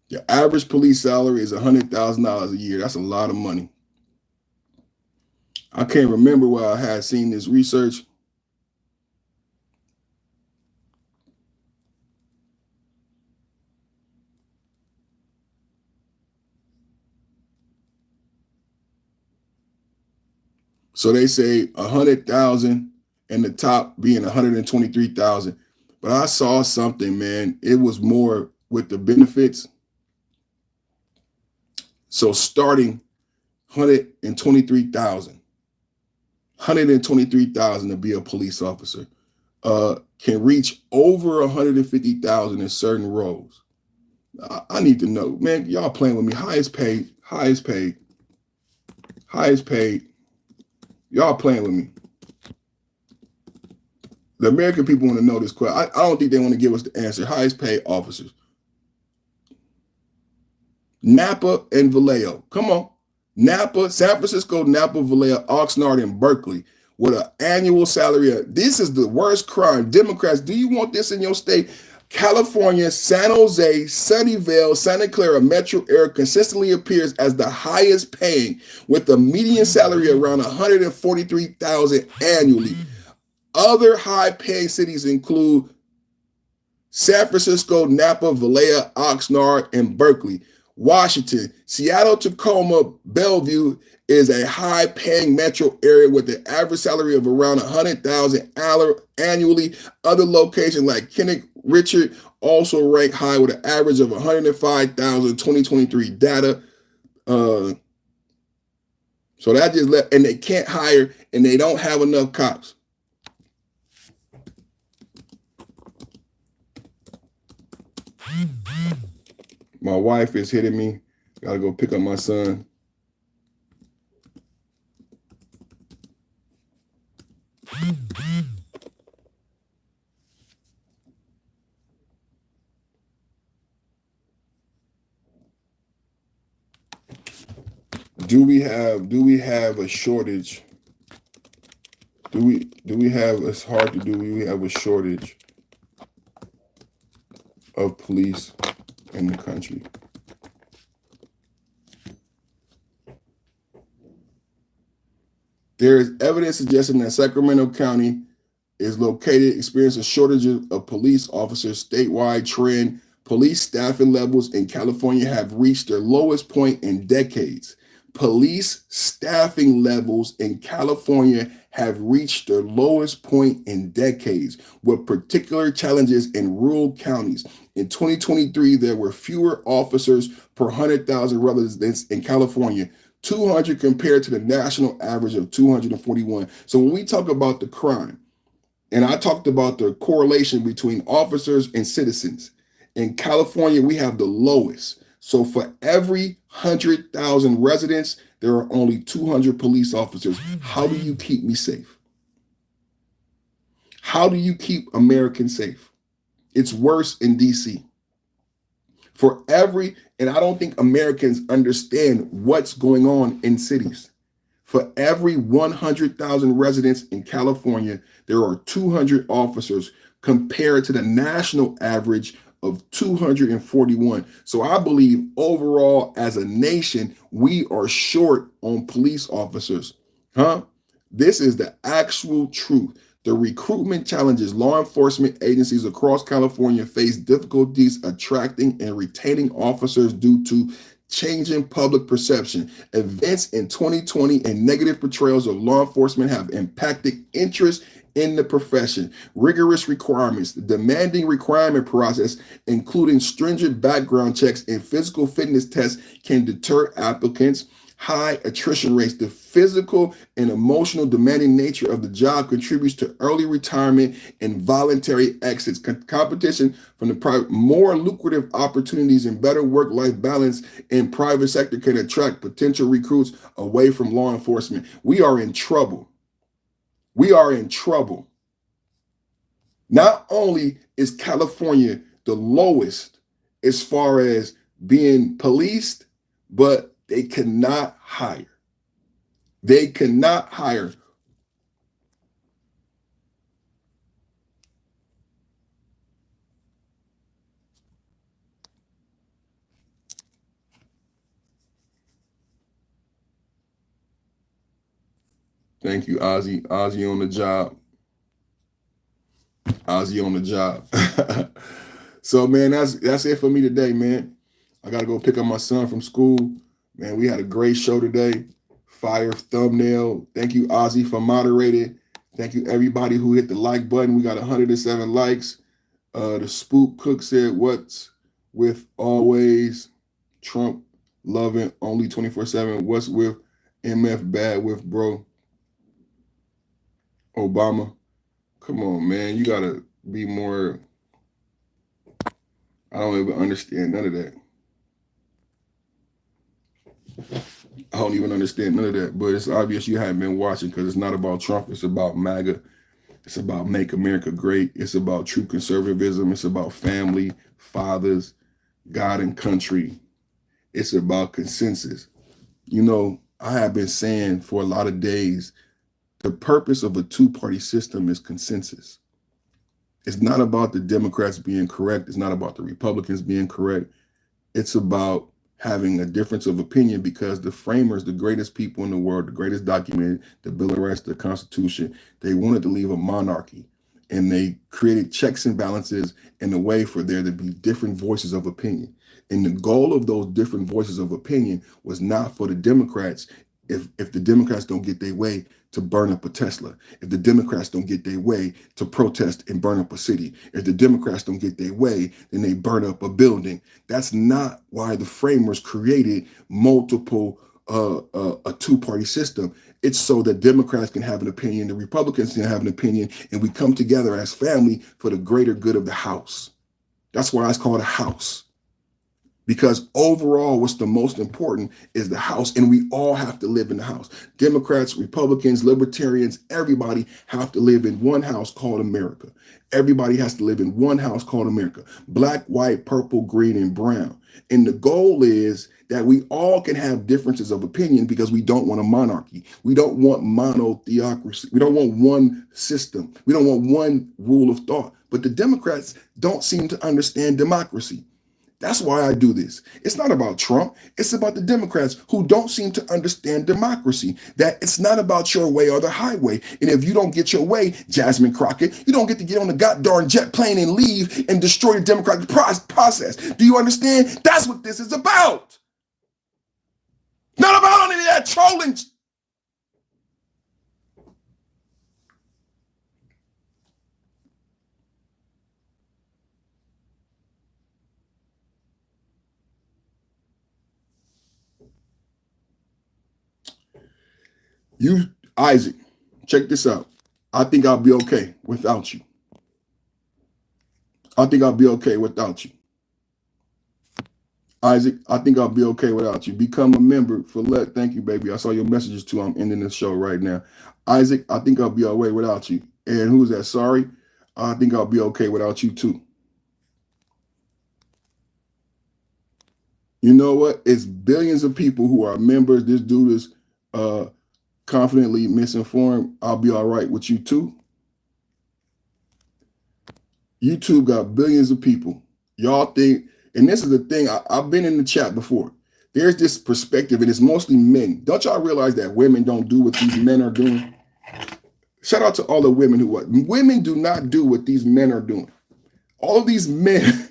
Your average police salary is $100,000 a year. That's a lot of money. I can't remember where I had seen this research. So they say 100,000 and the top being 123,000. But I saw something, man. It was more with the benefits. So starting 123,000 to be a police officer, can reach over 150,000 in certain roles. I need to know, man, y'all playing with me. Highest paid. Y'all playing with me. The American people want to know this question. I don't think they want to give us the answer. Highest paid officers. Napa and Vallejo. Come on. Napa, San Francisco, Napa, Vallejo, Oxnard, and Berkeley with an annual salary of, this is the worst crime. Democrats, do you want this in your state? California, San Jose, Sunnyvale, Santa Clara metro area consistently appears as the highest paying, with a median salary around $143,000 annually. Other high-paying cities include San Francisco, Napa, Vallejo, Oxnard, and Berkeley. Washington, Seattle, Tacoma, Bellevue is a high-paying metro area with an average salary of around $100,000 annually. Other locations like Kenneck, Richard also rank high with an average of $105,000 2023 data. So that just left, and they can't hire, and they don't have enough cops. My wife is hitting me. Gotta go pick up my son. Do we have a shortage? Do we have, it's hard to do, we have a shortage of police in the country? There is evidence suggesting that Sacramento County is located, experiencing shortages of police officers statewide. Trend police staffing levels in California have reached their lowest point in decades. Police staffing levels in California have reached their lowest point in decades, with particular challenges in rural counties. In 2023, there were fewer officers per 100,000 residents in California, 200 compared to the national average of 241. So when we talk about the crime, and I talked about the correlation between officers and citizens, in California, we have the lowest. So for every 100,000 residents, there are only 200 police officers. How do you keep me safe? How do you keep Americans safe? It's worse in DC. For every, and I don't think Americans understand what's going on in cities. For every 100,000 residents in California, there are 200 officers compared to the national average of 241. So I believe overall as a nation, we are short on police officers. This is the actual truth. The recruitment challenges. Law enforcement agencies across California face difficulties attracting and retaining officers due to changing public perception. Events in 2020 and negative portrayals of law enforcement have impacted interest in the profession. Rigorous requirements, the demanding requirement process, including stringent background checks and physical fitness tests, can deter applicants. High attrition rates. The physical and emotional demanding nature of the job contributes to early retirement and voluntary exits. Competition from the private, more lucrative opportunities and better work-life balance in private sector can attract potential recruits away from law enforcement. We are in trouble. We are in trouble. Not only is California the lowest as far as being policed, but they cannot hire. They cannot hire. Thank you, Ozzy. Ozzy on the job. Ozzy on the job. So, man, that's it for me today, man. I got to go pick up my son from school. Man, we had a great show today. Fire thumbnail. Thank you, Ozzy, for moderating. Thank you, everybody who hit the like button. We got 107 likes. The Spook Cook said, what's with always Trump loving only 24/7? What's with MF bad with bro? Obama. Come on, man. You got to be more. I don't even understand none of that. I don't even understand none of that, but it's obvious you haven't been watching because it's not about Trump. It's about MAGA. It's about Make America Great. It's about true conservatism. It's about family, fathers, God and country. It's about consensus. You know, I have been saying for a lot of days, the purpose of a two-party system is consensus. It's not about the Democrats being correct. It's not about the Republicans being correct. It's about having a difference of opinion, because the framers, the greatest people in the world, the greatest documented, the Bill of Rights, the Constitution, they wanted to leave a monarchy. And they created checks and balances in a way for there to be different voices of opinion. And the goal of those different voices of opinion was not for the Democrats, if the Democrats don't get their way, to burn up a Tesla. If the Democrats don't get their way, to protest and burn up a city. If the Democrats don't get their way, then they burn up a building. That's not why the framers created multiple a two-party system. It's so that Democrats can have an opinion, the Republicans can have an opinion, and we come together as family for the greater good of the house. That's why it's called a house. Because overall, what's the most important is the house, and we all have to live in the house. Democrats, Republicans, Libertarians, everybody have to live in one house called America. Everybody has to live in one house called America. Black, white, purple, green, and brown. And the goal is that we all can have differences of opinion, because we don't want a monarchy. We don't want monotheocracy. We don't want one system. We don't want one rule of thought. But the Democrats don't seem to understand democracy. That's why I do this. It's not about Trump. It's about the Democrats who don't seem to understand democracy, that it's not about your way or the highway. And if you don't get your way, Jasmine Crockett, you don't get to get on the goddamn jet plane and leave and destroy the democratic process. Do you understand? That's what this is about. Not about any of that trolling. Isaac, check this out. I think I'll be okay without you. I think I'll be okay without you. Isaac, I think I'll be okay without you. Become a member for thank you, baby. I saw your messages too. I'm ending the show right now. Isaac, I think I'll be okay without you. And who's that? Sorry. I think I'll be okay without you too. You know what? It's billions of people who are members. This dude is confidently misinformed. I'll be all right with you too. YouTube got billions of people. Y'all think, and this is the thing, I've been in the chat before. There's this perspective, and it's mostly men. Don't y'all realize that women don't do what these men are doing? Shout out to all the women women do not do what these men are doing. All of these men,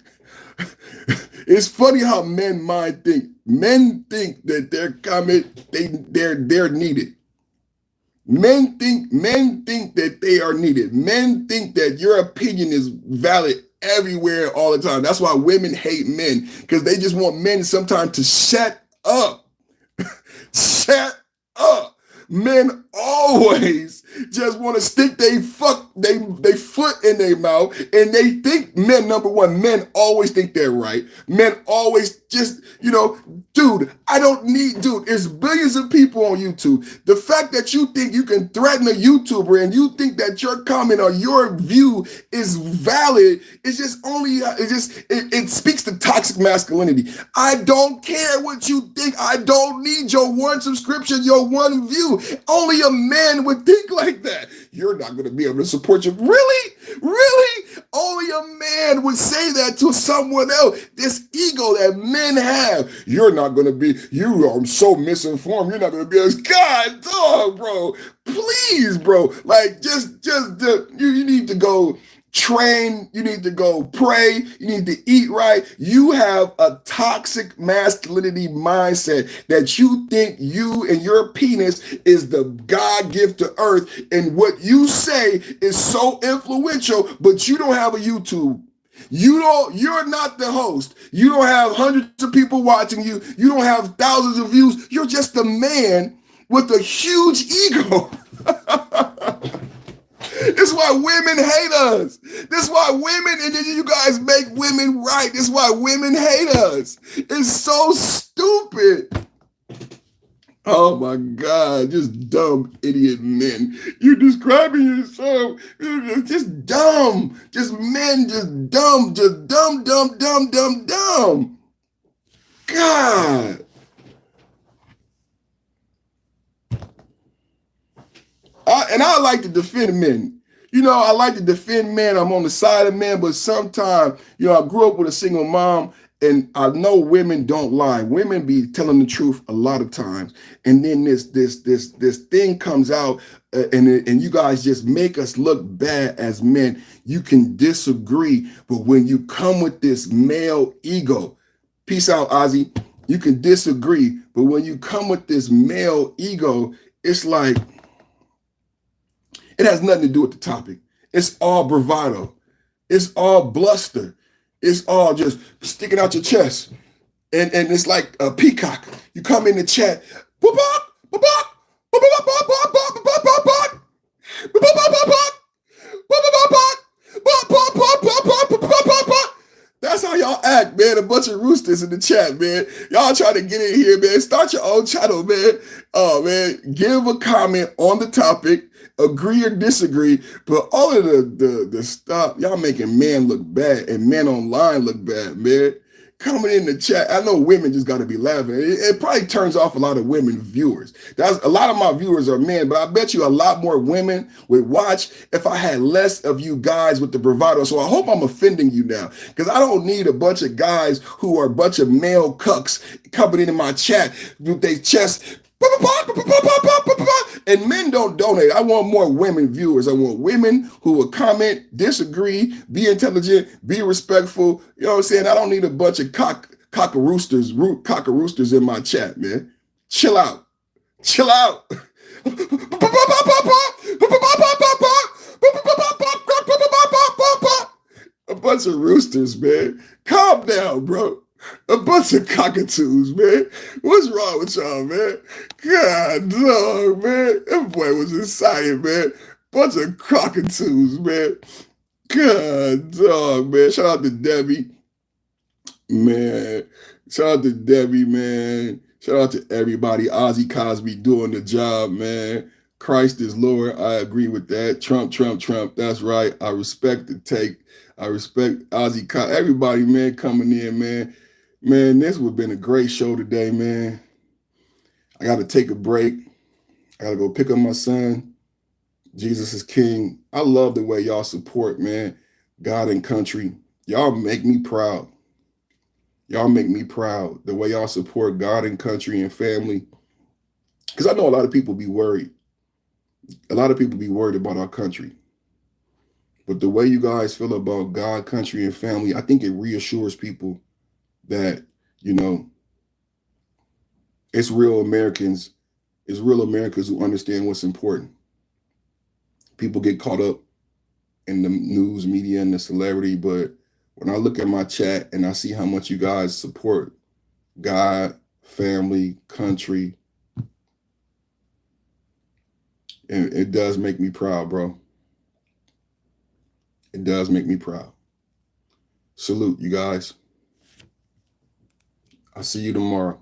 it's funny how men think. Men think that they're coming, they're needed. Men think that they are needed. Men think that your opinion is valid everywhere all the time. That's why women hate men, because they just want men sometimes to shut up. Shut up. Men always just want to stick they foot in their mouth, and they think number one, men always think they're right. Men always just, dude, there's billions of people on YouTube. The fact that you think you can threaten a YouTuber and you think that your comment or your view is valid, it speaks to toxic masculinity. I don't care what you think. I don't need your one subscription, your one view. Only a man would think like that. You're not going to be able to support you. Really? Only a man would say that to someone else. This ego that men have. You're not going to be, you are so misinformed. You're not going to be God, dog, bro. Please, bro. Like, you need to go train, you need to go pray, you need to eat right. You have a toxic masculinity mindset that you think you and your penis is the God gift to earth, and what you say is so influential, but you don't have a YouTube. You're not the host. You don't have hundreds of people watching you. You don't have thousands of views. You're just a man with a huge ego. This is why women hate us. This is why women, and then you guys make women right. This is why women hate us. It's so stupid. Oh my God, just dumb idiot men. You're describing yourself just dumb. Just men, just dumb, dumb. God. I like to defend men. You know, I like to defend men. I'm on the side of men, but sometimes, you know, I grew up with a single mom, and I know women don't lie. Women be telling the truth a lot of times, and then this thing comes out, and you guys just make us look bad as men. You can disagree, but when you come with this male ego, peace out, Ozzy. You can disagree, but when you come with this male ego, it's like it has nothing to do with the topic. It's all bravado. It's all bluster. It's all just sticking out your chest. And it's like a peacock. You come in the chat. That's how y'all act, man. A bunch of roosters in the chat, man. Y'all trying to get in here, man. Start your own channel, man. Oh, man. Give a comment on the topic. Agree or disagree. But all of the stuff, y'all making men look bad and men online look bad, man. Coming in the chat, I know women just got to be laughing. It probably turns off a lot of women viewers. A lot of my viewers are men, but I bet you a lot more women would watch if I had less of you guys with the bravado. So I hope I'm offending you now, because I don't need a bunch of guys who are a bunch of male cucks coming into my chat with their chest. And men don't donate. I want more women viewers. I want women who will comment, disagree, be intelligent, be respectful. You know what I'm saying? I don't need a bunch of cock-a-roosters in my chat, man. Chill out. Chill out. A bunch of roosters, man. Calm down, bro. A bunch of cockatoos, man. What's wrong with y'all, man? God, dog, man. That boy was excited, man. Bunch of cockatoos, man. God, dog, man. Shout out to Debbie, man. Shout out to Debbie, man. Shout out to everybody. Ozzy Cosby doing the job, man. Christ is Lord. I agree with that. Trump. That's right. I respect the take. I respect Ozzy Cosby. Everybody, man, coming in, man. Man, this would have been a great show today, man. I got to take a break. I got to go pick up my son. Jesus is King. I love the way y'all support, man, God and country. Y'all make me proud. Y'all make me proud. The way y'all support God and country and family. Because I know a lot of people be worried. A lot of people be worried about our country. But the way you guys feel about God, country, and family, I think it reassures people that, you know, it's real Americans who understand what's important. People get caught up in the news media and the celebrity, but when I look at my chat and I see how much you guys support God, family, country, it does make me proud, bro. It does make me proud. Salute, you guys. I'll see you tomorrow.